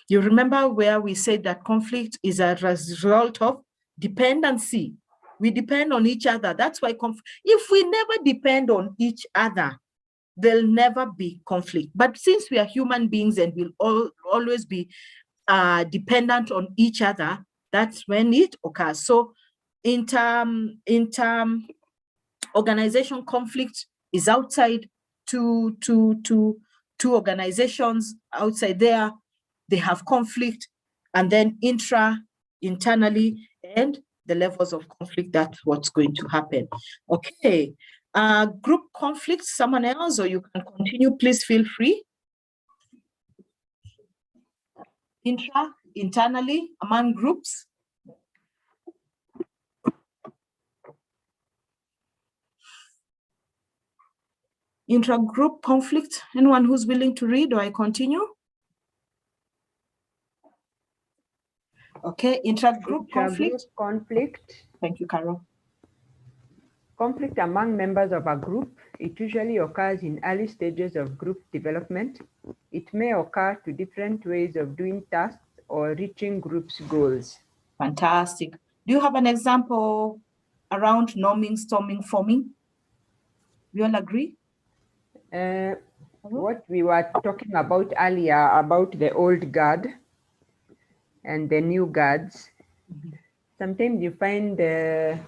You remember where we said that conflict is a result of dependency. We depend on each other. That's why if we never depend on each other, there'll never be conflict. But since we are human beings and we'll always be dependent on each other, that's when it occurs. So organization conflict is outside two organizations outside there. They have conflict, and then internally, and the levels of conflict, that's what's going to happen. Okay. Group conflict, someone else, or you can continue, please feel free. Internally, among groups. Intra-group conflict, anyone who's willing to read, or I continue? Okay, intra-group conflict. Thank you, Carol. Conflict among members of a group, it usually occurs in early stages of group development. It may occur to different ways of doing tasks or reaching groups' goals. Fantastic. Do you have an example around norming, storming, forming? We all agree? What we were talking about earlier about the old guard and the new guards. Sometimes you find the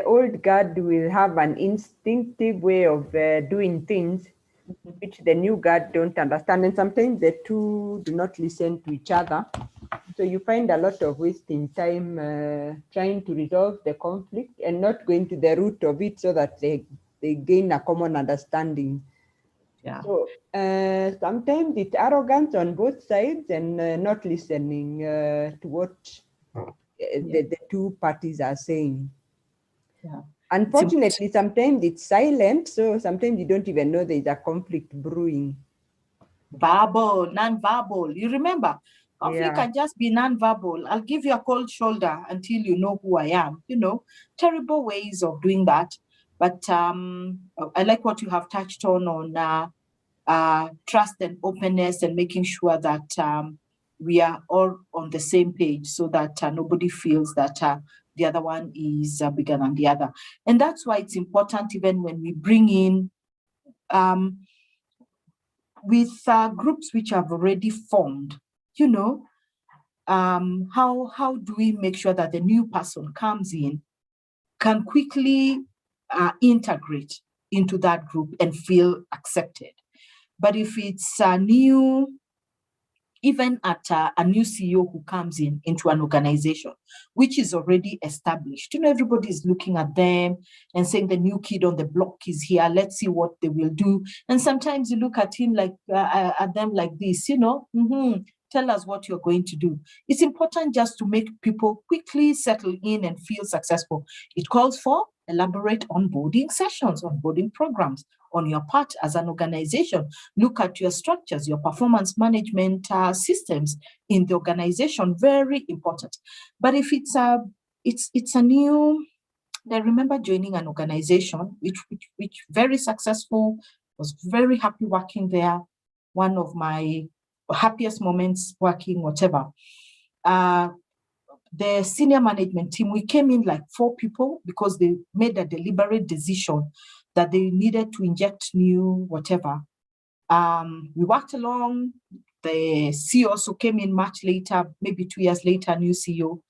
old guard will have an instinctive way of doing things which the new guard don't understand, and sometimes the two do not listen to each other. So you find a lot of wasting time trying to resolve the conflict and not going to the root of it so that they gain a common understanding. Yeah. So sometimes it's arrogance on both sides and not listening to what the two parties are saying. Yeah. Unfortunately, sometimes it's silent, so sometimes you don't even know there's a conflict brewing. Verbal, non-verbal. You remember, conflict can just be non-verbal. I'll give you a cold shoulder until you know who I am. Terrible ways of doing that. But I like what you have touched on trust and openness, and making sure that we are all on the same page, so that nobody feels that the other one is bigger than the other. And that's why it's important, even when we bring in with groups which have already formed, how do we make sure that the new person comes in, can quickly integrate into that group and feel accepted? But if it's even at a new CEO who comes into an organization which is already established, everybody is looking at them and saying the new kid on the block is here, let's see what they will do. And sometimes you look at them like this, Tell us what you're going to do. It's important just to make people quickly settle in and feel successful. It calls for elaborate onboarding sessions, onboarding programs on your part as an organization. Look at your structures, your performance management systems in the organization, very important. But if it's a new, I remember joining an organization which very successful, was very happy working there. One of my happiest moments working, whatever. The senior management team, we came in like 4 people because they made a deliberate decision that they needed to inject new whatever. We worked along. The CEO also came in much later, maybe 2 years later, new CEO,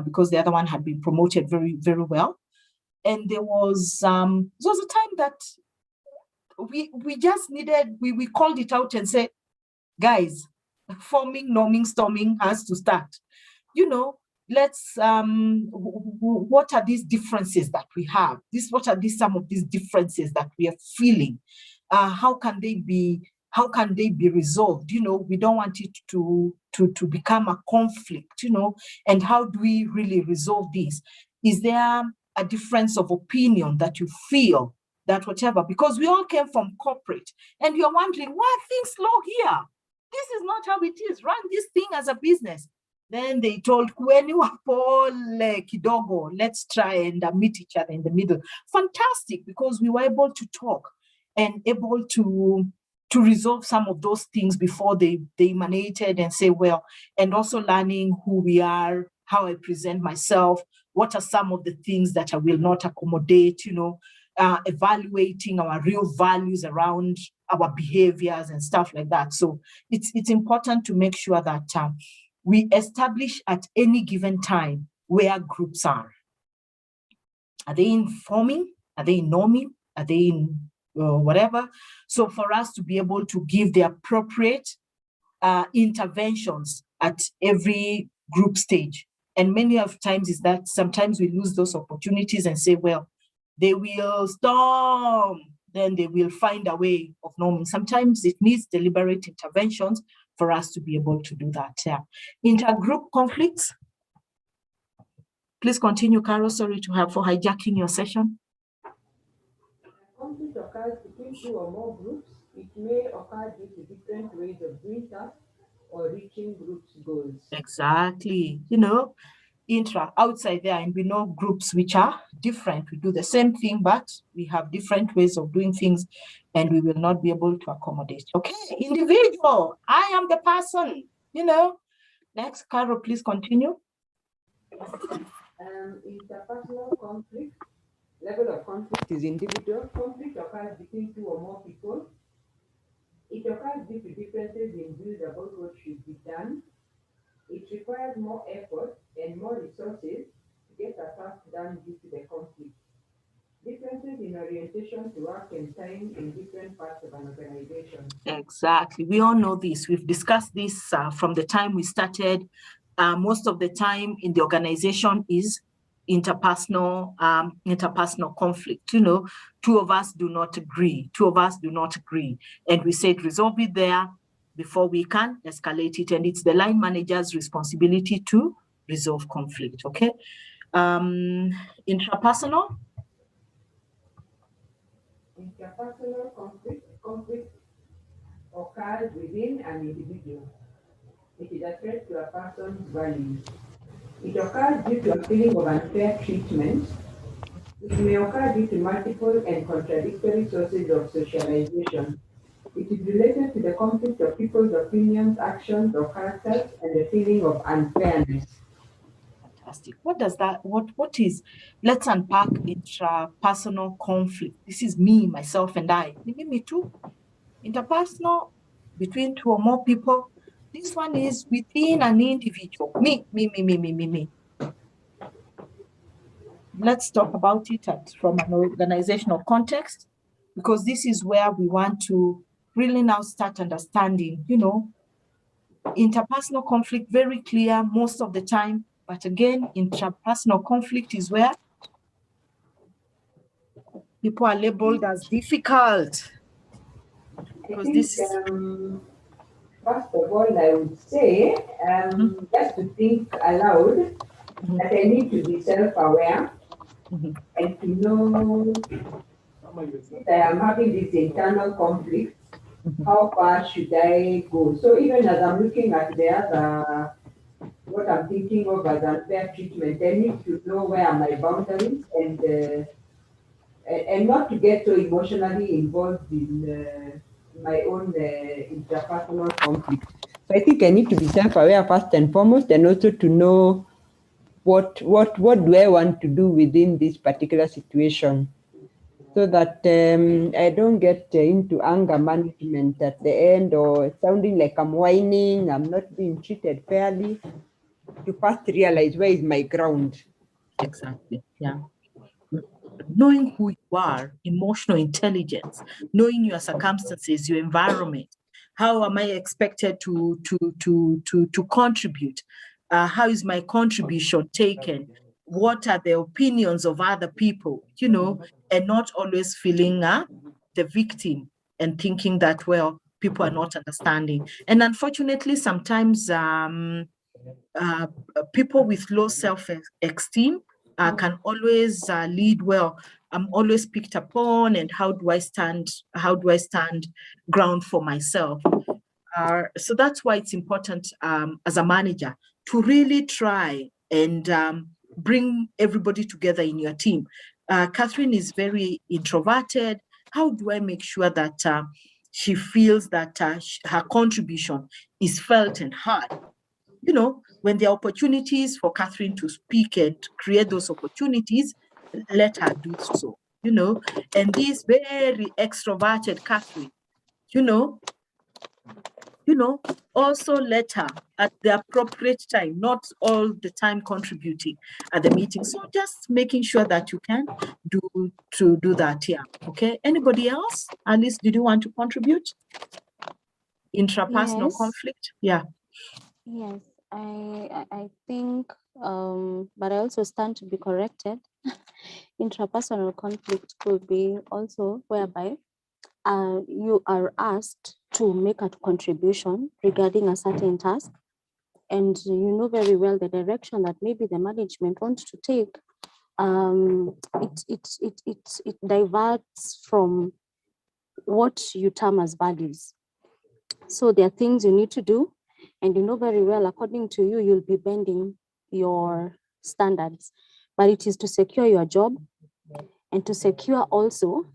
because the other one had been promoted very, very well. And there was a time that we just needed, we called it out and said, guys, forming, norming, storming has to start. Let's, what are these differences that we have? What are some of these differences that we are feeling? How can they be resolved? We don't want it to become a conflict, and how do we really resolve this? Is there a difference of opinion that you feel that whatever, because we all came from corporate and you're wondering, why are things slow here? This is not how it is. Run this thing as a business. Then they told, kidogo, let's try and meet each other in the middle. Fantastic, because we were able to talk and able to resolve some of those things before they emanated and say, well, and also learning who we are, how I present myself, what are some of the things that I will not accommodate, evaluating our real values around our behaviors and stuff like that. So it's important to make sure that we establish at any given time where groups are. Are they in forming? Are they in norming? Are they in whatever? So for us to be able to give the appropriate interventions at every group stage. And many of times is that sometimes we lose those opportunities and say, well, they will storm, then they will find a way of norming. Sometimes it needs deliberate interventions for us to be able to do that. Intergroup conflicts. Please continue, Carol. Sorry for hijacking your session. Conflict occurs between 2 or more groups. It may occur due to different ways of doing tasks or reaching groups' goals. Exactly. Outside there, and we know groups which are different. We do the same thing, but we have different ways of doing things, and we will not be able to accommodate. Okay, individual. I am the person. Next, Carol, please continue. Interpersonal conflict. Level of conflict is individual. Conflict occurs between 2 or more people. It occurs due to differences in views about what should be done. It requires more effort and more resources to get a task done due to the conflict. Differences in orientation to work and time in different parts of an organization. Exactly. We all know this. We've discussed this from the time we started. Most of the time in the organization is interpersonal conflict. 2 of us do not agree. And we said, resolve it there before we can escalate it. And it's the line manager's responsibility to resolve conflict, okay? Intrapersonal? Interpersonal conflict occurs within an individual. It is a threat to a person's values. It occurs due to a feeling of unfair treatment. It may occur due to multiple and contradictory sources of socialization. It is related to the conflict of people's opinions, actions, or characters, and the feeling of unfairness. Fantastic. What does that, what is, let's unpack intrapersonal conflict. This is me, myself, and I. Me too. Interpersonal, between 2 or more people. This one is within an individual. Me. Let's talk about it from an organizational context, because this is where we want to really now start understanding, interpersonal conflict, very clear most of the time. But again, intrapersonal conflict is where people are labeled as difficult. I think, first of of all, I would say, just to think aloud, that I need to be self-aware and to know that I am having this internal conflict. How far should I go? So even as I'm looking at the other, what I'm thinking of as unfair treatment, I need to know where are my boundaries and not to get so emotionally involved in my own interpersonal conflict. So I think I need to be self-aware first and foremost, and also to know what do I want to do within this particular situation, so that I don't get into anger management at the end, or sounding like I'm whining, I'm not being treated fairly. To first realize where is my ground. Exactly. Yeah. Knowing who you are, emotional intelligence, knowing your circumstances, your environment. How am I expected to contribute? How is my contribution taken? What are the opinions of other people? You know, and not always feeling the victim and thinking that, well, people are not understanding. And unfortunately, sometimes people with low self-esteem can always lead, well, I'm always picked upon, and how do I stand ground for myself? So that's why it's important as a manager to really try and bring everybody together in your team. Catherine is very introverted. How do I make sure that she feels that her contribution is felt and heard? You know, when there are opportunities for Catherine to speak and create those opportunities, let her do so, you know. And this very extroverted Catherine, you know, also let her at the appropriate time, not all the time contributing at the meeting. So just making sure that you can do that here. Okay. Anybody else? Alice, did you want to contribute? Intrapersonal conflict? Yeah. Yes, I think, but I also stand to be corrected. Intrapersonal conflict could be also whereby you are asked to make a contribution regarding a certain task, and you know very well the direction that maybe the management wants to take. It diverts from what you term as values. So there are things you need to do, and you know very well, according to you, you'll be bending your standards, but it is to secure your job and to secure also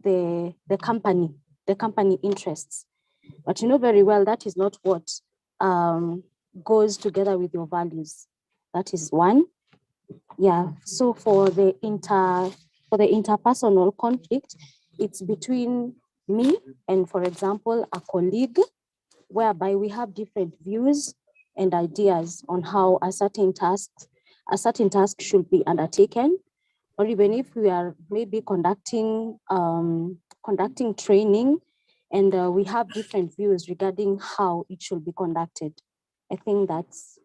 the company interests. But you know very well that is not what goes together with your values. That is one. Yeah. So for the interpersonal conflict, it's between me and, for example, a colleague, whereby we have different views and ideas on how a certain task should be undertaken, or even if we are maybe conducting training, and we have different views regarding how it should be conducted. I think that's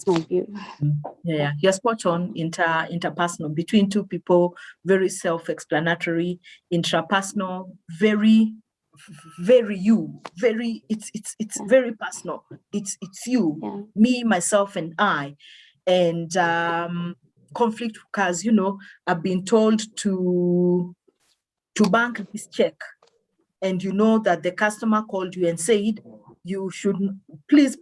my view. Yeah, you're spot on. Interpersonal between two people, very self-explanatory. Intrapersonal, very you, very it's very personal. It's you, me, myself, and I. And conflict occurs, you know, I've been told to bank this check, and you know that the customer called you and said you should please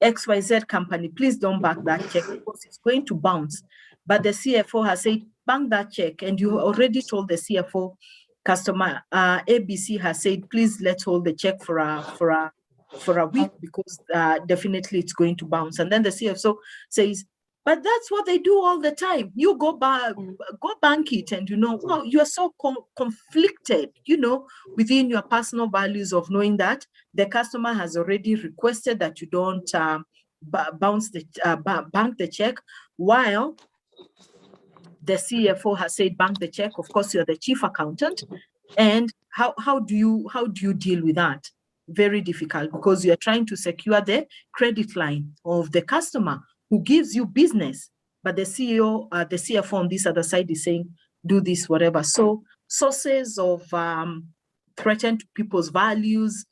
XYZ company, please don't bank that check because it's going to bounce. But the CFO has said bank that check, and you already told the CFO customer ABC has said please let's hold the check for a week because definitely it's going to bounce. And then the CFO says, but that's what they do all the time. You go bank it, and you know, well, you are so conflicted, you know, within your personal values of knowing that the customer has already requested that you don't bank the check, while the CFO has said bank the check. Of course, you're the chief accountant, and how do you deal with that? Very difficult, because you're trying to secure the credit line of the customer who gives you business, but the CFO on this other side is saying, do this, whatever. So sources of threaten to people's values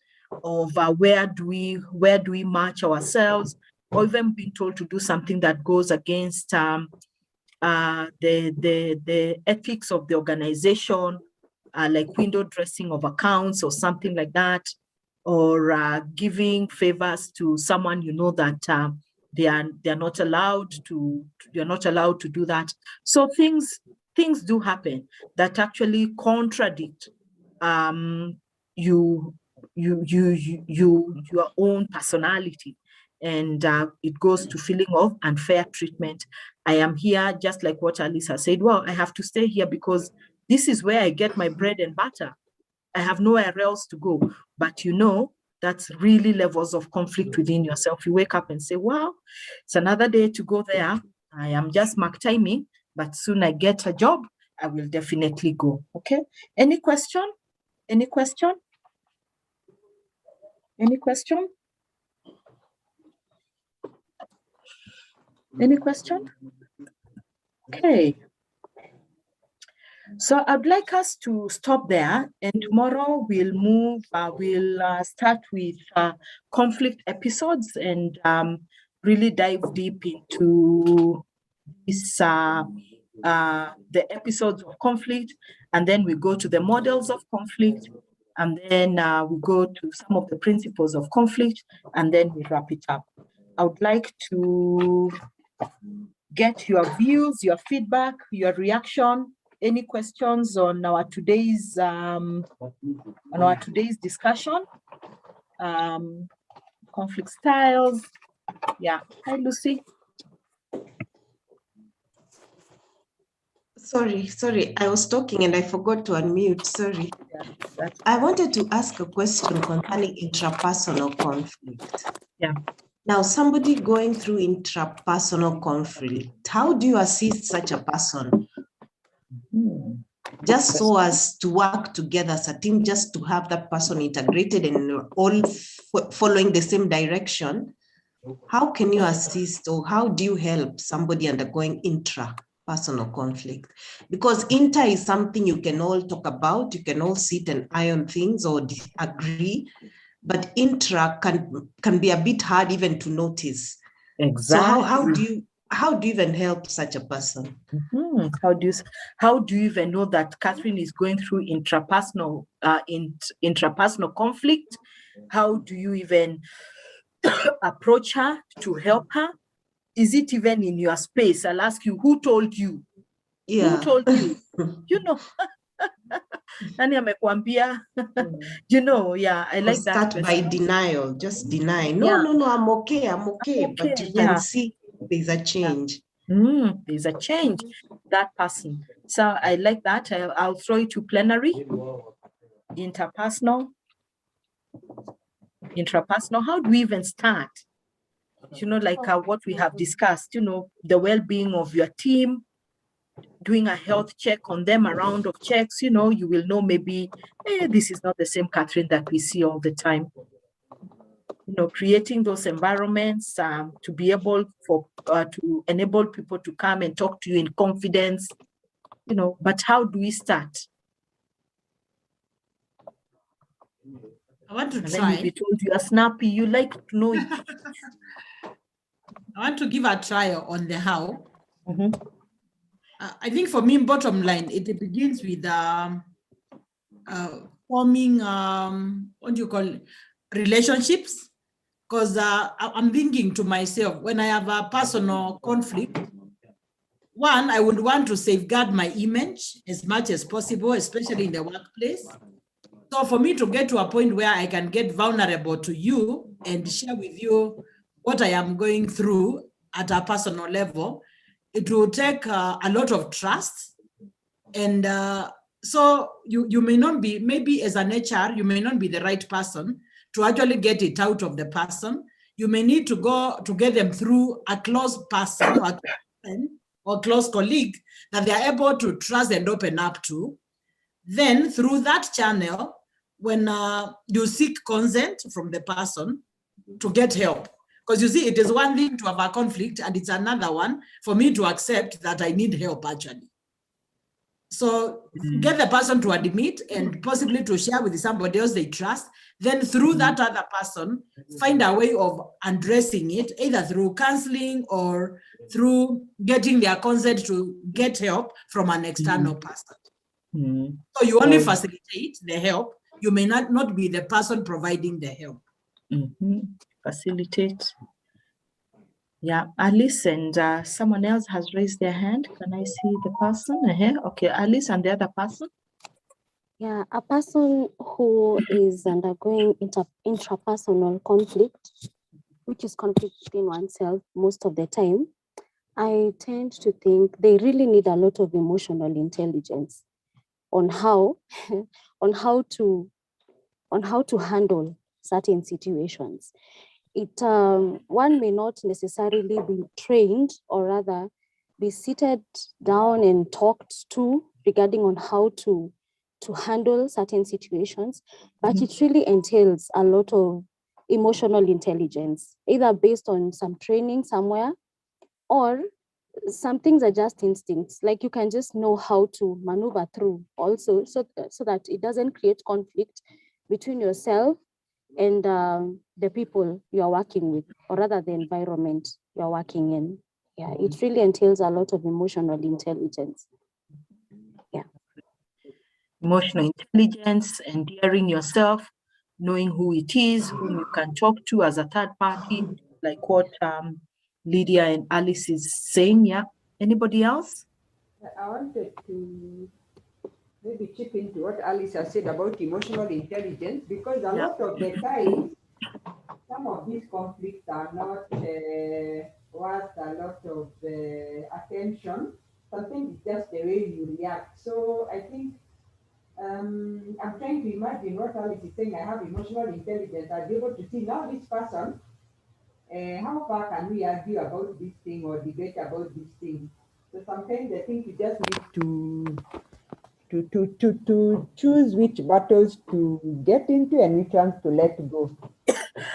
of where do we match ourselves, or even being told to do something that goes against the ethics of the organization, like window dressing of accounts or something like that, or giving favors to someone you know that they're not allowed to do that. So things do happen that actually contradict your own personality, and it goes to feeling of unfair treatment. I am here, just like what Alisa said, well, I have to stay here because this is where I get my bread and butter. I have nowhere else to go. But you know, that's really levels of conflict within yourself. You wake up and say, well, it's another day to go there. I am just mark timing, but soon I get a job, I will definitely go. Okay. Any question? Any question? Any question? Any question? Okay. So I'd like us to stop there, and tomorrow we'll move, we'll start with conflict episodes and really dive deep into this, the episodes of conflict, and then we go to the models of conflict, and then we go to some of the principles of conflict, and then we wrap it up. I would like to get your views, your feedback, your reaction. Any questions on our today's discussion? Conflict styles. Yeah. Hi, Lucy. Sorry, I was talking and I forgot to unmute. Sorry. Yeah, I wanted to ask a question concerning intrapersonal conflict. Yeah. Now, somebody going through intrapersonal conflict, how do you assist such a person? Just so as to work together as a team, just to have that person integrated and all following the same direction. How can you assist, or how do you help somebody undergoing intrapersonal conflict? Because inter is something you can all talk about, you can all sit and iron things or agree, but intra can be a bit hard even to notice. Exactly. So how do you even help such a person? How do you even know that Catherine is going through intrapersonal conflict? How do you even approach her to help her? Is it even in your space? I'll ask you, who told you? Yeah. Who told you? You know. Nani amekwambia? You know, yeah, I like that. Start by denial, just deny. No, Yeah. no, I'm okay. But you can see there's a change. There's a change, that person. So I like that. I'll throw it to plenary. Intrapersonal. How do we even start? You know, like what we have discussed, you know, the well-being of your team, doing a health check on them, a round of checks, you know, you will know maybe, this is not the same Catherine that we see all the time. You know, creating those environments to be able to enable people to come and talk to you in confidence, you know, but how do we start? I want to and try. Then you'll be told you are snappy, you like to know it. I want to give a try on the how. I think for me, bottom line, it begins with forming, what do you call it, relationships. Because I'm thinking to myself, when I have a personal conflict, one, I would want to safeguard my image as much as possible, especially in the workplace. So for me to get to a point where I can get vulnerable to you and share with you what I am going through at a personal level, it will take a lot of trust. And so you may not be, maybe as an HR, you may not be the right person to actually get it out of the person. You may need to go to get them through a close person or a friend or close colleague that they are able to trust and open up to. Then through that channel, when you seek consent from the person to get help. Because you see, it is one thing to have a conflict and it's another one for me to accept that I need help actually. So get the person to admit and possibly to share with somebody else they trust. Then through that other person, find a way of addressing it, either through counseling or through getting their consent to get help from an external person. So you only facilitate the help. You may not be the person providing the help. Facilitate. Yeah, Alice and someone else has raised their hand. Can I see the person? Okay, Alice and the other person. Yeah, a person who is undergoing intrapersonal conflict, which is conflict within oneself most of the time, I tend to think they really need a lot of emotional intelligence on how to handle certain situations. One may not necessarily be trained, or rather be seated down and talked to regarding on how to handle certain situations, but it really entails a lot of emotional intelligence, either based on some training somewhere, or some things are just instincts, like you can just know how to maneuver through also, so that it doesn't create conflict between yourself and the people you are working with, or rather the environment you are working in. Yeah, it really entails a lot of emotional intelligence. Yeah. Emotional intelligence, endearing yourself, knowing who it is, whom you can talk to as a third party, like what Lydia and Alice is saying. Yeah. Anybody else? I wanted to maybe chip into what Alice has said about emotional intelligence, because a lot of the times, some of these conflicts are not worth a lot of attention. Something is just the way you react. So I think I'm trying to imagine what Alice is saying. I have emotional intelligence. I'll be able to see now this person, how far can we argue about this thing or debate about this thing? So sometimes I think you just need to choose which battles to get into and which ones to let go.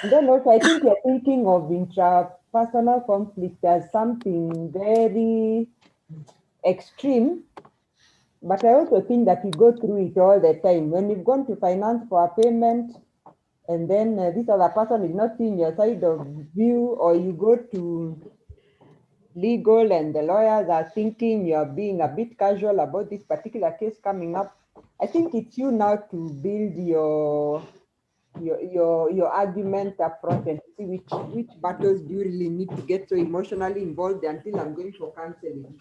And then also, I think you're thinking of intrapersonal conflict as something very extreme, but I also think that we go through it all the time. When you've gone to finance for a payment, and then this other person is not seeing your side of view, or you go to legal and the lawyers are thinking you're being a bit casual about this particular case coming up, I think it's you now to build your argument up front and see which battles do you really need to get so emotionally involved until I'm going for counseling.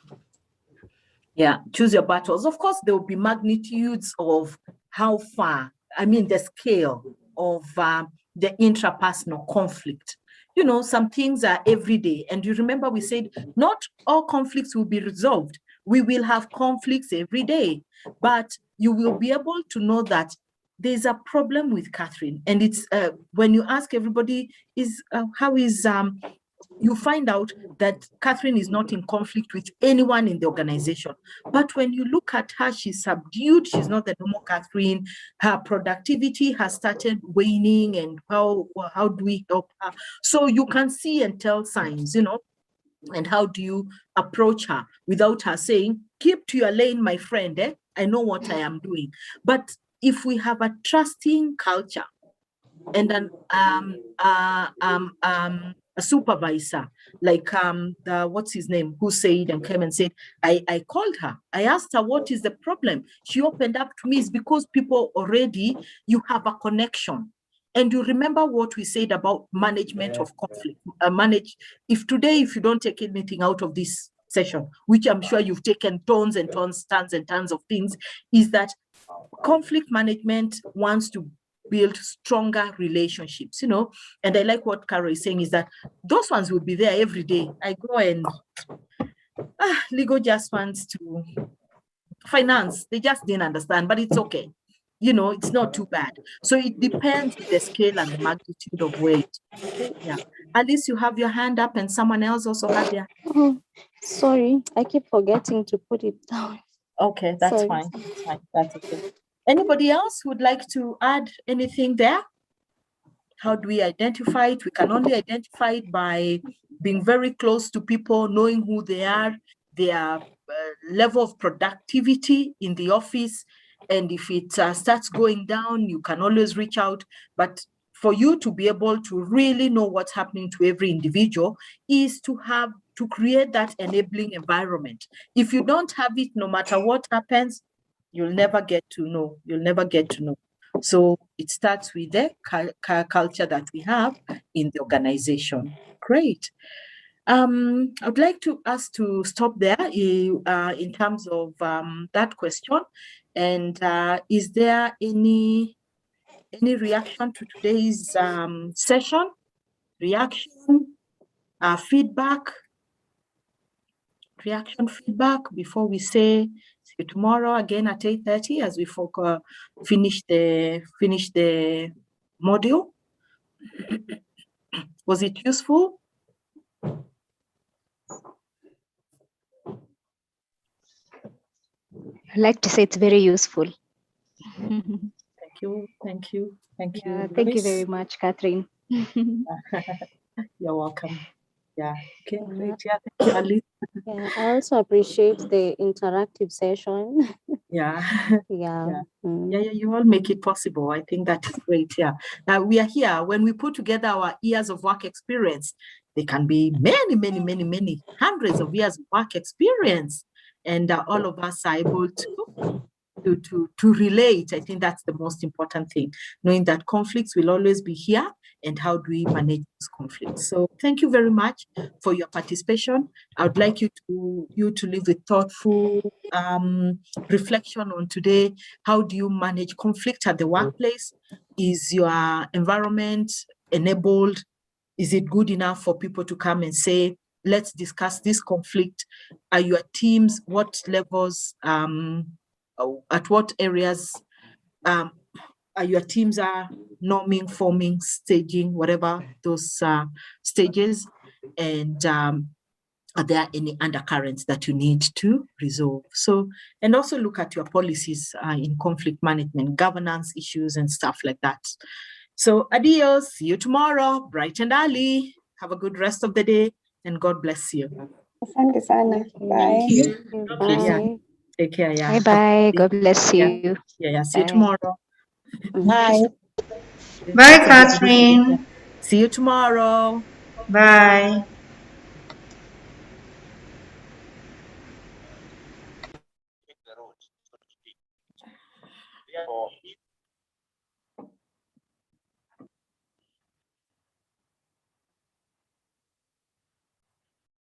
Yeah, choose your battles. Of course, there will be magnitudes of how far, the scale of the intrapersonal conflict. You know, some things are everyday. And you remember we said not all conflicts will be resolved. We will have conflicts every day, but you will be able to know that there's a problem with Catherine. And it's when you ask everybody, how is you find out that Catherine is not in conflict with anyone in the organization. But when you look at her, she's subdued. She's not the normal Catherine. Her productivity has started waning, and how do we help her? So you can see and tell signs, and how do you approach her without her saying, keep to your lane, my friend, I know what I am doing. But if we have a trusting culture and a supervisor, like what's his name, who said and came and said, I called her, I asked her what is the problem. She opened up to me. It's because people already, you have a connection. And you remember what we said about management of conflict. If you don't take anything out of this session, which I'm sure you've taken tons and tons of things, is that conflict management wants to build stronger relationships, and I like what Carol is saying, is that those ones will be there every day. I go and legal just wants to finance, they just didn't understand, but it's okay, it's not too bad. So it depends on the scale and the magnitude of weight. Yeah, Alice, you have your hand up, and someone else also had their Sorry, I keep forgetting to put it down. Okay, that's fine. That's okay. Anybody else would like to add anything there? How do we identify it? We can only identify it by being very close to people, knowing who they are, their level of productivity in the office. And if it starts going down, you can always reach out. But for you to be able to really know what's happening to every individual is to create that enabling environment. If you don't have it, no matter what happens, you'll never get to know. You'll never get to know. So it starts with the culture that we have in the organization. Great. I'd like to us to stop there in terms of that question. And is there any reaction to today's session? Reaction, feedback? Reaction, feedback before we say see you tomorrow again at 8:30 as we finish the module. Was it useful? I'd like to say it's very useful. Thank you. Thank you. Thank you. Thank you very much, Catherine. You're welcome. Yeah. Okay, great. Yeah, thank you, Ali. Yeah, I also appreciate the interactive session. Yeah. Yeah. Yeah, you all make it possible. I think that is great. Yeah. Now we are here. When we put together our years of work experience, they can be many hundreds of years of work experience, and all of us are able to relate. I think that's the most important thing, knowing that conflicts will always be here and how do we manage those conflicts. So thank you very much for your participation. I would like you to leave with thoughtful reflection on today. How do you manage conflict at the workplace? Is your environment enabled? Is it good enough for people to come and say, let's discuss this conflict? Are your teams, what levels, at what areas are your teams are norming, forming, staging, whatever those stages? And are there any undercurrents that you need to resolve? So, and also look at your policies in conflict management, governance issues and stuff like that. So adios, see you tomorrow, bright and early. Have a good rest of the day and God bless you. Asante sana. Bye. Thank you. Bye. Yeah. Take care. Yeah. Bye bye. God bless you. Yeah. See you Bye. tomorrow. Bye. Bye, Catherine. See you tomorrow. Bye.